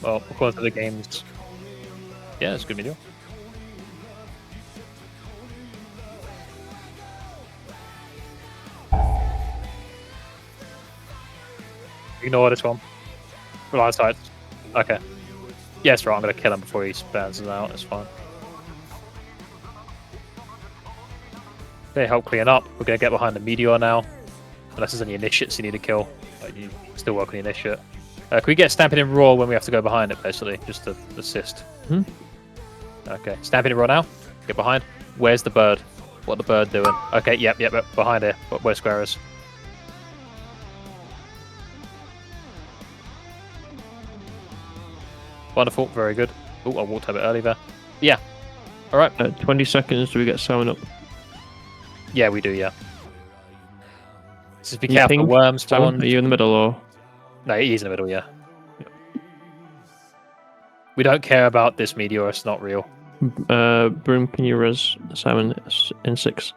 Well, according to the games, yeah, it's a good Meteor. Ignore this one. Blind sides. Okay. Yes, right, I'm gonna kill him before he spans it out, it's fine. Okay, help clean up. We're gonna get behind the Meteor now. Unless there's any initiates you need to kill. Like, you still work on the initiate. Can we get Stamping in Raw when we have to go behind it, basically? Just to assist. Okay, Stamping in Raw now. Get behind. Where's the bird? What the bird doing? Okay, yep, behind here. Where Square is. Wonderful, very good. Oh, I walked a bit early there. Yeah. Alright.
20 seconds do we get Simon up?
Yeah, we do, yeah. Just be careful, the worms spawn.
Simon, are you in the middle or?
No, he's in the middle, yeah. We don't care about this Meteor, it's not real.
Broom, can you res Simon in 6?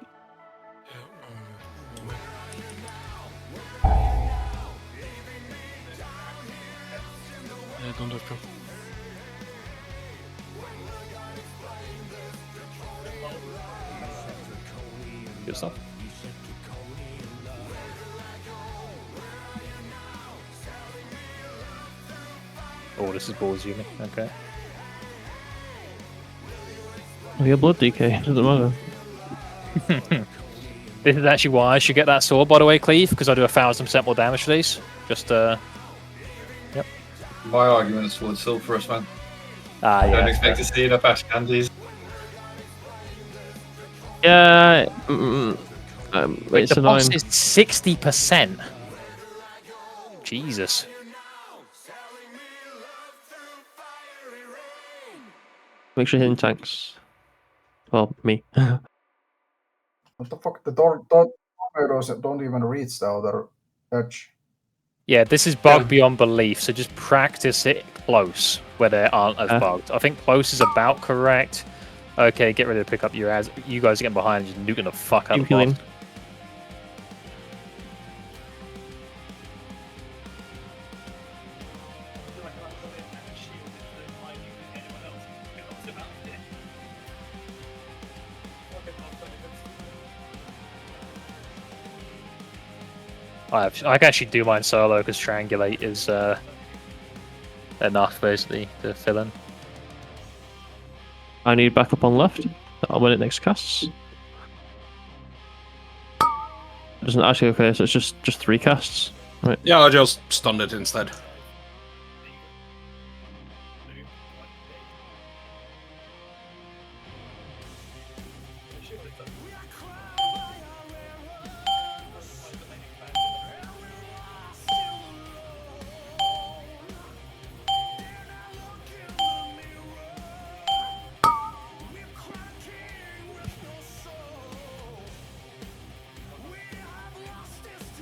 Yeah, don't have to.
Good stuff. Oh, this is ball zooming. Okay.
Oh, your blood DK, doesn't matter.
This is actually why I should get that sword, by the way, Cleve, because I do 1000% more damage for these. Just, yep.
My argument is towards Sulphurous, man.
Ah, yeah.
Don't expect to see enough Ash Candies.
Yeah.
Wait,
it's
the
annoying.
boss is 60%. Jesus.
Make sure you're hitting tanks. Well, me.
What the fuck? The tornadoes don't even reach the other edge.
Yeah, this is bugged beyond belief, so just practice it close where they aren't as bugged. I think close is about correct. Okay, get ready to pick up your ads. You guys are getting behind and just nuking the fuck out of the boss. I can actually do mine solo because Triangulate is enough basically to fill in.
I need backup on left. I'll win it next casts. Doesn't actually okay, so it's just 3 casts. Right.
Yeah, I just stunned it instead.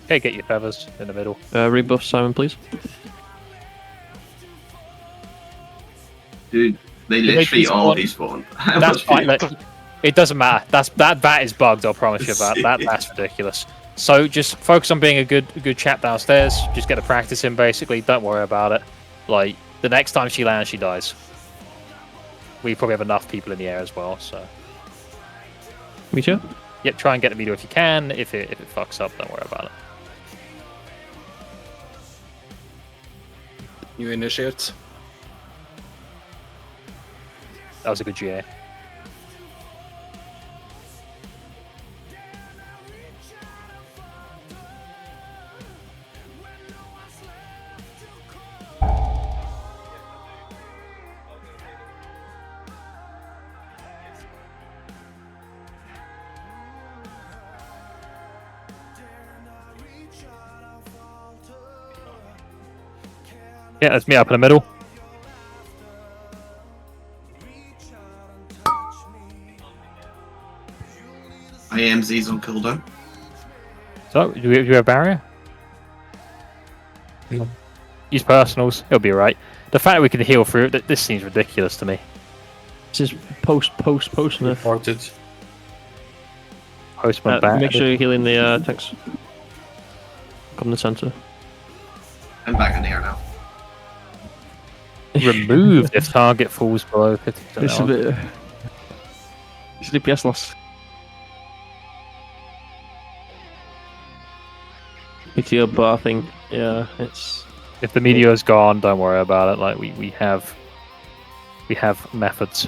Okay, get your feathers in the middle.
Rebuff Simon, please.
Dude, they literally all despawn.
That's fine. Look, it doesn't matter. That is bugged. I'll promise you about that. That's ridiculous. So just focus on being a good chap downstairs. Just get the practice in. Basically, don't worry about it. Like the next time she lands, she dies. We probably have enough people in the air as well. So.
Me too.
Yep. Try and get the meteor if you can. If it fucks up, don't worry about it.
You initiate.
That was a good GA. Yeah, let's meet up in the middle.
I am Z's on cooldown.
So, do you have barrier?
No.
Use personals. It'll be alright. The fact that we can heal through it, this seems ridiculous to me.
This is post nerf.
Reported.
Postman back.
Make sure you're healing the tanks. Come the center.
I'm back in the air now.
Remove if target falls below 50%.
It's a bit. It's DPS loss. PTO, but I think it's.
If the meteor's gone, don't worry about it. Like we have methods.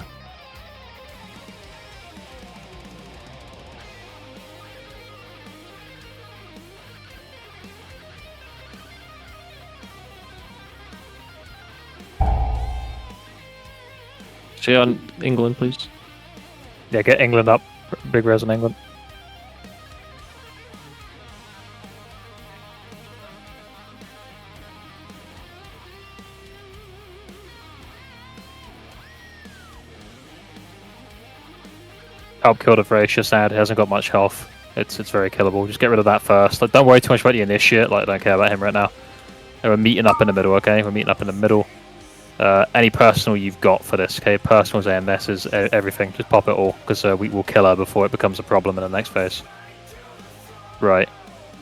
Stay on England, please.
Yeah, get England up. Big res in England. Help kill the Vracia, sad, it hasn't got much health. It's very killable. Just get rid of that first. Like, don't worry too much about the initiate, like don't care about him right now. And we're meeting up in the middle, okay? We're meeting up in the middle. Any personal you've got for this, okay? Personals, AMSs, everything. Just pop it all, because we will kill her before it becomes a problem in the next phase. Right.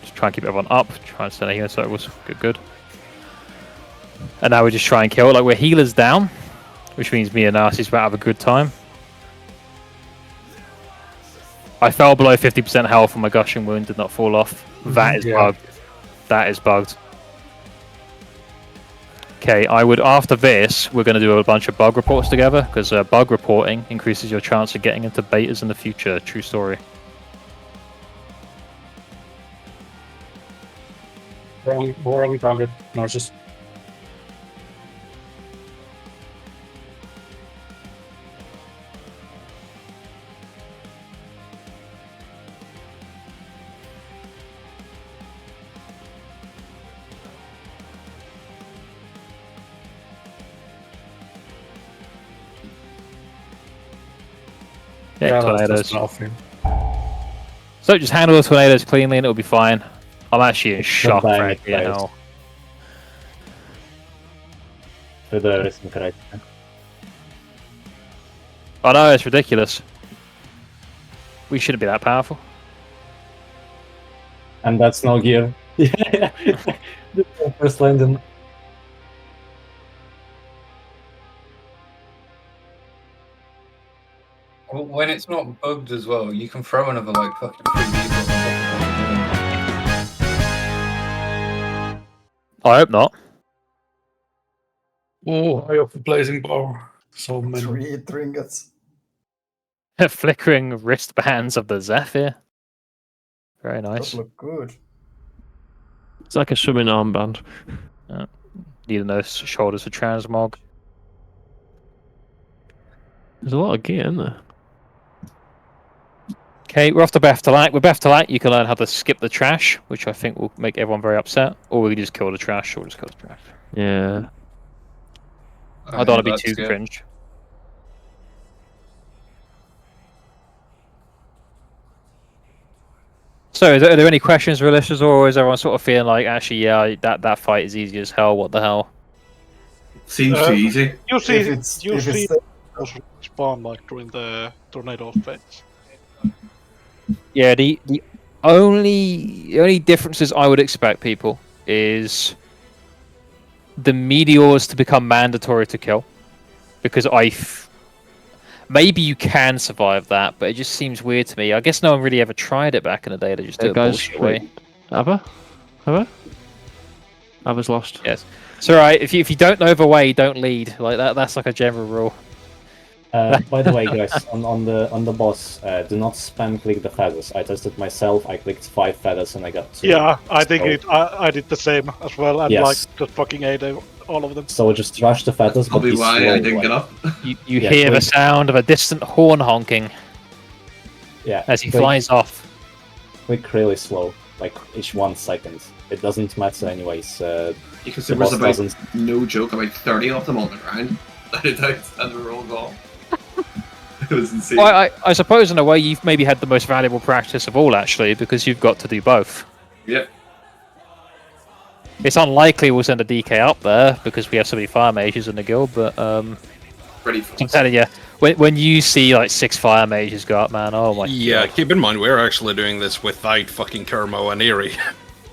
Just try and keep everyone up. Try and stay here, so it was good. And now we just try and kill it. Like, we're healers down, which means me and Narcissus will have a good time. I fell below 50% health and my gushing wound did not fall off. That is bugged. That is bugged. Okay, I would, after this, we're going to do a bunch of bug reports together, because bug reporting increases your chance of getting into betas in the future. True story.
Wrong target, Narcissus.
Yeah, tornadoes. So just handle the tornadoes cleanly and it'll be fine. I'm actually in shock, frankly, now.
Oh
no, it's ridiculous. We shouldn't be that powerful.
And that's no gear. Yeah. First landing.
Well, when it's not bugged as well, you can throw another like fucking 3 people.
I hope not.
Oh, I have the blazing bar. So many.
3 trinkets.
Flickering wristbands of the Zephyr. Very nice.
That look good.
It's like a swimming armband.
Need those shoulders for transmog.
There's a lot of gear in there.
Okay, we're off to Beftalak. With Beftalak, you can learn how to skip the trash, which I think will make everyone very upset. Or we can just kill the trash, or we'll just kill the trash.
Yeah.
I don't want to be too cringe. So, are there any questions for listeners, or is everyone sort of feeling like, actually, yeah, that fight is easy as hell, what the hell?
Seems too easy.
You see spawn like during the tornado phase.
Yeah, the only differences I would expect, people, is the meteors to become mandatory to kill, because maybe you can survive that, but it just seems weird to me. I guess no one really ever tried it back in the day. They just did it bullshit way.
Have I? Ava's lost.
Yes. It's alright. If you don't know the way, don't lead. Like that. That's like a general rule.
By the way, guys, on the boss, do not spam click the feathers. I tested myself. I clicked 5 feathers and I got 2.
Yeah, I think I did the same as well, and like just fucking ate all of them.
So just rush the feathers.
Probably
but
why
slow,
I didn't get up.
You hear the sound of a distant horn honking.
Yeah.
As he flies off.
Click really slow, like each 1 second. It doesn't matter anyways.
Because there was about, no joke, about 30 of them on the ground. And they were all gone. It was insane.
Well, I suppose in a way you've maybe had the most valuable practice of all, actually, because you've got to do both.
Yep.
It's unlikely we'll send a DK up there because we have so many fire mages in the guild, but I'm telling you, when you see like 6 fire mages go up, man, oh my
Yeah,
god.
keep in mind we're actually doing this without fucking Kermo and Eerie.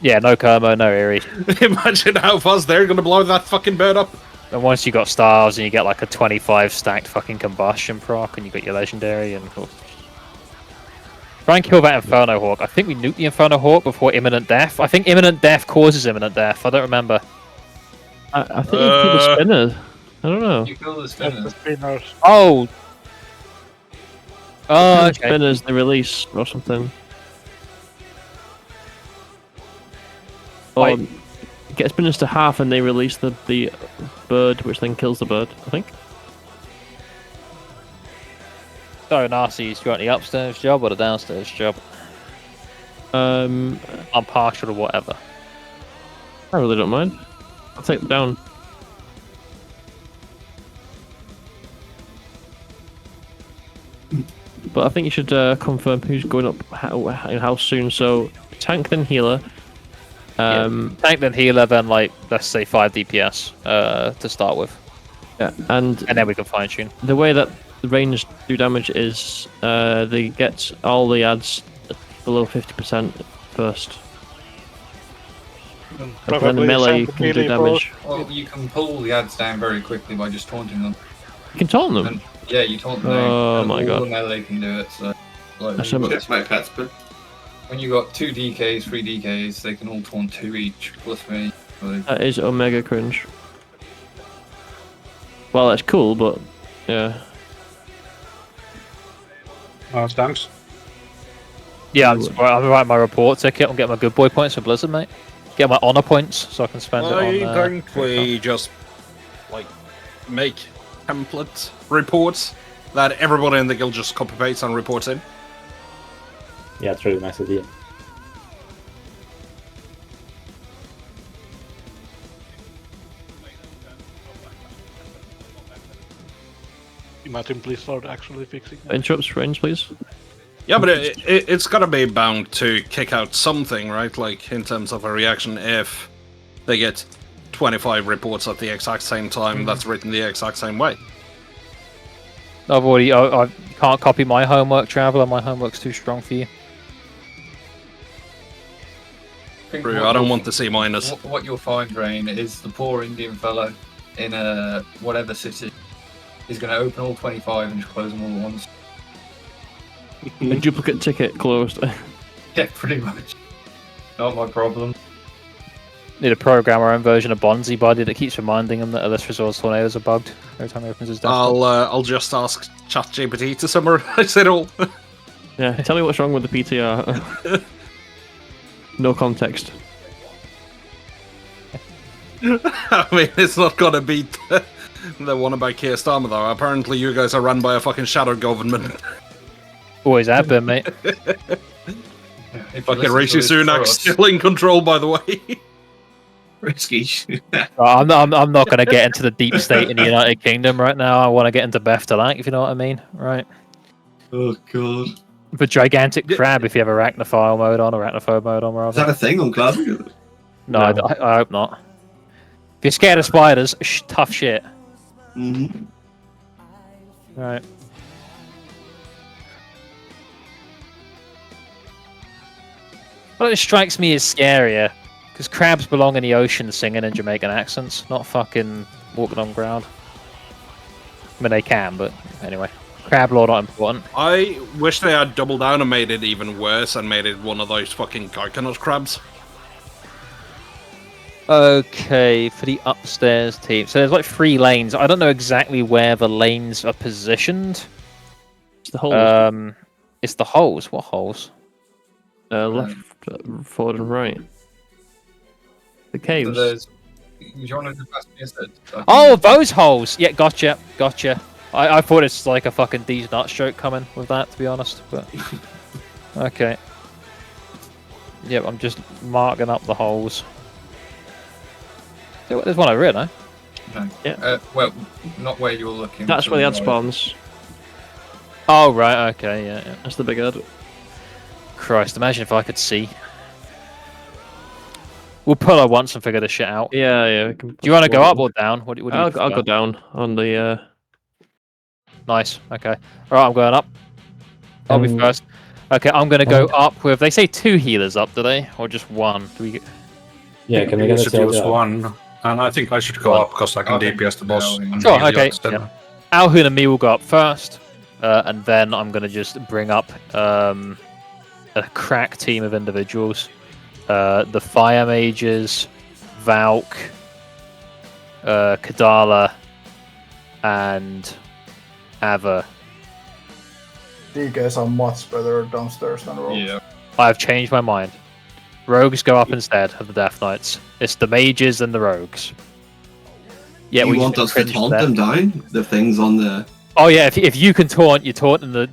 Yeah, no Kermo, no Eerie.
Imagine how fast they're gonna blow that fucking bird up.
And once you got stars and you get like a 25 stacked fucking combustion proc and you got your legendary and try and kill that Inferno Hawk. I think we nuked the Inferno Hawk before imminent death. I think imminent death causes imminent death. I don't remember.
I think you kill the spinners. I don't know.
You kill the spinners.
Oh. Oh, okay.
Spinners, they release or something. Or get spinners to half and they release the bird, which then kills the bird, I think.
So, Narcissus, do you want the upstairs job or the downstairs job? I'm partial to whatever.
I really don't mind. I'll take them down. But I think you should confirm who's going up how soon. So, tank then healer.
Tank then healer, then like let's say 5 DPS to start with.
Yeah, and
then we can fine tune.
The way that the range do damage is they get all the adds below 50% first. And then the melee can do damage.
Well, you can pull the adds down very quickly by just taunting them.
You can taunt them?
And, yeah, you taunt them
Oh
down.
my
all
god.
the melee can do it, so... Like,
That's
my pets, but... When you got 2 DKs, 3 DKs, they can all taunt 2 each, plus me. Like...
That is omega cringe. Well, that's cool, but... Yeah.
Thanks.
Yeah, I'm writing my report ticket. I'm getting my good boy points for Blizzard, mate. Get my honor points so I can spend it on...
Why don't we just, like, make template reports that everybody in the guild just copy-paste and reports in?
Yeah, it's really nice idea.
Imagine Blizzard actually fixing that.
Interrupts range, please.
Yeah, but it's gotta be bound to kick out something, right? Like, in terms of a reaction, if they get 25 reports at the exact same time that's written the exact same way.
I've already... I can't copy my homework, Traveller. My homework's too strong for you.
True, I don't want to see minus.
What you'll find, Rain, is the poor Indian fellow in whatever city is going to open all 25 and just close them all at once.
A duplicate ticket closed.
Yeah, pretty much. Not my problem.
Need to program our own version of Bonzi Body that keeps reminding him that Abyss Resource tornadoes are bugged every time he opens his desktop.
I'll just ask ChatGPT to summarize it all.
Yeah, tell me what's wrong with the PTR. No context.
I mean, it's not gonna beat the one about Keir Starmer, though. Apparently, you guys are run by a fucking shadow government.
Always have been, mate.
Fucking Rishi Sunak still in control, by the way.
Risky.
I'm not going to get into the deep state in the United Kingdom right now. I want to get into Beth Talak, if you know what I mean. Right.
Oh, God.
The gigantic crab, if you have arachnophile mode on, arachnophobe mode on, rather.
Is that a thing on Glasgow?
No, I hope not. If you're scared of spiders, tough shit.
Mm-hmm.
Right. Well, it strikes me as scarier, because crabs belong in the ocean singing in Jamaican accents, not fucking walking on ground. I mean, they can, but anyway. Crab lore not important.
I wish they had doubled down and made it even worse and made it one of those fucking coconut crabs.
Okay, for the upstairs team. So there's like 3 lanes. I don't know exactly where the lanes are positioned.
It's the holes.
It's the holes. What holes?
Left, forward, and right. The caves.
So there's... Do you want to pass me a set?
Oh, those holes! Yeah, gotcha. I thought it's like a fucking D's nut stroke coming with that, to be honest. But okay. Yep, I'm just marking up the holes. There's one over here, no?
No.
Yeah.
Well, not where you're looking.
That's where the ad spawns.
Oh, right, okay, yeah.
That's the big ad.
Christ, imagine if I could see. We'll pull her once and figure this shit out.
Yeah.
Do you want to go up or down? What do you
I'll
prefer?
go down on the.
Nice. Okay. All right, I'm going up. I'll be first. Okay, I'm gonna go up with. They say 2 healers up, do they, or just 1? Do we get?
Yeah, can we
You
get a
should use
TLDR?
one, and I think I should go up because I can DPS the boss. and
Sure.
heal the
Okay.
others then.
Yeah. Alhun and me will go up first, and then I'm gonna just bring up a crack team of individuals. The fire mages, Valk, Kadala, and Ava.
DKs are much better downstairs than rogues.
Yeah.
I've changed my mind. Rogues go up instead of the Death Knights. It's the mages and the rogues. Yeah,
you
we
want us to taunt them down? The things on the.
Oh yeah, if you can taunt, you're taunting the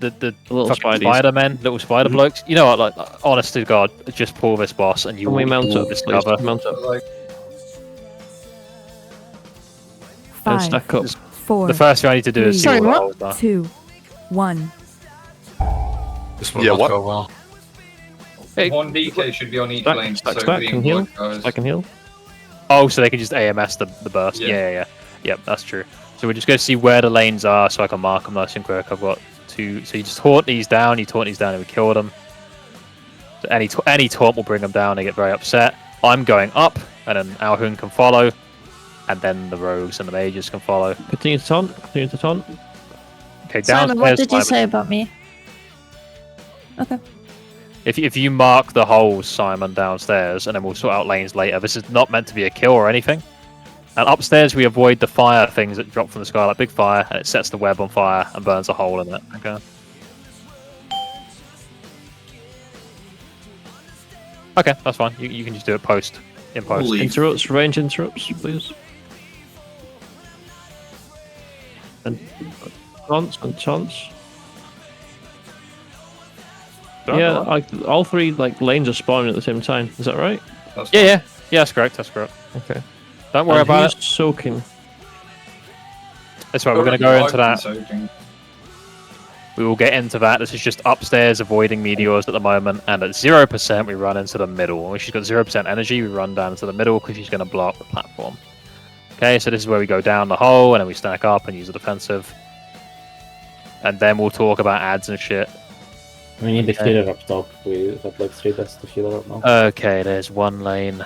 little
fucking
Spideys.
spider men, little spider blokes. You know what? Like, honest to God, just pull this boss and you
Can we
will
mount up,
discover.
please? Mount up.
Five,
stack up.
4.
The first thing I need to do is see
three,
what the holes are.
2, 1.
This will
Yeah,
not
what?
go well.
Hey,
1 DK should be on each lane.
Stack
so
can
clean
heal.
work, guys.
I can heal.
Oh, so they can just AMS the burst.
Yeah.
Yeah. Yep, that's true. So we're just going to see where the lanes are so I can mark them nice and quick. I've got 2. So you just taunt these down, and we kill them. So any taunt will bring them down, they get very upset. I'm going up, and then Alhun can follow, and then the rogues and the mages can follow.
Continue to taunt.
Okay,
Simon,
downstairs.
what did you
Simon.
say about me? Okay.
If you mark the holes, Simon, downstairs, and then we'll sort out lanes later. This is not meant to be a kill or anything. And upstairs, we avoid the fire things that drop from the sky, like big fire, and it sets the web on fire and burns a hole in it. Okay. Okay, that's fine. You can just do it in post.
Holy-
Interrupts, range interrupts, please. And taunts. Yeah, all 3 lanes are spawning at the same time. Is that right?
Yeah, that's correct.
Okay.
Don't worry about it.
Soaking.
That's right. We're going to go into that. We will get into that. This is just upstairs avoiding meteors at the moment, and at 0% we run into the middle. When she's got 0% energy, we run down to the middle because she's going to blow up the platform. Okay, so this is where we go down the hole, and then we stack up and use the defensive. And then we'll talk about ads and shit.
We need the healer up top. We have 3 deaths to healer up now.
Okay, there's 1 lane,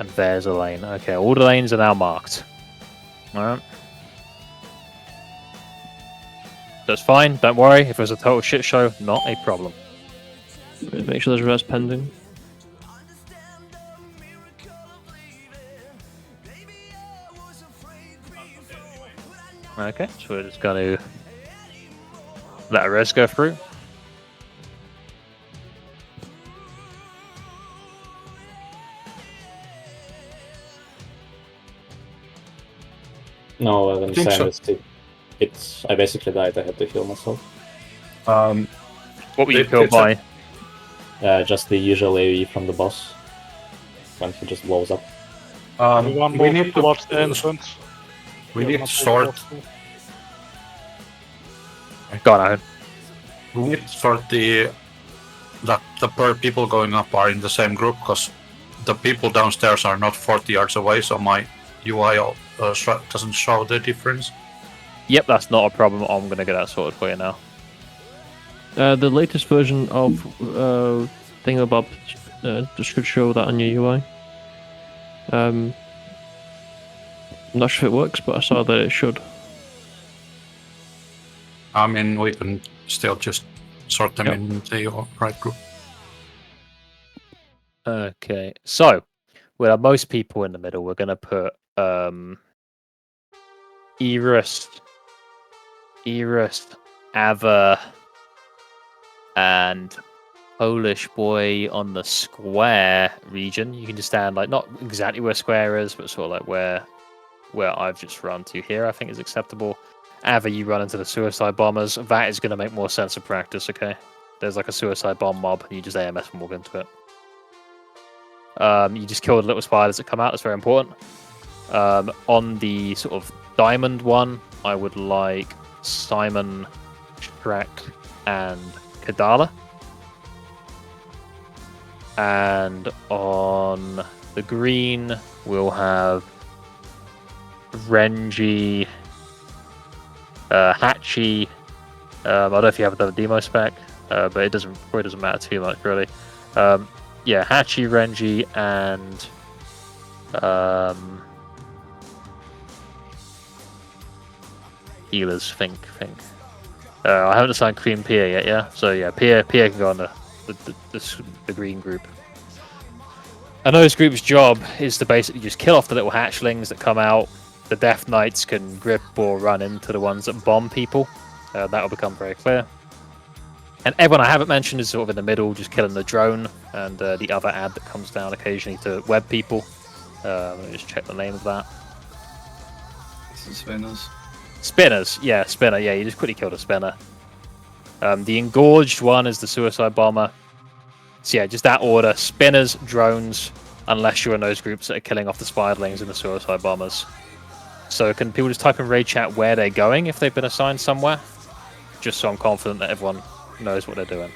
and there's a lane. Okay, all the lanes are now marked. Alright. That's fine, don't worry. If it was a total shit show, not a problem.
Make sure there's res pending.
Okay, so we're just going to let a res go through.
No, when
I think
Sam
so.
I basically died. I had to heal myself.
What were you killed by?
Just the usual AoE from the boss when he just blows up.
We need to watch the entrance.
We need to sort.
Go on, Aaron.
We need to sort that the per people going up are in the same group because the people downstairs are not 40 yards away, so my UI doesn't show the difference.
Yep, that's not a problem. I'm going to get that sorted for you now.
The latest version of Thingamabob just could show that on your UI. I'm not sure if it works, but I saw that it should.
I mean, we can still just sort them in the right group.
Okay, so with most people in the middle, we're going to put Erist, Ava, and Polish boy on the square region. You can just stand not exactly where square is, but sort of where I've just run to here. I think is acceptable. Ava, you run into the suicide bombers. That is going to make more sense in practice. Okay, there's a suicide bomb mob, and you just AMS and walk into it. You just kill the little spiders that come out. That's very important. On the sort of diamond one, I would like Simon, Shrek, and Kadala. And on The green will have Renji, Hachi. I don't know if you have the demo spec, but it probably doesn't matter too much really. Yeah, Hachi, Renji, and healers. Think. I haven't assigned Cream Pia yet. Yeah, so yeah, Pia can go on the green group. And those groups' job is to basically just kill off the little hatchlings that come out. The Death Knights can grip or run into the ones that bomb people. That will become very clear. And everyone I haven't mentioned is sort of in the middle, just killing the drone and the other ad that comes down occasionally to web people. Let me just check the name of that.
This is spinners.
Spinners, yeah, spinner. Yeah, you just quickly killed a spinner. The engorged one is the suicide bomber. So yeah, just that order: spinners, drones, unless you're in those groups that are killing off the spiderlings and the suicide bombers. So can people just type in raid chat where they're going if they've been assigned somewhere? Just so I'm confident that everyone knows what they're doing.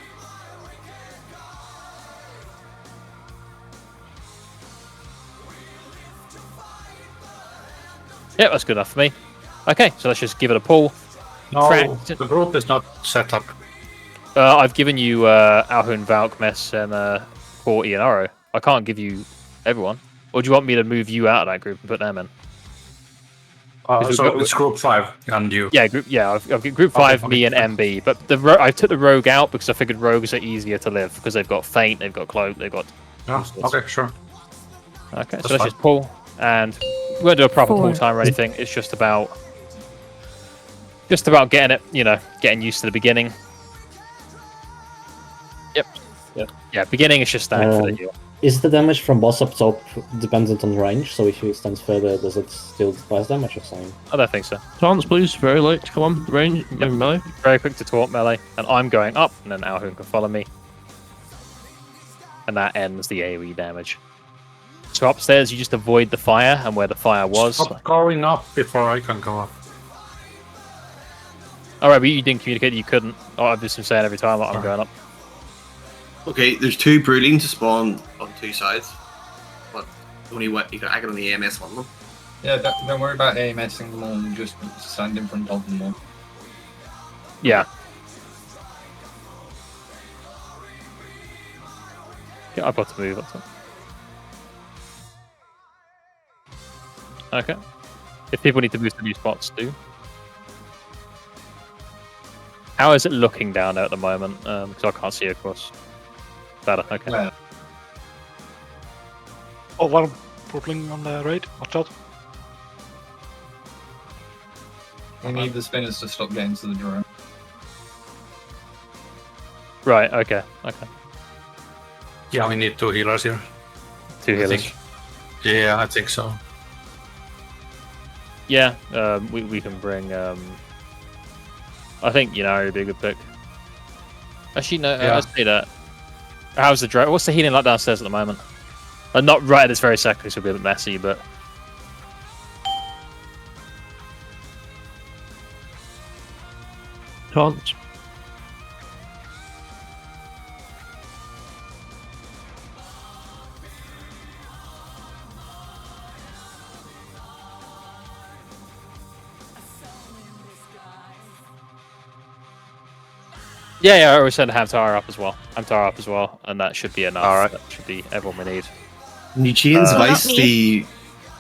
Yeah, that's good enough for me. Okay, so let's just give it a pull.
No, the group is not set up.
I've given you Alhun, Valkmes, and Corti and Oro. I can't give you everyone. Or do you want me to move you out of that group and put them in?
So it's group 5 and you.
Yeah, I've got group 5, me and MB. But I took the rogue out because I figured rogues are easier to live because they've got feint, they've got cloak, they've got.
Okay, sure.
Okay,
That's
so let's
fine.
just pull, and we won't do a proper
4.
pull time or anything. It's just about getting it, getting used to the beginning. Yep. Yeah, beginning is just standard for the heal.
Is the damage from boss up top dependent on range? So if you extend further, does it still less damage or something?
I don't think so.
Taunts, please. Very late. Come on, range. Melee.
Very quick to taunt melee, and I'm going up, and then Alhun can follow me. And that ends the AoE damage. So upstairs, you just avoid the fire, and where the fire was.
Stop going up before I can go up.
Alright, but you didn't communicate that you couldn't. Oh, I've just been saying every time that I'm going up.
Okay, there's 2 brooding to spawn on 2 sides, but I can only AMS one of them.
Yeah, don't worry about AMSing them all, just stand in front of them all.
Yeah. Yeah, I've got to move. That's all. Okay. If people need to move to new spots, do. How is it looking down there at the moment? Because I can't see across. Better, okay.
Well,
Oh, one broodling on the raid. Watch out.
we need the spinners to stop getting to the drone.
Right, okay.
Yeah, we need 2 healers here.
2
I
healers.
think. Yeah, I think so.
Yeah, we can bring. I think would be a good pick. Actually, no.
Yeah.
I'll say that. How's the drone? What's the healing like downstairs at the moment? Not right at this very second. This will be a bit messy, but
Taunts.
yeah. I always said to have Tara up as well. I'm Tara up as well, and that should be enough. All right. That should be everyone we need.
Can you chains vice the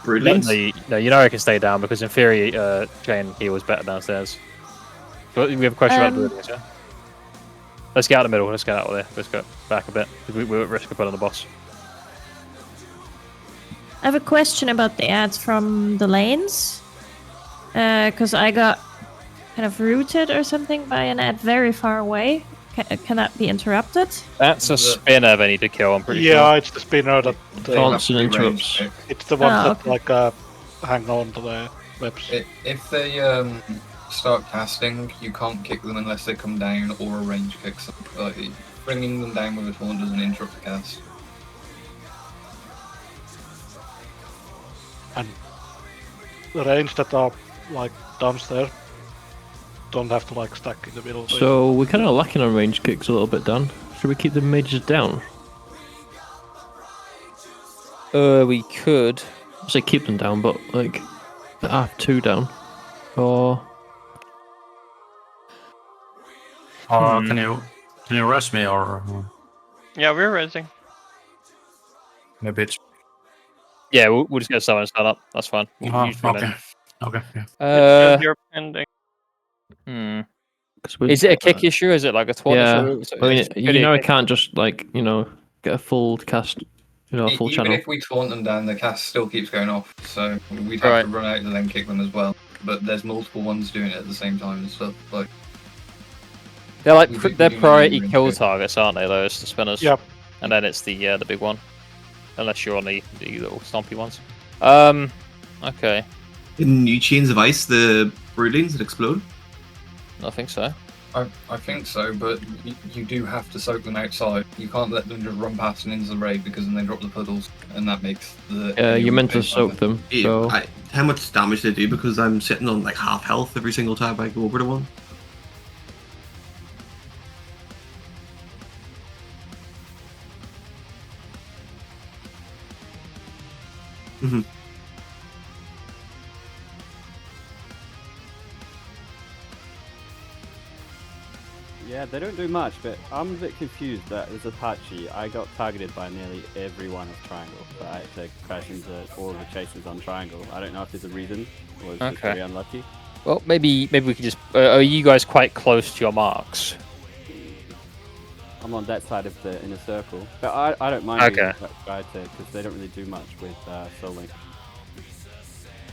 broodlings?
No, I can stay down because in theory, chain heal is better downstairs. But we have a question about the yeah? Let's get out of the middle. Let's get out of there. Let's go back a bit. We're at risk of putting on the boss.
I have a question about the ads from the lanes. Because I got kind of routed or something by an ad very far away. Can that be interrupted?
That's a spinner they need to kill, I'm pretty sure.
Yeah, it's the spinner that
Taunts and interrupts.
It's the one that
okay.
hang on to the webs.
If they start casting, you can't kick them unless they come down or a range kicks them. Like, bringing them down with a taunt doesn't interrupt the cast.
And the range that are like downstairs don't have to like stack in the middle.
So we're kind of lacking on range kicks a little bit, Dan. Should we keep the mages down?
We could.
I'd say keep them down, but like, have 2 down. Or
Can you rest me or
Yeah, we're resing.
maybe it's
Yeah, we'll just get someone set up. That's fine.
okay. Okay. Yeah.
Because you're pending.
Is it a kick issue? Is it like a taunt
yeah,
issue?
I mean,
It's
you
pretty
know, I
kick.
can't just like get a full cast, a full
Even
channel.
if we taunt them down, the cast still keeps going off, so we'd have to run out and then kick them as well. But there's multiple ones doing it at the same time and stuff. Like
They're like
we
they're
do
priority
really
kill
good.
targets, aren't they? Those the spinners.
Yep.
And then it's the big one, unless you're on the little stompy ones. Okay.
In new chains of ice, the broodlings that explode.
I think so.
I think so, but you do have to soak them outside. You can't let them just run past and into the raid because then they drop the puddles, and that makes the.
Yeah, you're meant to soak them. So
How much damage they do? Because I'm sitting on like half health every single time I go over to one. Mm-hmm.
Yeah, they don't do much, but I'm a bit confused that as Apache, I got targeted by nearly every one of Triangle, but I had to crash into all of the chases on Triangle. I don't know if there's a reason, or it's just
Okay.
very unlucky.
Well, maybe we could just. Are you guys quite close to your marks?
I'm on that side of the inner circle, but I don't mind being that guy too, because they don't really do much with Soul Link.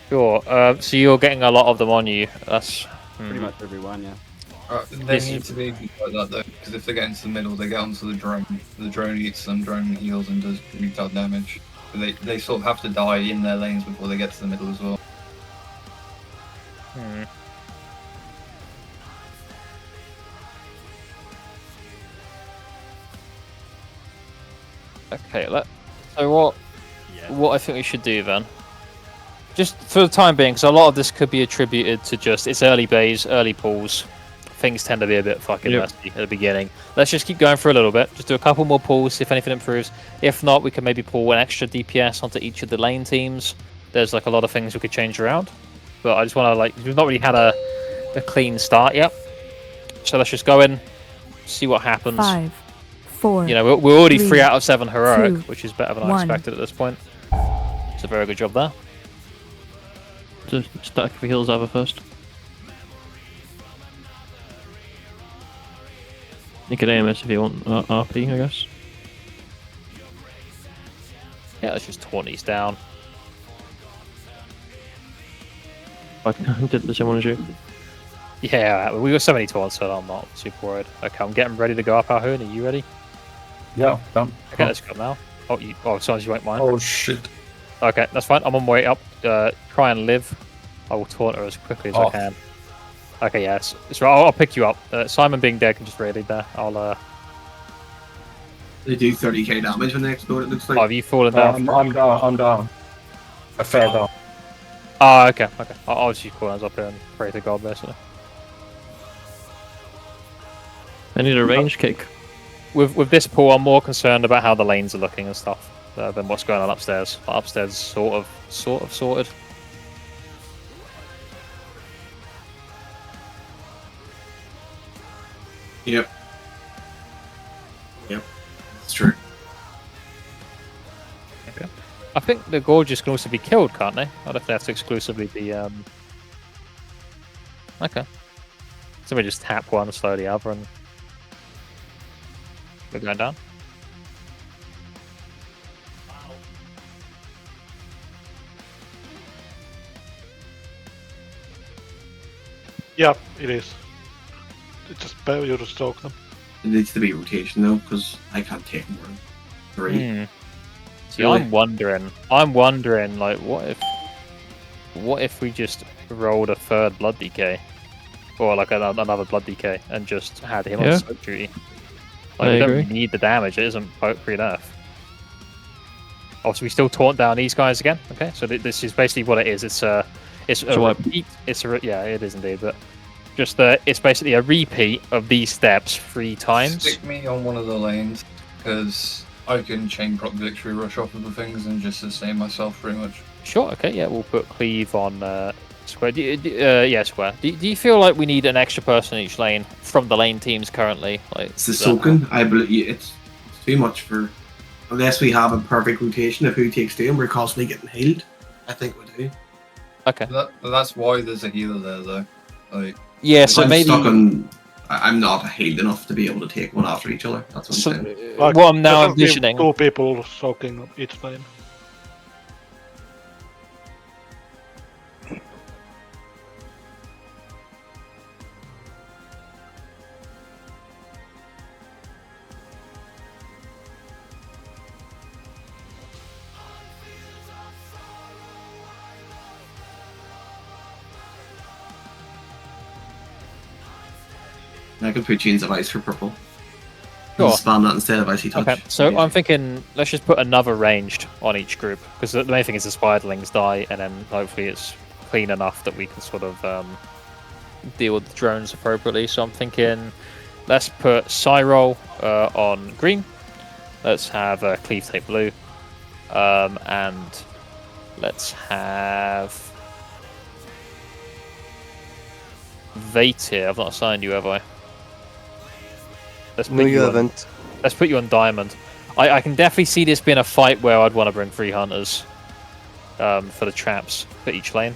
Sure. So you're getting a lot of them on you. That's
Pretty much everyone, yeah.
They need to be like that though, because if they get into the middle, they get onto the drone. The drone eats them, drone heals and does retard damage. But they sort of have to die in their lanes before they get to the middle as well.
Okay. So what I think we should do then, just for the time being, because a lot of this could be attributed to just it's early bays, early pulls. Things tend to be a bit fucking messy at the beginning. Let's just keep going for a little bit. Just do a couple more pulls, see if anything improves. If not, we can maybe pull an extra DPS onto each of the lane teams. There's like a lot of things we could change around. But I just want to we've not really had a clean start yet. So let's just go in, see what happens.
5, 4.
We're already 3
3,
out of 7 heroic,
2,
which is better than I
1.
expected at this point. It's a very good job there.
Just stack the heals over first. You can AMS if you want RP, I guess.
Yeah, let's just taunt these down.
I did the same one as you.
Yeah, we got so many taunts, so I'm not super worried. Okay, I'm getting ready to go up our hoon. Are you ready?
Yeah, done.
Okay, let's go now. Oh, sorry, you won't mind.
Oh shit.
Okay, that's fine. I'm on my way up. Try and live. I will taunt her as quickly as I can. Okay, yeah, it's right. I'll pick you up. Simon being dead can just raid there.
They do 30k damage when they explode, it looks like.
Oh, have you fallen down?
I'm down. I fell down.
Oh, okay. I'll just use cooldowns up here and pray to God, basically.
I need a range kick.
With this pull, I'm more concerned about how the lanes are looking and stuff than what's going on upstairs. Upstairs, sort of sorted.
Yep. It's true.
Okay. I think the Gorges can also be killed, can't they? I don't think they have to exclusively be. Okay. So we just tap one, slow the other, and we're going down.
Yeah, it is. It's just better you to stalk them.
It needs to be rotation though, because I can't take more than 3.
See, I'm wondering, like, what if we just rolled a third blood decay, or like another blood decay, and just had him on soak duty? Like, we don't need the damage. It isn't pre-nerf. Oh, so we still taunt down these guys again. Okay, so this is basically what it is. It's a repeat. Yeah, it is indeed, but. Just it's basically a repeat of these steps 3 times.
Stick me on one of the lanes, because I can chain prop victory rush off of the things and just sustain myself pretty much.
Sure. Okay. Yeah, we'll put cleave on square. Yeah, square. Do you feel like we need an extra person in each lane from the lane teams currently? Like
It's the soaking. I believe it's too much for. Unless we have a perfect rotation of who takes two and we're constantly getting healed. I think we do.
Okay.
That's why there's a healer there, though. Like.
Yeah. So
I'm
maybe.
Stuck on, I'm not healed enough to be able to take one after each other. That's what I'm saying.
Like,
what I'm now
there should be
envisioning.
2 people soaking each lane.
I could put Chains of Ice for purple.
Sure.
Spam that instead of Icy Touch.
Okay, so I'm thinking let's just put another ranged on each group because the main thing is the spiderlings die, and then hopefully it's clean enough that we can sort of deal with the drones appropriately. So I'm thinking let's put Cyril on green. Let's have Cleave Tape blue, and let's have Vatir. I've not assigned you, have I?
No, you haven't.
Let's put you on diamond. I can definitely see this being a fight where I'd want to bring 3 hunters for the traps for each lane.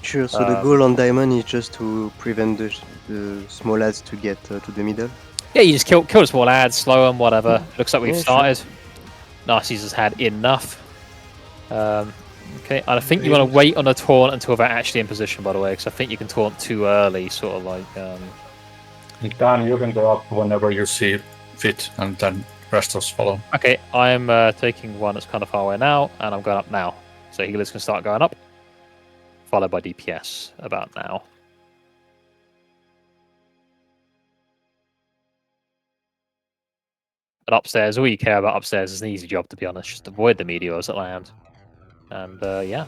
Sure, so the goal on diamond is just to prevent the small lads to get to the middle?
Yeah, you just kill the small ads, slow them, whatever. Looks like we've
Yeah,
started. Sure. Narcissus has had enough. Okay, and I think you want to wait on a taunt until they're actually in position, by the way, because I think you can taunt too early, sort of like...
Dan, you can go up whenever you see fit, and then Restos follow.
Okay, I'm taking one that's kind of far away now, and I'm going up now. So healers can start going up, followed by DPS about now. And upstairs, all you care about upstairs is an easy job, to be honest. Just avoid the meteors that land. And yeah.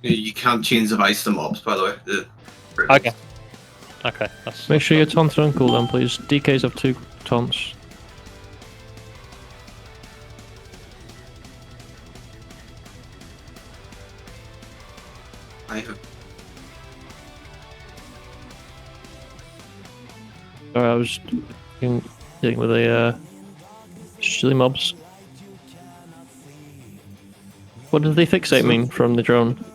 You can't Chains of Ice the mobs, by the way.
Okay. Okay.
Make sure your taunts are on cooldown, please. DKs have 2 taunts.
I have.
Sorry, I was dealing with a silly mobs. What does they fixate mean from the drone?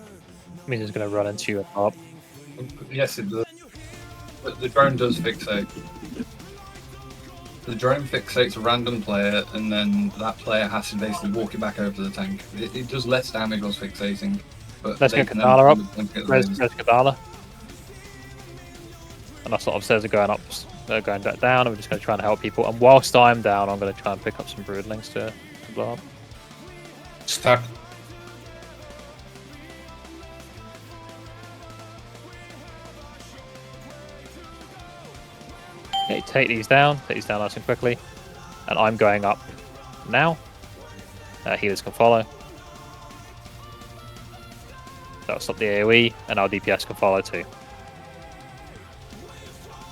I mean, it's going to run into you at top.
Yes, it does. But the drone does fixate. The drone fixates a random player, and then that player has to basically walk it back over to the tank. It does less damage whilst fixating. But
Let's get Kadala up. Where's Kadala? And that's what upstairs are going up, going back down, and we're just going to try and help people. And whilst I'm down, I'm going to try and pick up some broodlings to blow up.
Stack.
Okay, take these down nice and quickly. And I'm going up now. Healers can follow. That'll stop the AoE, and our DPS can follow too.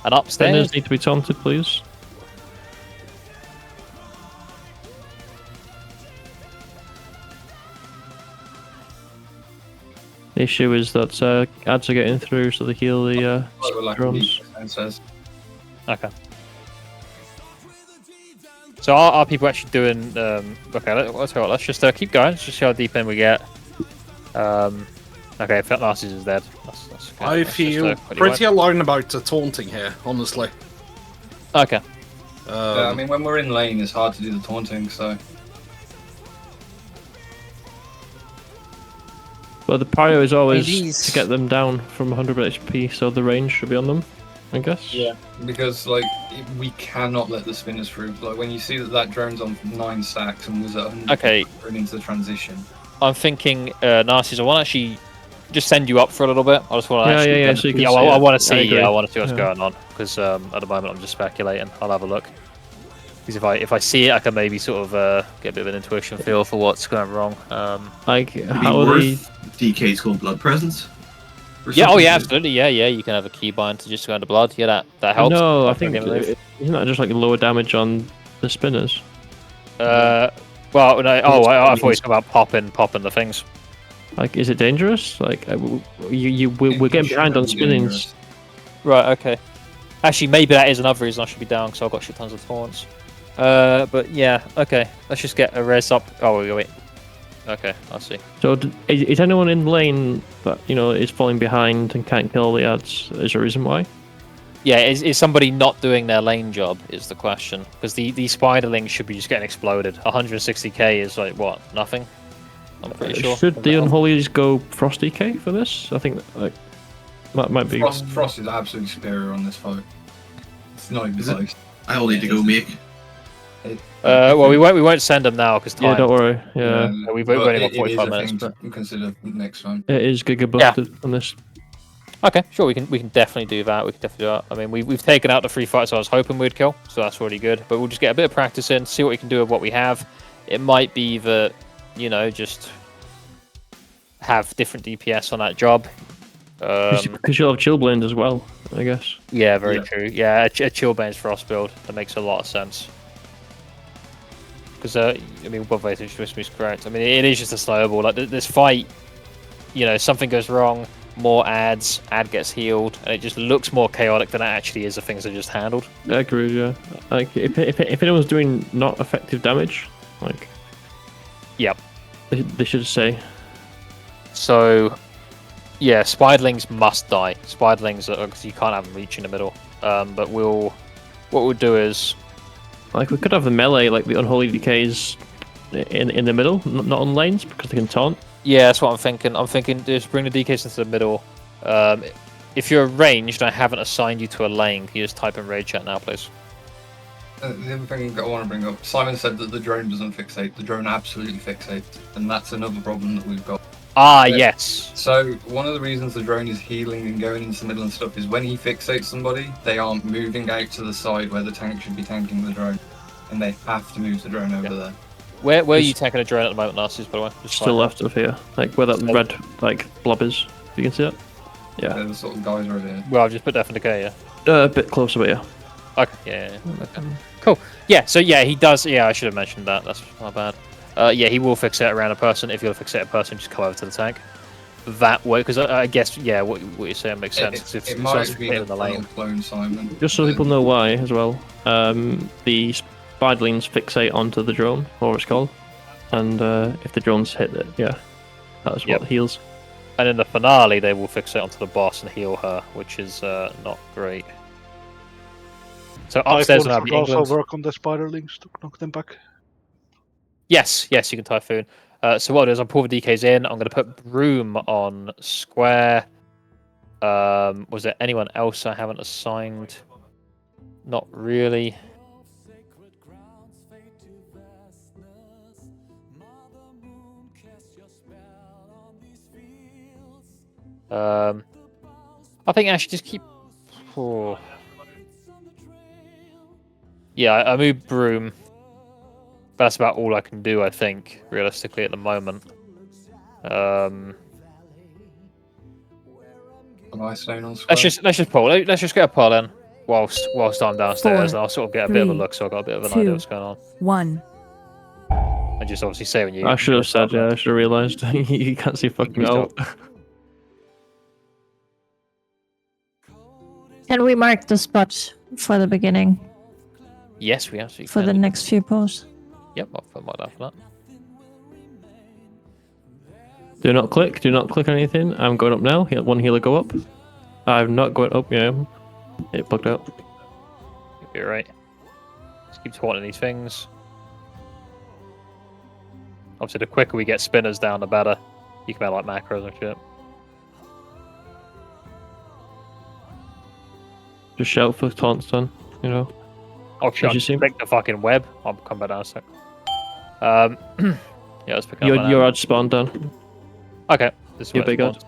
And upstairs...
Spinners need to be taunted, please. The issue is that ads are getting through, so they heal the drones.
Okay. So are people actually doing... okay, let's just keep going. Let's just see how deep in we get. Okay, Narcissus is dead. That's good.
I feel pretty alone about the taunting here, honestly.
Okay.
Yeah, I mean, when we're in lane, it's hard to do the taunting, so...
Well, the prio is always to get them down from 100 HP, so the range should be on them, I guess.
Yeah, because like we cannot let the spinners through. Like when you see that drone's on 9 stacks and was at 100
okay
into the transition.
I'm thinking, Narcissus, I want to actually just send you up for a little bit. I just want to
so you can
I want to see.
I
I want to see what's going on because at the moment I'm just speculating. I'll have a look. Because if I see it, I can maybe sort of get a bit of an intuition feel for what's going wrong.
Like how are the
DK's called Blood Presence?
Yeah, oh yeah, absolutely. Yeah, you can have a keybind to just go into blood. Yeah, that helps.
No, I think isn't that just like lower damage on the spinners?
Well, no. Oh, I thought you were talking about popping the things.
Like, is it dangerous? Like, we're getting behind on spinnings.
Right. Okay. Actually, maybe that is another reason I should be down because I've got shit tons of taunts. But yeah, okay. Let's just get a res up. Oh, wait. Okay, I see.
So, is anyone in lane that is falling behind and can't kill the ads? Is there a reason why?
Yeah, is somebody not doing their lane job is the question. Because the spiderlings should be just getting exploded. 160k is like, what, nothing? I'm pretty sure.
Should the Unholies go Frosty K for this? I think that might be...
Frost is absolutely superior on this fight. It's not even close.
I all need to go make.
Well, we won't send them now because time.
Yeah, don't worry. Yeah,
we've only got 45 minutes.
To consider next time.
It is Giga busted on this.
Okay, sure. We can definitely do that. We can definitely do that. I mean, we've taken out the 3 fights I was hoping we'd kill, so that's already good. But we'll just get a bit of practice in, see what we can do with what we have. It might be that just have different DPS on that job.
Because you'll have Chillblade as well, I guess.
Yeah, very true. Yeah, a Chillbane's Frost build. That makes a lot of sense. Because, I mean, what Vator is correct. I mean, it is just a snowball. Like, this fight, something goes wrong, more ad gets healed, and it just looks more chaotic than it actually is the things are just handled.
I agree, yeah. Like, if anyone's doing not effective damage, like...
Yep.
They should say.
So, yeah, Spiderlings must die. Spiderlings, because you can't have them reach in the middle. But what we'll do is...
Like, we could have the melee, like the Unholy Decays in the middle, not on lanes, because they can taunt.
Yeah, that's what I'm thinking. I'm thinking just bring the DKs into the middle. If you're ranged and I haven't assigned you to a lane, can you just type in raid chat now, please?
The other thing I want to bring up, Simon said that the drone doesn't fixate. The drone absolutely fixates, and that's another problem that we've got.
Yes.
So one of the reasons the drone is healing and going into the middle and stuff is when he fixates somebody, they aren't moving out to the side where the tank should be tanking the drone, and they have to move the drone over there.
Where are you taking a drone at the moment, Narcissus, by the way? Just
Still left of here, like where that red blob is. If you can see it. Yeah.
They're the sort of guys right here.
Well, I've just put that for decay, yeah.
A bit closer, but yeah.
Okay. Yeah. Okay. Cool. Yeah. So yeah, he does. Yeah, I should have mentioned that. That's my bad. Yeah, he will fixate around a person. If you're a fixate person, just come over to the tank. That way, because I guess what you're saying makes sense.
It might be a little clone, Simon.
Just so people know why as well. The Spiderlings fixate onto the drone, or it's called, and if the drones hit it, yeah, that's what heals.
And in the finale, they will fixate onto the boss and heal her, which is not great. So upstairs
I
will
could also work on the Spiderlings to knock them back.
Yes, you can Typhoon. So what I'll do is I'll pull the DKs in. I'm going to put Broom on square. Was there anyone else I haven't assigned? Not really. I think I should just keep... Oh. Yeah, I moved Broom. But that's about all I can do, I think, realistically, at the moment.
Let's
just pull. Let's just get a pull in whilst I'm downstairs.
4,
I'll sort of get a bit of a
3,
look, so I've got a bit of an idea what's going on.
1.
And just obviously say when you...
I should have said, yeah, I should have realised. You can't see fucking out.
Can we mark the spot for the beginning?
Yes, we absolutely
for the next few posts.
Yep, I'll put my down for that.
Do not click anything. I'm going up now. One healer go up. I'm not going up, yeah. It bugged out.
You're right. Just keep taunting these things. Obviously, the quicker we get spinners down, the better. You can make like macros and shit.
Just shout for taunts then, you know.
Oh, shit, just pick the fucking web. I'll come back down in a sec. Yeah, let's pick up
your ad spawn done.
Okay. This is
your big ad.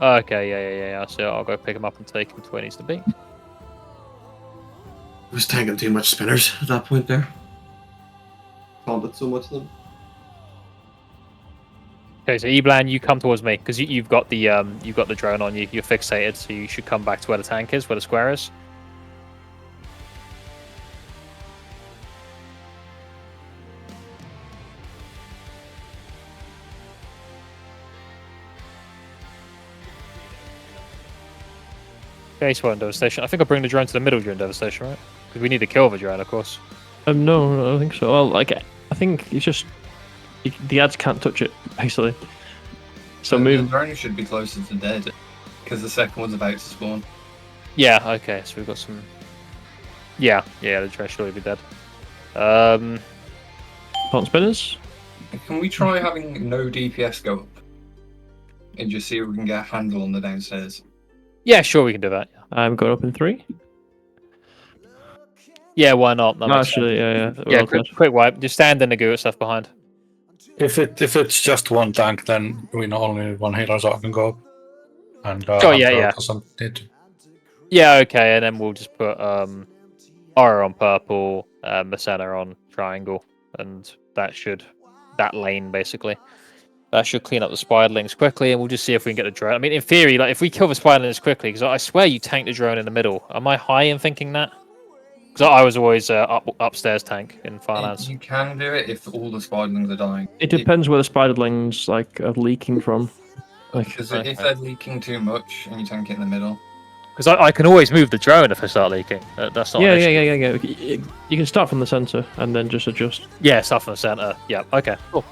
Okay, yeah. So I'll go pick him up and take him to where he needs to be.
I was tanking too much spinners at that point there. Taunted so much of them.
Okay, so Eblan, you come towards me because you've got the drone on you. You're fixated, so you should come back to where the tank is, where the square is. Okay, spawn devastation. I think I'll bring the drone to the middle during devastation, right? Because we need to kill the drone, of course.
No, I don't think so. Well, like, I think it's just the ads can't touch it, basically. So
the
move.
drone should be closer to dead because the second one's about to spawn.
Yeah. Okay. So we've got some. Yeah. The drone should already be dead.
Plant spinners.
Can we try having no DPS go up and just see if we can get a handle on the downstairs?
Yeah, sure, we can do that.
I'm going up in 3.
Yeah, why not? That makes
Actually,
sense.
yeah.
Yeah, quick wipe. Just stand in the goo stuff behind.
If it's just one tank, then we not only need one healer, so I can go up. And
Oh yeah.
doesn't need to.
Yeah, okay, and then we'll just put Aura on purple, Masana on triangle, and that lane basically. That should clean up the spiderlings quickly, and we'll just see if we can get the drone. I mean, in theory, like if we kill the spiderlings quickly, because I swear you tank the drone in the middle. Am I high in thinking that? Because I was always upstairs tank in Firelands.
You can do it if all the spiderlings are dying.
It depends where the spiderlings are leaking from.
Because if they're leaking too much and you tank it in the middle.
Because I can always move the drone if I start leaking. That's not an issue.
Yeah. You can start from the center and then just adjust.
Yeah, start from the center. Yeah. Okay. Cool.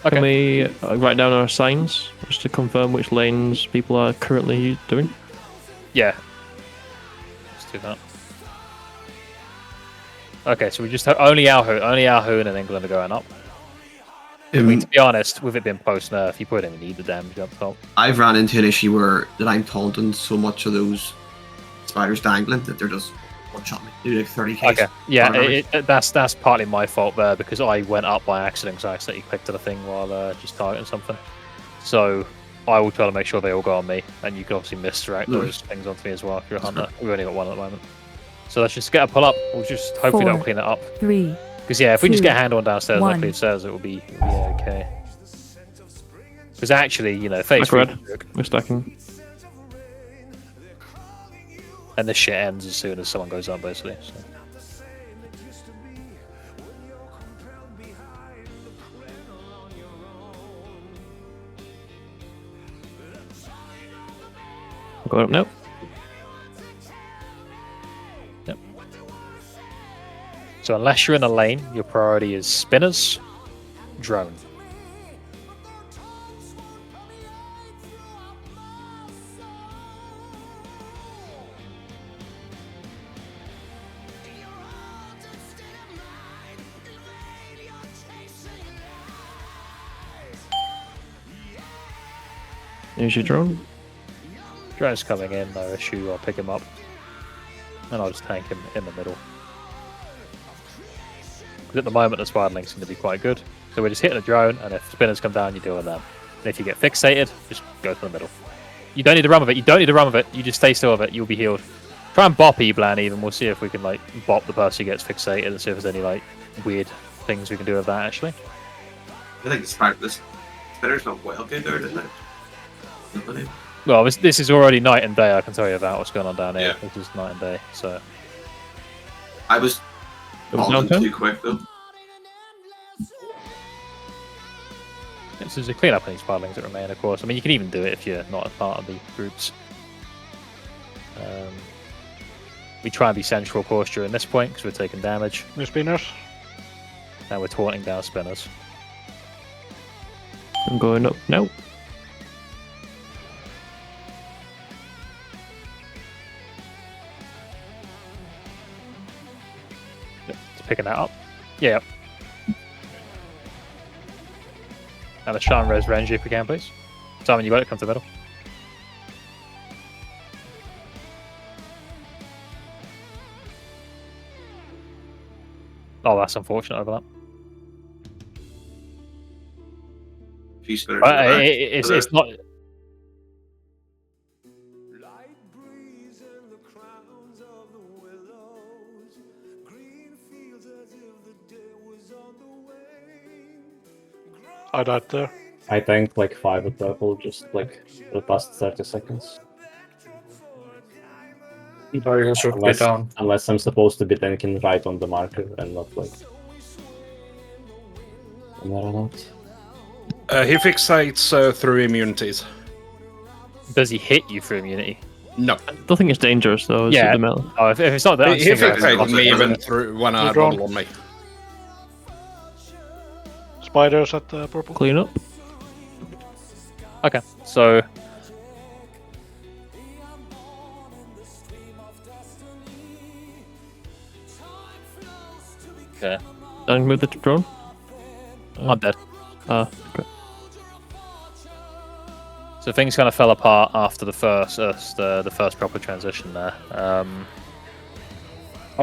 Can we write down our signs just to confirm which lanes people are currently doing?
Yeah. Let's do that. Okay, so we just have only Alhoon in England are going up. I mean, to be honest, with it being post nerf, you probably don't need the damage up top.
I've ran into an issue where I'm taunting so much of those spiders dangling that they're just one-shot me. They do like 30k.
Okay, yeah, that's partly my fault there because I went up by accident because I accidentally clicked on a thing while just targeting something. So I will try to make sure they all go on me, and you can obviously misdirect those things onto me as well if you're a hunter. We've only got one at the moment. So let's just get a pull up. We'll just hopefully that'll clean it up.
3.
Because yeah, if we just get a hand on downstairs,
1.
like Cleve says, it will be okay. Because actually, you know, phase
red. We're stacking.
And the shit ends as soon as someone goes up, basically. So.
Going up now.
Yep. So unless you're in a lane, your priority is spinners, drone.
Here's your drone.
Drone's coming in, no issue. I'll pick him up. And I'll just tank him in the middle. Because at the moment, the spiderlings seem to be quite good. So we're just hitting the drone, and if spinners come down, you deal with them. And if you get fixated, just go for the middle. You don't need to run with it. You just stay still with it. You'll be healed. Try and bop Eblan even. We'll see if we can like bop the person who gets fixated and see if there's any like weird things we can do with that actually.
I think this spinner's not well good there, isn't it?
Well, this is already night and day. I can tell you about what's going on down here. This is night and day. So
I was too quick though.
this is a clean up any spiderlings that remain, of course. I mean, you can even do it if you're not a part of the groups. We try and be central, of course, during this point because we're taking damage.
New spinners.
And we're taunting down spinners.
I'm going up now.
Picking that up. Yeah. And a Shan Res Ranger if we can, please. Simon, you got it, come to the middle. Oh, that's unfortunate overlap.
G-spinners in the back.
It's not.
I died there.
I tanked like 5 at purple just like for the past 30 seconds.
Barrier should be down.
Unless I'm supposed to be tanking right on the marker and not like... Am I not?
He fixates through immunities.
Does he hit you through immunity?
No.
I don't think it's dangerous though.
Yeah.
The metal.
Oh, if it's not that,
He fixated me even through when I had bubble on me.
Spiders at purple.
Clean up.
Okay, so okay.
Don't move the drone.
I'm dead.
Okay.
So things kind of fell apart after the first proper transition there.
I'm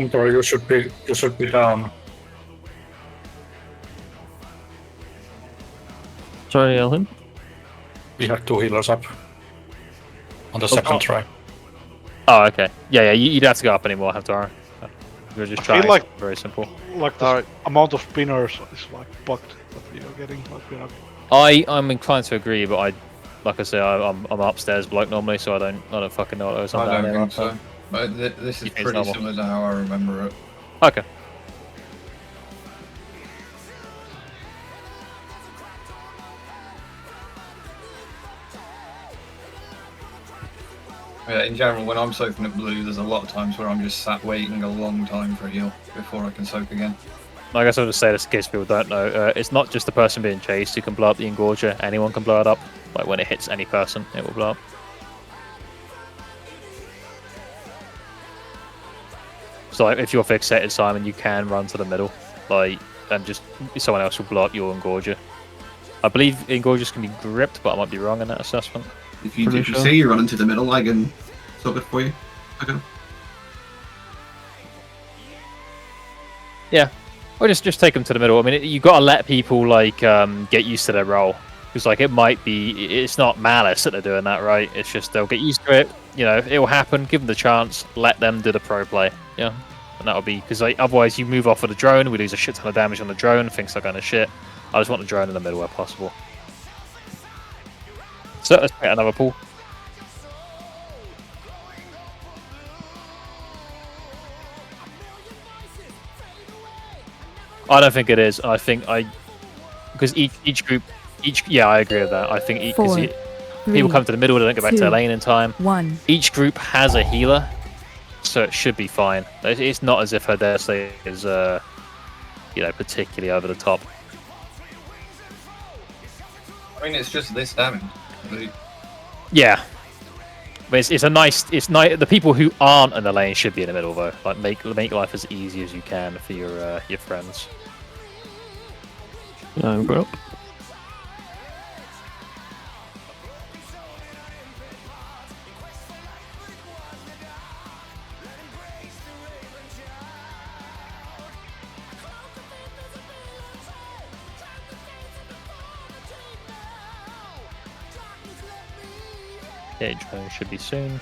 sorry, you should be down.
Sorry, Elhin.
We had 2 healers up on the second try.
Oh, okay. Yeah, you'd have to go up anymore, have to. We're just
I
trying.
feel like
Very simple.
Like the amount of spinners is like bugged that we are getting. Like we're not...
I'm inclined to agree, but like I say, I'm upstairs bloke normally, so I don't fucking know what goes on
I
down
don't
there.
think so. But this is
It's
pretty
normal.
similar to how I remember it.
Okay.
Yeah, in general, when I'm soaking at blue, there's a lot of times where I'm just sat waiting a long time for a heal before I can soak again.
I guess I'll just say this in case people don't know. It's not just the person being chased who can blow up the engorger. Anyone can blow it up. Like when it hits any person, it will blow up. So like, if you're fixated, Simon, you can run to the middle. Like, and just someone else will blow up your engorger. I believe engorgers can be gripped, but I might be wrong in that assessment.
If you say you run into the middle, I can soak it for you. Okay.
Yeah, or just take them to the middle. I mean, you got to let people like get used to their role, because like it's not malice that they're doing that, right? It's just they'll get used to it. You know, it will happen. Give them the chance. Let them do the pro play. Yeah, and that'll be because like, otherwise you move off with a drone. We lose a shit ton of damage on the drone. Things are going to shit. I just want the drone in the middle where possible. So let's get another pool. I don't think it is. I think because each group, yeah, I agree with that. I think because people come to the middle, they don't get back to their lane in time.
1.
Each group has a healer, so it should be fine. It's not as if her death state is, particularly over the top.
I mean, it's just this damage.
Yeah, but it's nice. The people who aren't in the lane should be in the middle though. Like make life as easy as you can for your friends.
Go up.
Yeah, drone should be soon.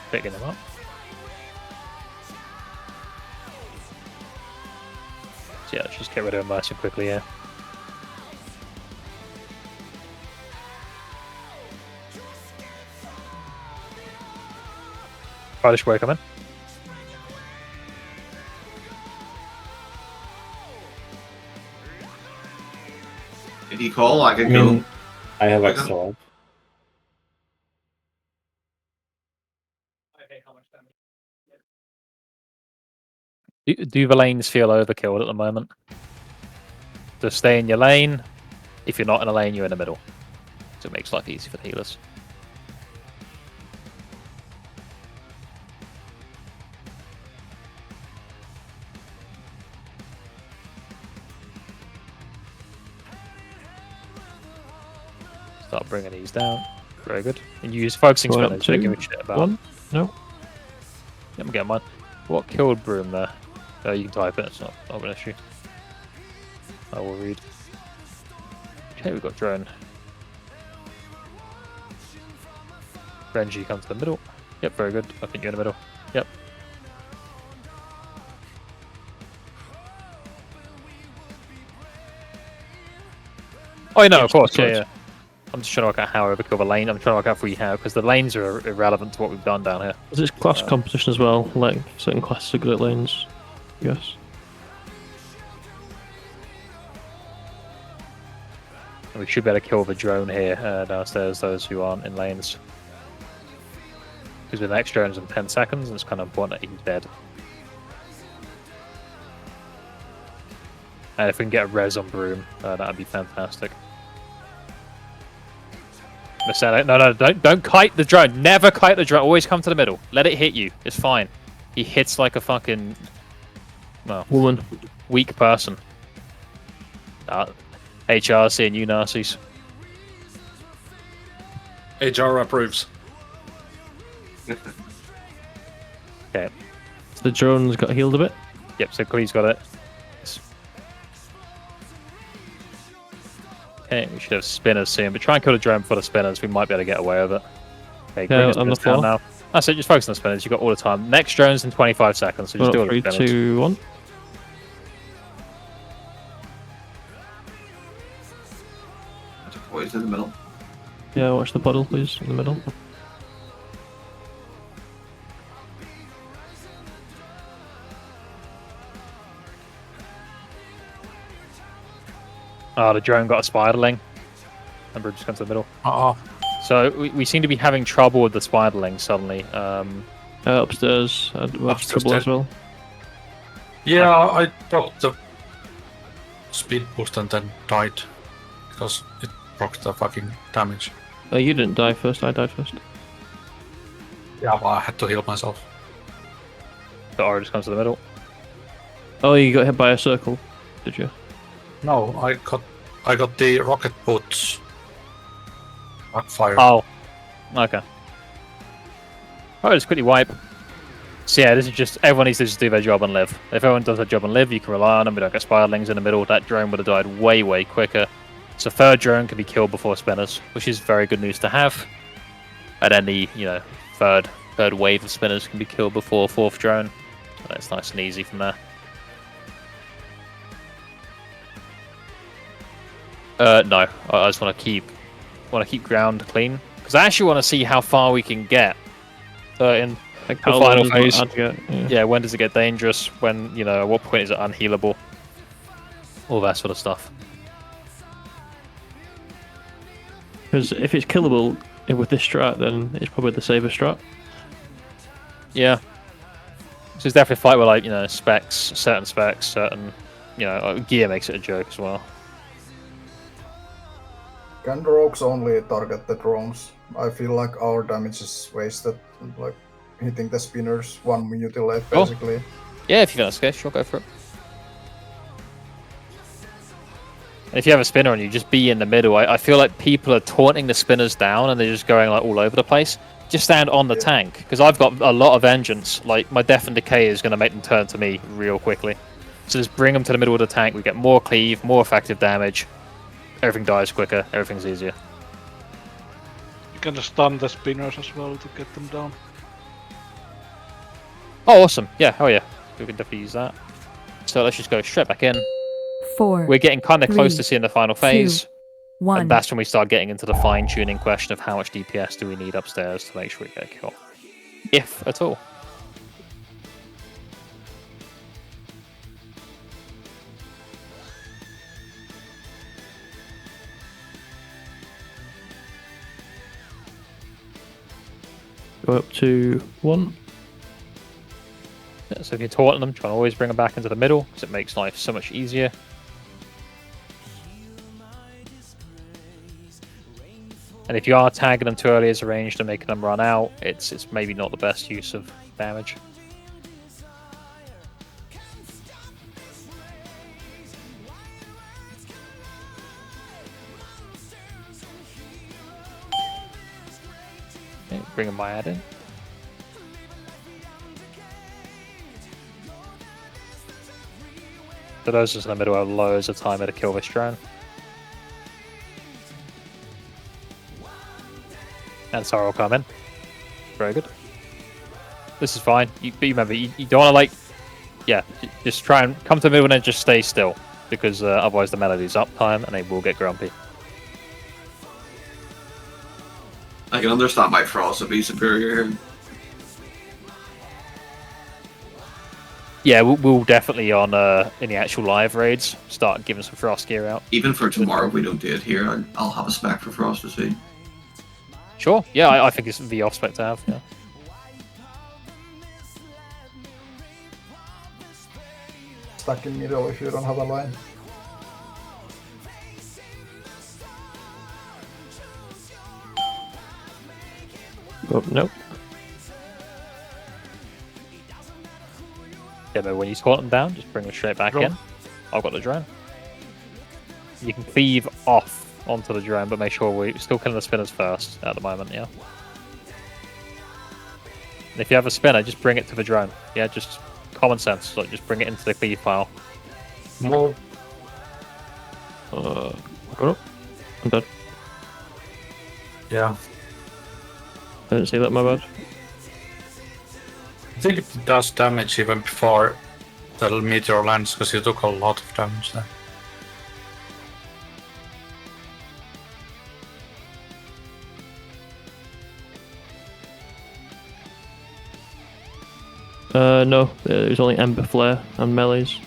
Picking them up. So yeah, let's just get rid of them nice and quickly, yeah. Right, this way coming.
Did he call? I can go.
I have extra up.
Do the lanes feel overkilled at the moment? Just stay in your lane. If you're not in a lane, you're in the middle. So it makes life easy for the healers. Start bringing these down. Very good. And use focusing
Go up
spinners.
two.
Don't give a shit about.
One. No.
Let me get mine. What killed Broom there? You can type it, it's not an issue. I will read. Okay, we've got drone. Renji, come to the middle. Yep, very good. I think you're in the middle. Yep. Oh, no, of course, yeah. I'm just trying to work out how I overkill the lane. I'm trying to work out if we have, because the lanes are irrelevant to what we've done down here.
It's class competition as well, like certain classes are good at lanes, yes.
And we should be able to kill the drone here downstairs, those who aren't in lanes. Because with the next drone's in 10 seconds, and it's kind of important that he's dead. And if we can get a res on Broom, that'd be fantastic. No, don't kite the drone. Never kite the drone. Always come to the middle. Let it hit you. It's fine. He hits like a fucking... well,
woman.
Weak person. HR seeing you Nazis.
HR approves.
Okay.
So the drone's got healed a bit?
Yep, so Klee's got it. Okay, we should have spinners soon, but try and kill the drone before the spinners. We might be able to get away with it. Okay,
yeah, on the floor
now. That's it, just focus on the spinners. You've got all the time. Next drone's in 25 seconds, so just do all the
3,
spinners.
2, 1.
Boys in the middle.
Yeah, watch the puddle, please, in the middle.
Oh, the drone got a spiderling. Remember, just come to the middle. So we seem to be having trouble with the spiderling suddenly.
Upstairs, I'd have trouble as well.
Yeah, I dropped the speed boost and then died because it broke the fucking damage.
You didn't die first, I died first.
Yeah, but I had to heal myself.
The aura just comes to the middle.
Oh, you got hit by a circle, did you?
No, I got the rocket boots. Backfire.
Oh, okay. Alright, just quickly wipe. So yeah, this is just, everyone needs to just do their job and live. If everyone does their job and live, you can rely on them. We don't get spiderlings in the middle. That drone would have died way, way quicker. So third drone can be killed before spinners, which is very good news to have. And then the, third wave of spinners can be killed before fourth drone. That's nice and easy from there. No, I just want to keep ground clean because I actually want to see how far we can get in the final phase. Yeah, when does it get dangerous? When at what point is it unhealable? All that sort of stuff.
Because if it's killable with this strat, then it's probably the safer strat.
Yeah. So it's definitely a fight where certain specs, gear makes it a joke as well.
Can rogues only target the drones? I feel like our damage is wasted, like hitting the spinners, one mutilate basically.
Yeah, if you're gonna scare, sure, go for it. And if you have a spinner on you, just be in the middle. I feel like people are taunting the spinners down and they're just going all over the place. Just stand on the tank, because I've got a lot of vengeance. Like, my Death and Decay is going to make them turn to me real quickly. So just bring them to the middle of the tank, we get more cleave, more effective damage. Everything dies quicker, everything's easier.
You can just stun the spinners as well to get them down.
Oh, awesome. Yeah, oh yeah. We can definitely use that. So let's just go straight back in.
4.
We're getting kind of close to seeing the final phase.
2, 1.
And that's when we start getting into the fine-tuning question of how much DPS do we need upstairs to make sure we get a kill. If at all.
Go up to 1.
Yeah, so if you're taunting them, try and always bring them back into the middle, because it makes life so much easier. And if you are tagging them too early as arranged and making them run out, it's maybe not the best use of damage. Okay, bring a Myad in. So those in the middle have loads of time to kill this drone. And Sarah will come in. Very good. This is fine. But remember, you don't want to like... Yeah, just try and come to the middle and then just stay still. Because otherwise the melody's uptime and they will get grumpy.
I can understand why Frost would be superior here.
Yeah, we'll definitely on in the actual live raids start giving some Frost gear out.
Even for tomorrow, if we don't do it here, I'll have a spec for Frost to see.
Sure. Yeah, I think it's the off spec to have. Yeah.
Stuck in middle if you don't have a line.
Oh, nope.
Yeah, but when you squat them down, just bring them straight back in. I've got the drone. You can cleave off onto the drone, but make sure we're still killing the spinners first at the moment, yeah? And if you have a spinner, just bring it to the drone. Yeah, just common sense. Like, just bring it into the cleave file.
More.
Got it. I'm dead.
Yeah.
I didn't see that, my bad.
I think it does damage even before the meteor lands, because you took a lot of damage there.
No, it was only Ember Flare and melees.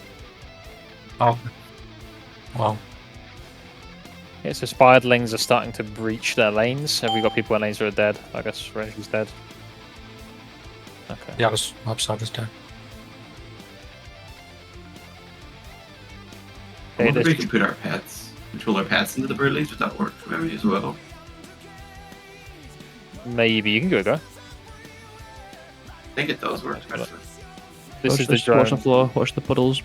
Oh. Wow.
Yeah, so spiderlings are starting to breach their lanes. Have we got people in lanes who are dead? I guess Ranger's dead. Okay.
Yeah, this upside is dead.
I wonder if we can put our pets, control our pets into the bird lanes, would that work for memory as well?
Maybe you can go.
I think it does work, actually.
This is the drone.
Watch the floor, watch the puddles.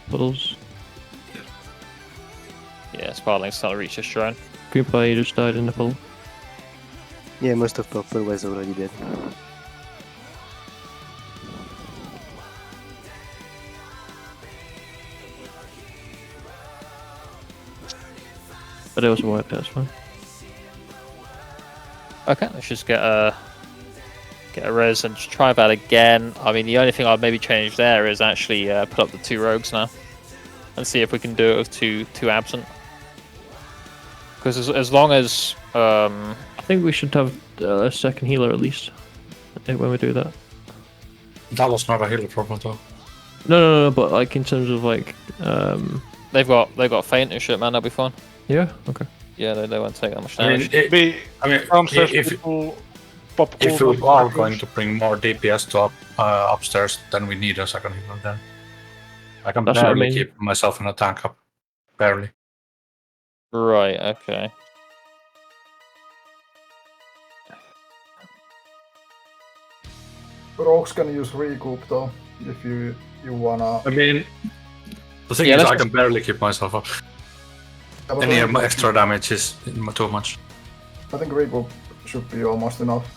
Yeah, spiderlings start to reach this drone.
Green Pie just died in the puddle.
Yeah, most of purple was already dead.
But it was a white pet, that's fine.
Okay, let's just get a res and just try that again. I mean, the only thing I'd maybe change there is actually put up the 2 rogues now and see if we can do it with two absent. Because as long as
I think we should have a second healer at least when we do that.
That was not a healer problem though.
No, but like in terms of like
they've got feint and shit, man, that'll be fun.
Yeah, okay.
Yeah, they won't take that much
I mean,
damage.
if we are going to bring more DPS to upstairs, then we need a second healer then. I can
That's what I
barely
mean.
keep myself in a tank up. Barely.
Right, okay.
Rogues can use recoup though, if you wanna.
I mean, the thing
Yeah,
is,
let's
I can barely keep myself up.
Yeah, but
Any
recoup-
extra damage is too much.
I think recoup should be almost enough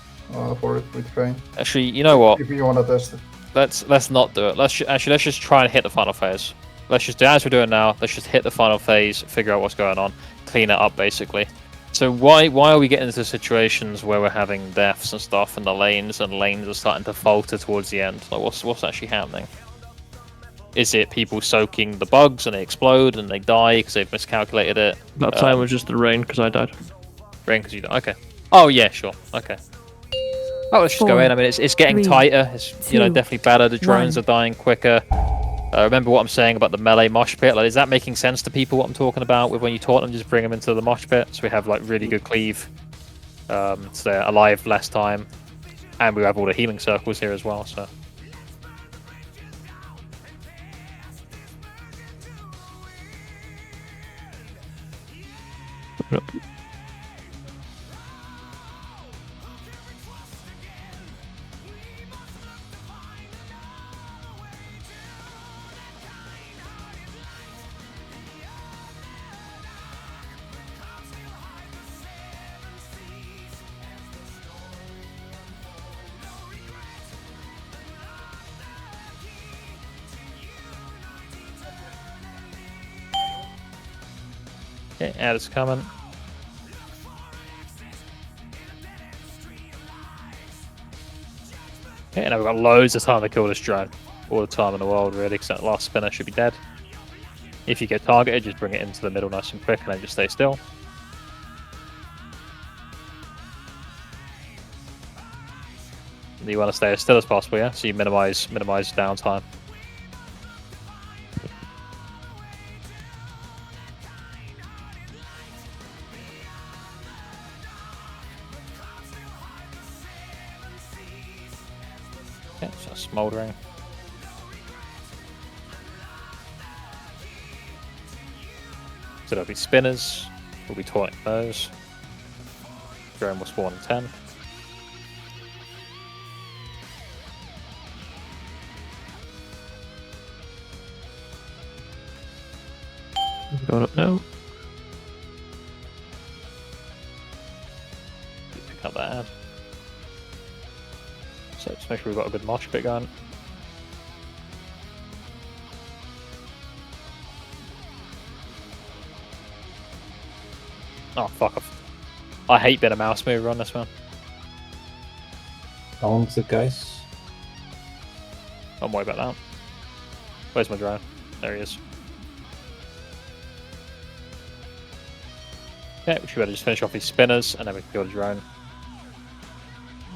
for it with Feint.
Actually, you know what?
If you wanna test it.
Let's not do it. Let's just try and hit the final phase. Let's just do as we're doing now. Let's just hit the final phase, figure out what's going on, clean it up basically. So why are we getting into situations where we're having deaths and stuff in the lanes, and lanes are starting to falter towards the end? Like what's actually happening? Is it people soaking the bugs and they explode and they die because they've miscalculated it?
That time was just the rain because I died.
Rain because you died. Okay. Oh yeah, sure. Okay. Oh, let's just go in. I mean, it's getting
3,
tighter. It's definitely better. The drones
1.
are dying quicker. Remember what I'm saying about the melee mosh pit? Like, is that making sense to people? What I'm talking about with when you taunt them, just bring them into the mosh pit. So we have like really good cleave. So they're alive less time, and we have all the healing circles here as well. So. Okay, add's coming. Okay, now we've got loads of time to kill this drone. All the time in the world, really, because that last spinner should be dead. If you get targeted, just bring it into the middle nice and quick, and then just stay still. And you want to stay as still as possible, yeah? So you minimize downtime. Okay, so smouldering. So there'll be spinners. We'll be taunting those. Drone will spawn in 10.
Going up now.
Pick up that ad. So just make sure we've got a good mosh pit going. Oh, fuck off. I hate being a mouse mover on this one.
Owns it, guys.
Don't worry about that. Where's my drone? There he is. Okay, we should better just finish off these spinners and then we can kill the drone.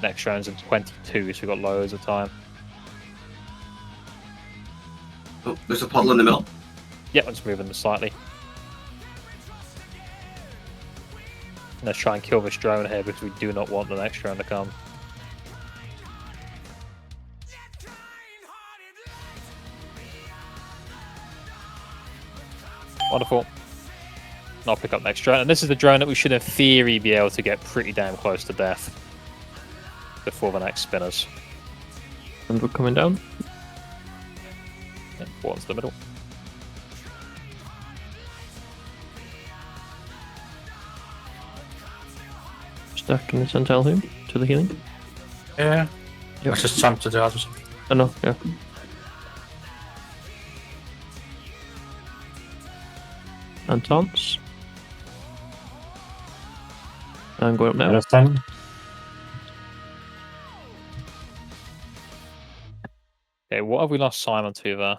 Next drone's in 22, so we've got loads of time.
Oh, there's a puddle in the middle.
Yeah, let's move them slightly. Let's try and kill this drone here because we do not want the next drone to come. Wonderful. I'll pick up next drone. And this is the drone that we should in theory be able to get pretty damn close to death before the next spinners.
And we're coming down.
Yeah, towards the middle.
Stacking the Sentinel here to the healing.
Yeah.
Yep.
I just jumped to the other side.
Oh no, yeah. And taunts. I'm going up now.
Last time.
Okay, what have we lost Simon to there?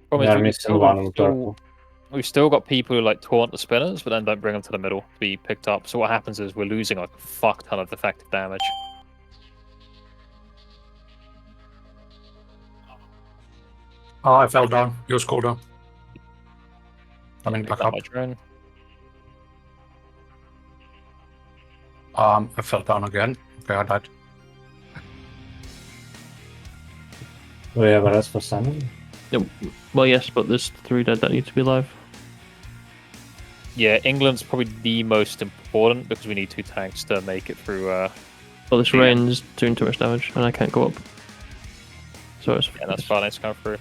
Problem
Yeah,
is
missing one on purple.
we've still got people who like taunt the spinners, but then don't bring them to the middle to be picked up. So what happens is we're losing like a fuck ton of effective damage.
Oh, I fell down. Use cooldown. Coming back up.
My drone.
I fell down again. Okay, I died.
Do we have a rest for Simon?
Yep. Well, yes, but there's 3 dead that need to be alive.
Yeah, England's probably the most important because we need 2 tanks to make it through.
Well, this rain's doing too much damage, and I can't go up. So it's
yeah, that's fine. It's come through.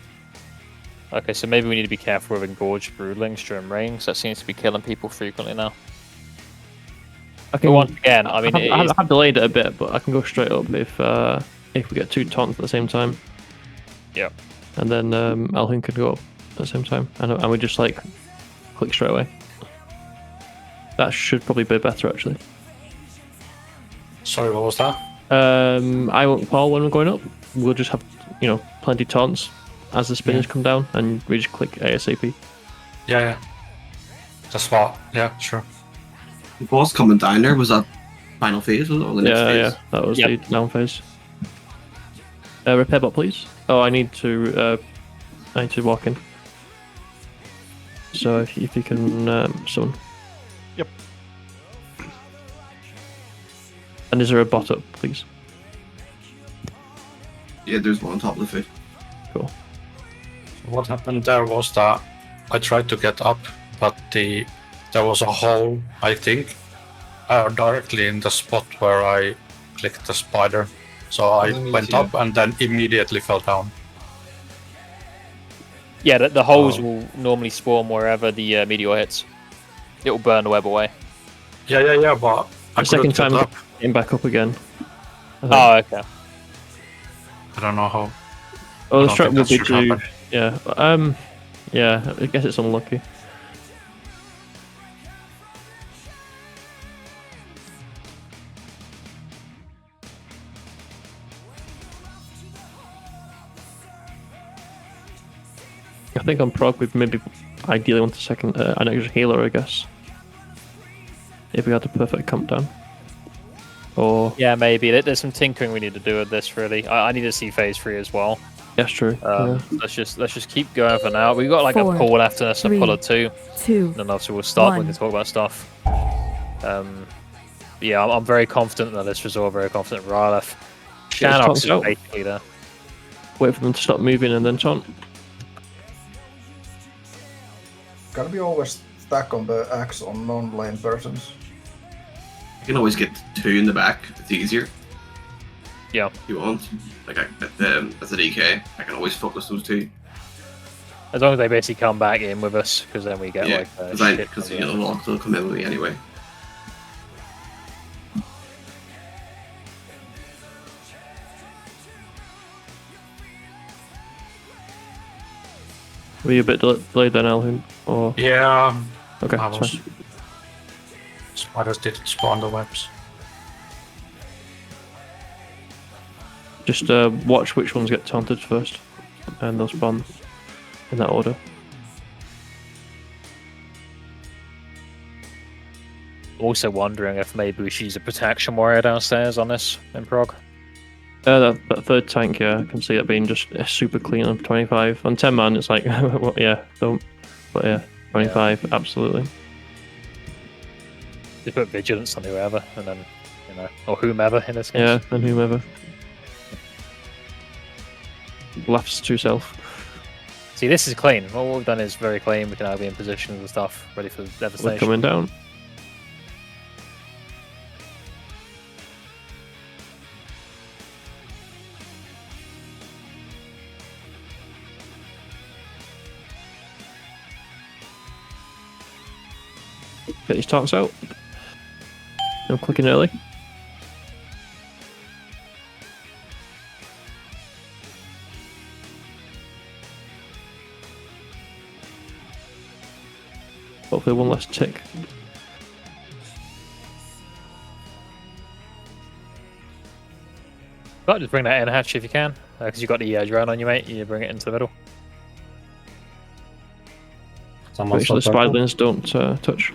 Okay, so maybe we need to be careful with engorged broodlings during rain, because that seems to be killing people frequently now.
Okay.
But once again, I mean,
I have delayed it a bit, but I can go straight up if we get 2 taunts at the same time.
Yeah.
And then Alhin could go up at the same time, and we just like click straight away. That should probably be better actually.
Sorry, what was that?
I won't call when we're going up. We'll just have plenty of taunts as the spinners come down, and we just click ASAP.
Yeah. That's what. Yeah, sure.
The boss coming down there, was that final phase, was it? Or the next phase?
Yeah, that was the down phase. Repair bot, please. Oh, I need to walk in. So if you can summon.
Yep.
And is there a bot up, please?
Yeah, there's one on top of the foot.
Cool.
What happened there was that I tried to get up, but there was a hole, I think, directly in the spot where I clicked the spider. So I went up and then immediately fell down.
Yeah, the holes will normally spawn wherever the meteor hits. It will burn the web away.
Yeah, but I
The second
couldn't
time
get up.
getting back up again.
Oh, okay.
I don't know how.
Oh,
I
the
don't
strat
think
will
that
be
should
to
happen.
yeah. I guess it's unlucky. I think on prog we'd maybe ideally want a second an extra healer, I guess. If we had the perfect camp down. Or
Yeah, maybe. There's some tinkering we need to do with this. Really, I need to see phase 3 as well.
that's true. Yeah.
Let's just keep going for now. We've got like
4,
a pull left and a
3,
pull or 2.
2,
And then obviously we'll stop. We
1.
can talk about stuff. Yeah, I'm very confident in this resort. Very confident in Rylef.
Yeah,
Shanox
it's
is
out.
basically there.
Wait for them to stop moving and then taunt.
Can we always stack on the axe on non-lane persons?
You can always get 2 in the back. It's easier.
Yeah.
If you want. Like as a DK, I can always focus those 2.
As long as they basically come back in with us, because then we get
Yeah,
like
because you know they'll come in with me anyway.
Were you a bit delayed then, Alvin? Or
Yeah.
okay,
I
that's
was.
fine.
Spiders didn't spawn the webs.
Just watch which ones get taunted first, and they'll spawn in that order.
Also wondering if maybe we should use a protection warrior downstairs on this in prog.
That third tank, yeah, I can see it being just super clean on 25. On 10 man, it's like, well, yeah, don't. But yeah, 25, absolutely.
They put vigilance on whoever, and then or whomever in this case.
Yeah, and whomever. Laughs to self.
See, this is clean. What we've done is very clean. We can now be in positions and stuff, ready for devastation.
We're coming down. Get these taunts out. No clicking early. Hopefully one less tick.
But just bring that in, Hatch, if you can, because you've got the drone on you, mate. You bring it into the middle.
Make sure the spiderlings don't touch.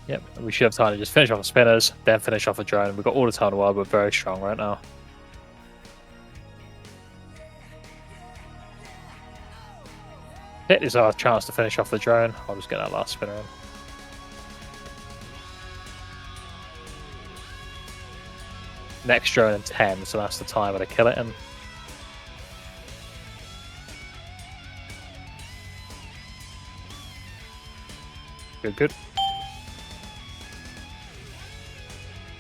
Yep, we should have time to just finish off the spinners, then finish off the drone. We've got all the time in the world, we're very strong right now. Hit is our chance to finish off the drone. I'll just get that last spinner in. Next drone in 10, so that's the timer to kill it in. Good.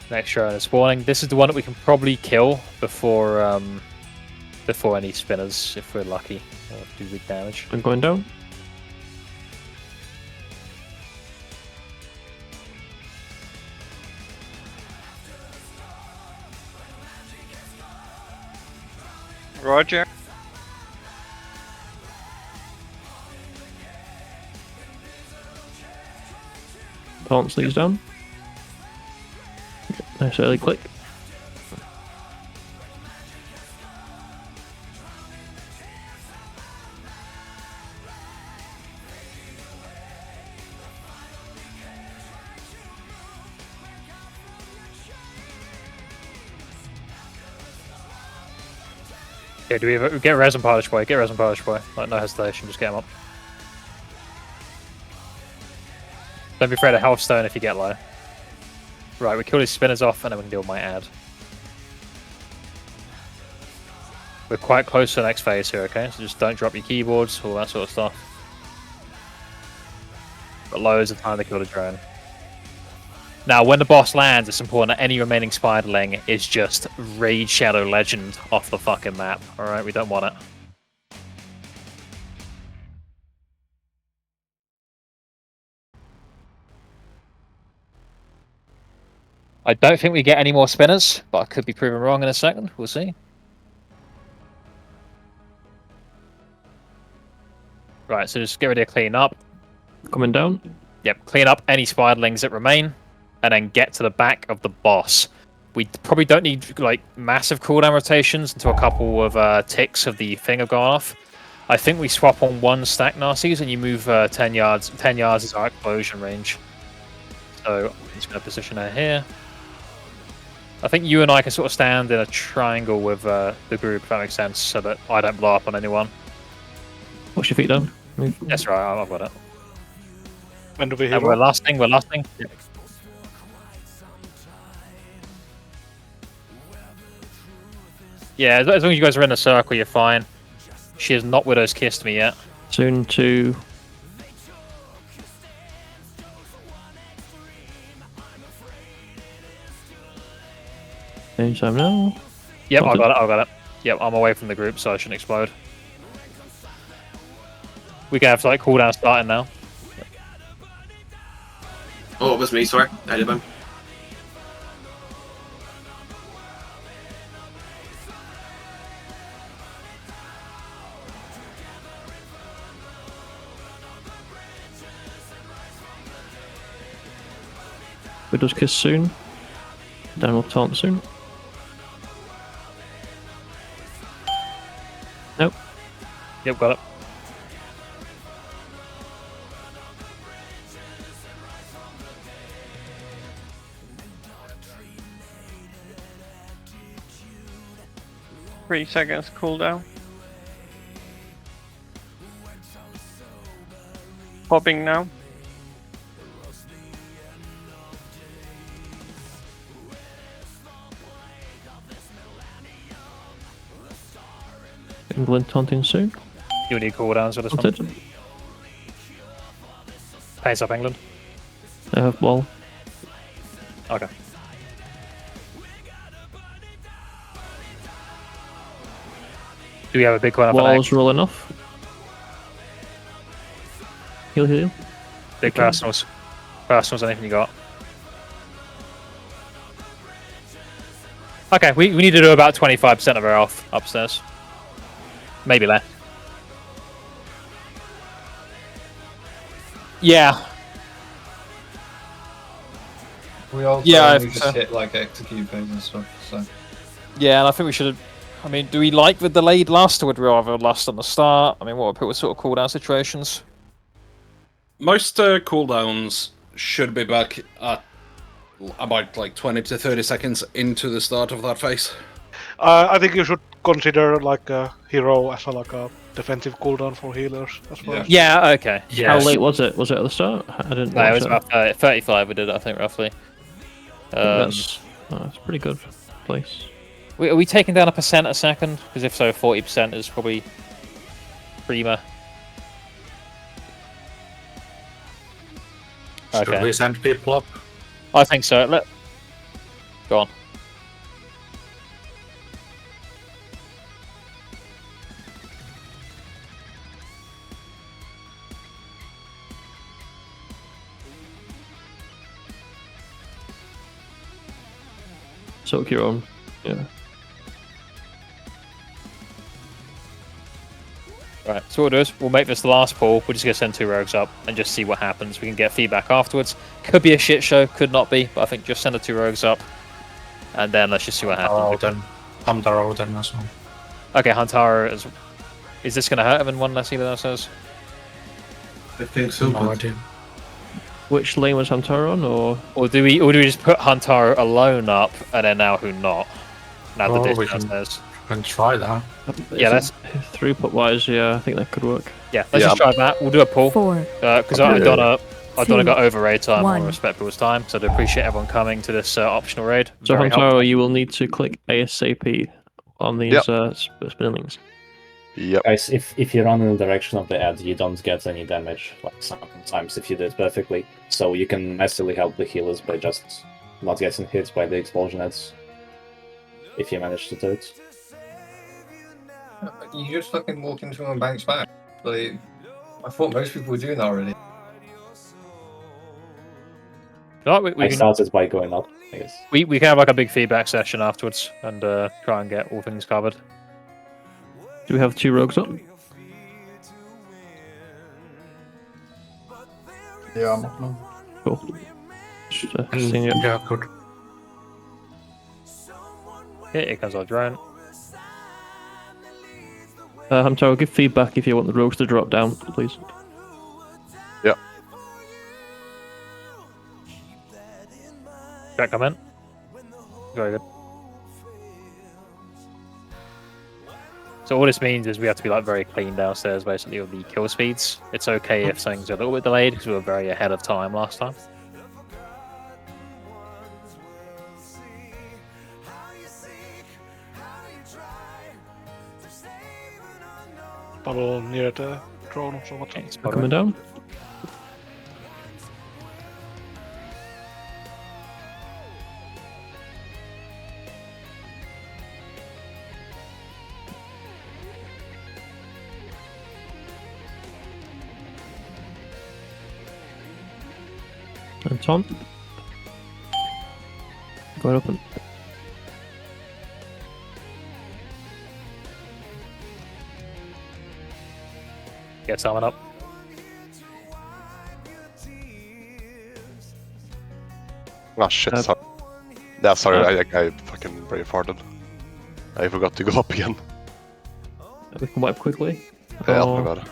Next drone is spawning. This is the one that we can probably kill before any spinners, if we're lucky. Or do big damage.
I'm going down.
Roger.
Taunts these down. Nice early click.
Okay, do we get res and polish boy? Get res and polish boy. Like, no hesitation, just get him up. Don't be afraid of health stone if you get low. Right, we kill these spinners off and then we can deal with my ad. We're quite close to the next phase here, okay? So just don't drop your keyboards, all that sort of stuff. Got loads of time to kill the drone. Now, when the boss lands, it's important that any remaining spiderling is just Raid Shadow Legend off the fucking map. Alright, we don't want it. I don't think we get any more spinners, but I could be proven wrong in a second. We'll see. Right, so just get ready to clean up.
Coming down.
Yep, clean up any spiderlings that remain, and then get to the back of the boss. We probably don't need like massive cooldown rotations until a couple of ticks of the thing have gone off. I think we swap on one stack Narcies and you move 10 yards. 10 yards is our explosion range. So I'm just going to position her here. I think you and I can sort of stand in a triangle with the group, if that makes sense, so that I don't blow up on anyone.
Push your feet down. Move.
That's right, I've got it.
When do we
And
hero?
we're lasting. Yep. Yeah, as long as you guys are in a circle, you're fine. She has not Widow's kissed me yet.
Soon to. Anytime now.
Yep, I got it. Yep, I'm away from the group, so I shouldn't explode. We can have like cooldown starting now.
Oh, it was me, sorry. I did one.
Widow's kiss soon. Downward taunt soon. Nope.
Yep, got it.
Three seconds cooldown. Popping now.
England taunting soon.
You need cooldowns for this
Taunted.
one. Pace up England.
I have wall.
Okay. Do we have a big one up an
Wall's
X?
rolling off. Heal, heal, heal.
Big personals. Personals, anything you got? Okay, we need to do about 25% of our health upstairs. Maybe less. Yeah.
We also
Yeah,
we just hit like execute phase and stuff, so.
Yeah, and I think we should. I mean, do we like the delayed lust, or would we rather lust on the start? I mean, what would people sort of cooldown situations?
Most cooldowns should be back at about like 20 to 30 seconds into the start of that phase.
I think you should consider like a hero as a defensive cooldown for healers as well.
Yeah, okay.
How late was it? Was it at the start? I didn't.
No, it
watch
was about 35 we did it, I think, roughly.
That's pretty good place.
Are we taking down 1% a second? Because if so, 40% is probably prima.
Should
Okay.
we send people up?
I think so. Go on.
Soak your own. Yeah.
Right, so what we'll do is we'll make this the last pull. We're just going to send 2 rogues up and just see what happens. We can get feedback afterwards. Could be a shit show, could not be, but I think just send the 2 rogues up and then let's just see what happens.
Huntaro then as well.
Okay, Huntaro is this going to hurt him in one less healer than says?
I think so.
No idea.
Which lane was Huntaro on,
or do we just put Huntaro alone up and then now who not? Now
Oh,
the
we
distance
can-
is.
We can try that.
Yeah, that's
throughput wise. Yeah, I think that could work.
yeah. Let's just try that. We'll do a pull.
4,
Because I don't want to go over raid time. I want to
1.
respect people's time. So I appreciate everyone coming to this optional raid.
So
Very
Huntaro,
helpful.
you will need to click ASAP on these spinnings.
Yep.
Guys, if you run in the direction of the ad, you don't get any damage, like sometimes if you do it perfectly. So you can massively help the healers by just not getting hit by the explosion ads, if you manage to do it.
You just fucking walk into and bounce back. Like, I thought most people were doing that already.
We
I
can,
started by going up, I guess.
we can have like a big feedback session afterwards and try and get all things covered.
Do we have 2 rogues up?
Yeah, I'm up now.
Cool. Just, seeing you.
Yeah, good.
Yeah, here comes our drone.
Hunter, I'll give feedback if you want the rogues to drop down, please.
Yeah.
Jack, come in. Very good. So all this means is we have to be like very clean downstairs, basically, with the kill speeds. It's okay if things are a little bit delayed because we were very ahead of time last time.
Bubble near the drone or something.
Coming down. And Tom. Go ahead, open.
Get someone up.
Ah shit, sorry. Yeah, sorry, I fucking brain farted. I forgot to go up again.
We can wipe quickly.
Yeah, my bad.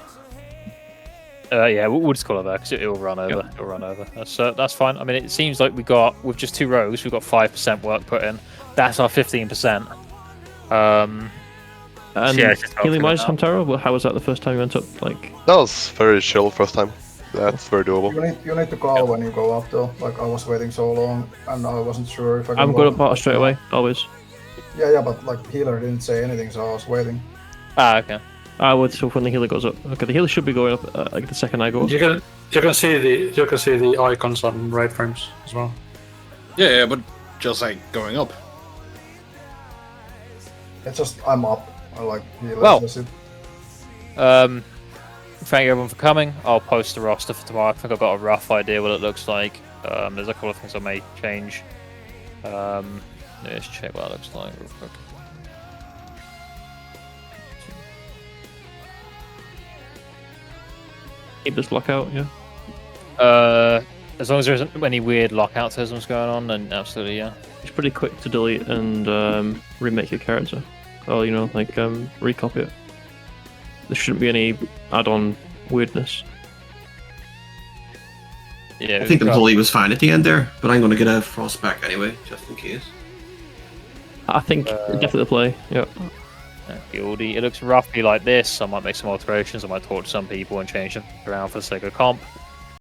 Yeah, we'll just call it there because it'll run over.
Yep.
It'll run over. That's fine. I mean, it seems like we got with just 2 rows, we've got 5% work put in. That's our 15%.
And
yeah,
healing wise, Hamtaro, well, how was that the first time you went up? Like,
That was very chill first time. That's very doable.
You need to call when you go up though. Like I was waiting so long and I wasn't sure if I could
I'm good at part straight away, always.
Yeah, but like healer didn't say anything, so I was waiting.
Ah, okay.
I would, so when the healer goes up. Okay, the healer should be going up like the second I go up.
You can see the icons on raid frames as well.
Yeah, but just like going up.
It's just I'm up. I like healers.
Well,
that's it.
thank you everyone for coming. I'll post the roster for tomorrow. I think I've got a rough idea what it looks like. There's a couple of things I may change. Let's check what it looks like real quick.
Keep this lockout, yeah.
As long as there isn't any weird lockout systems going on, then absolutely, yeah.
It's pretty quick to delete and remake your character. Or, you know, like recopy it. There shouldn't be any add-on weirdness.
Yeah,
I think the volley was fine at the end there, but I'm going to get a frost back anyway, just in case.
I think definitely play, yeah.
Guildy. It looks roughly like this. I might make some alterations. I might talk to some people and change them around for the sake of comp.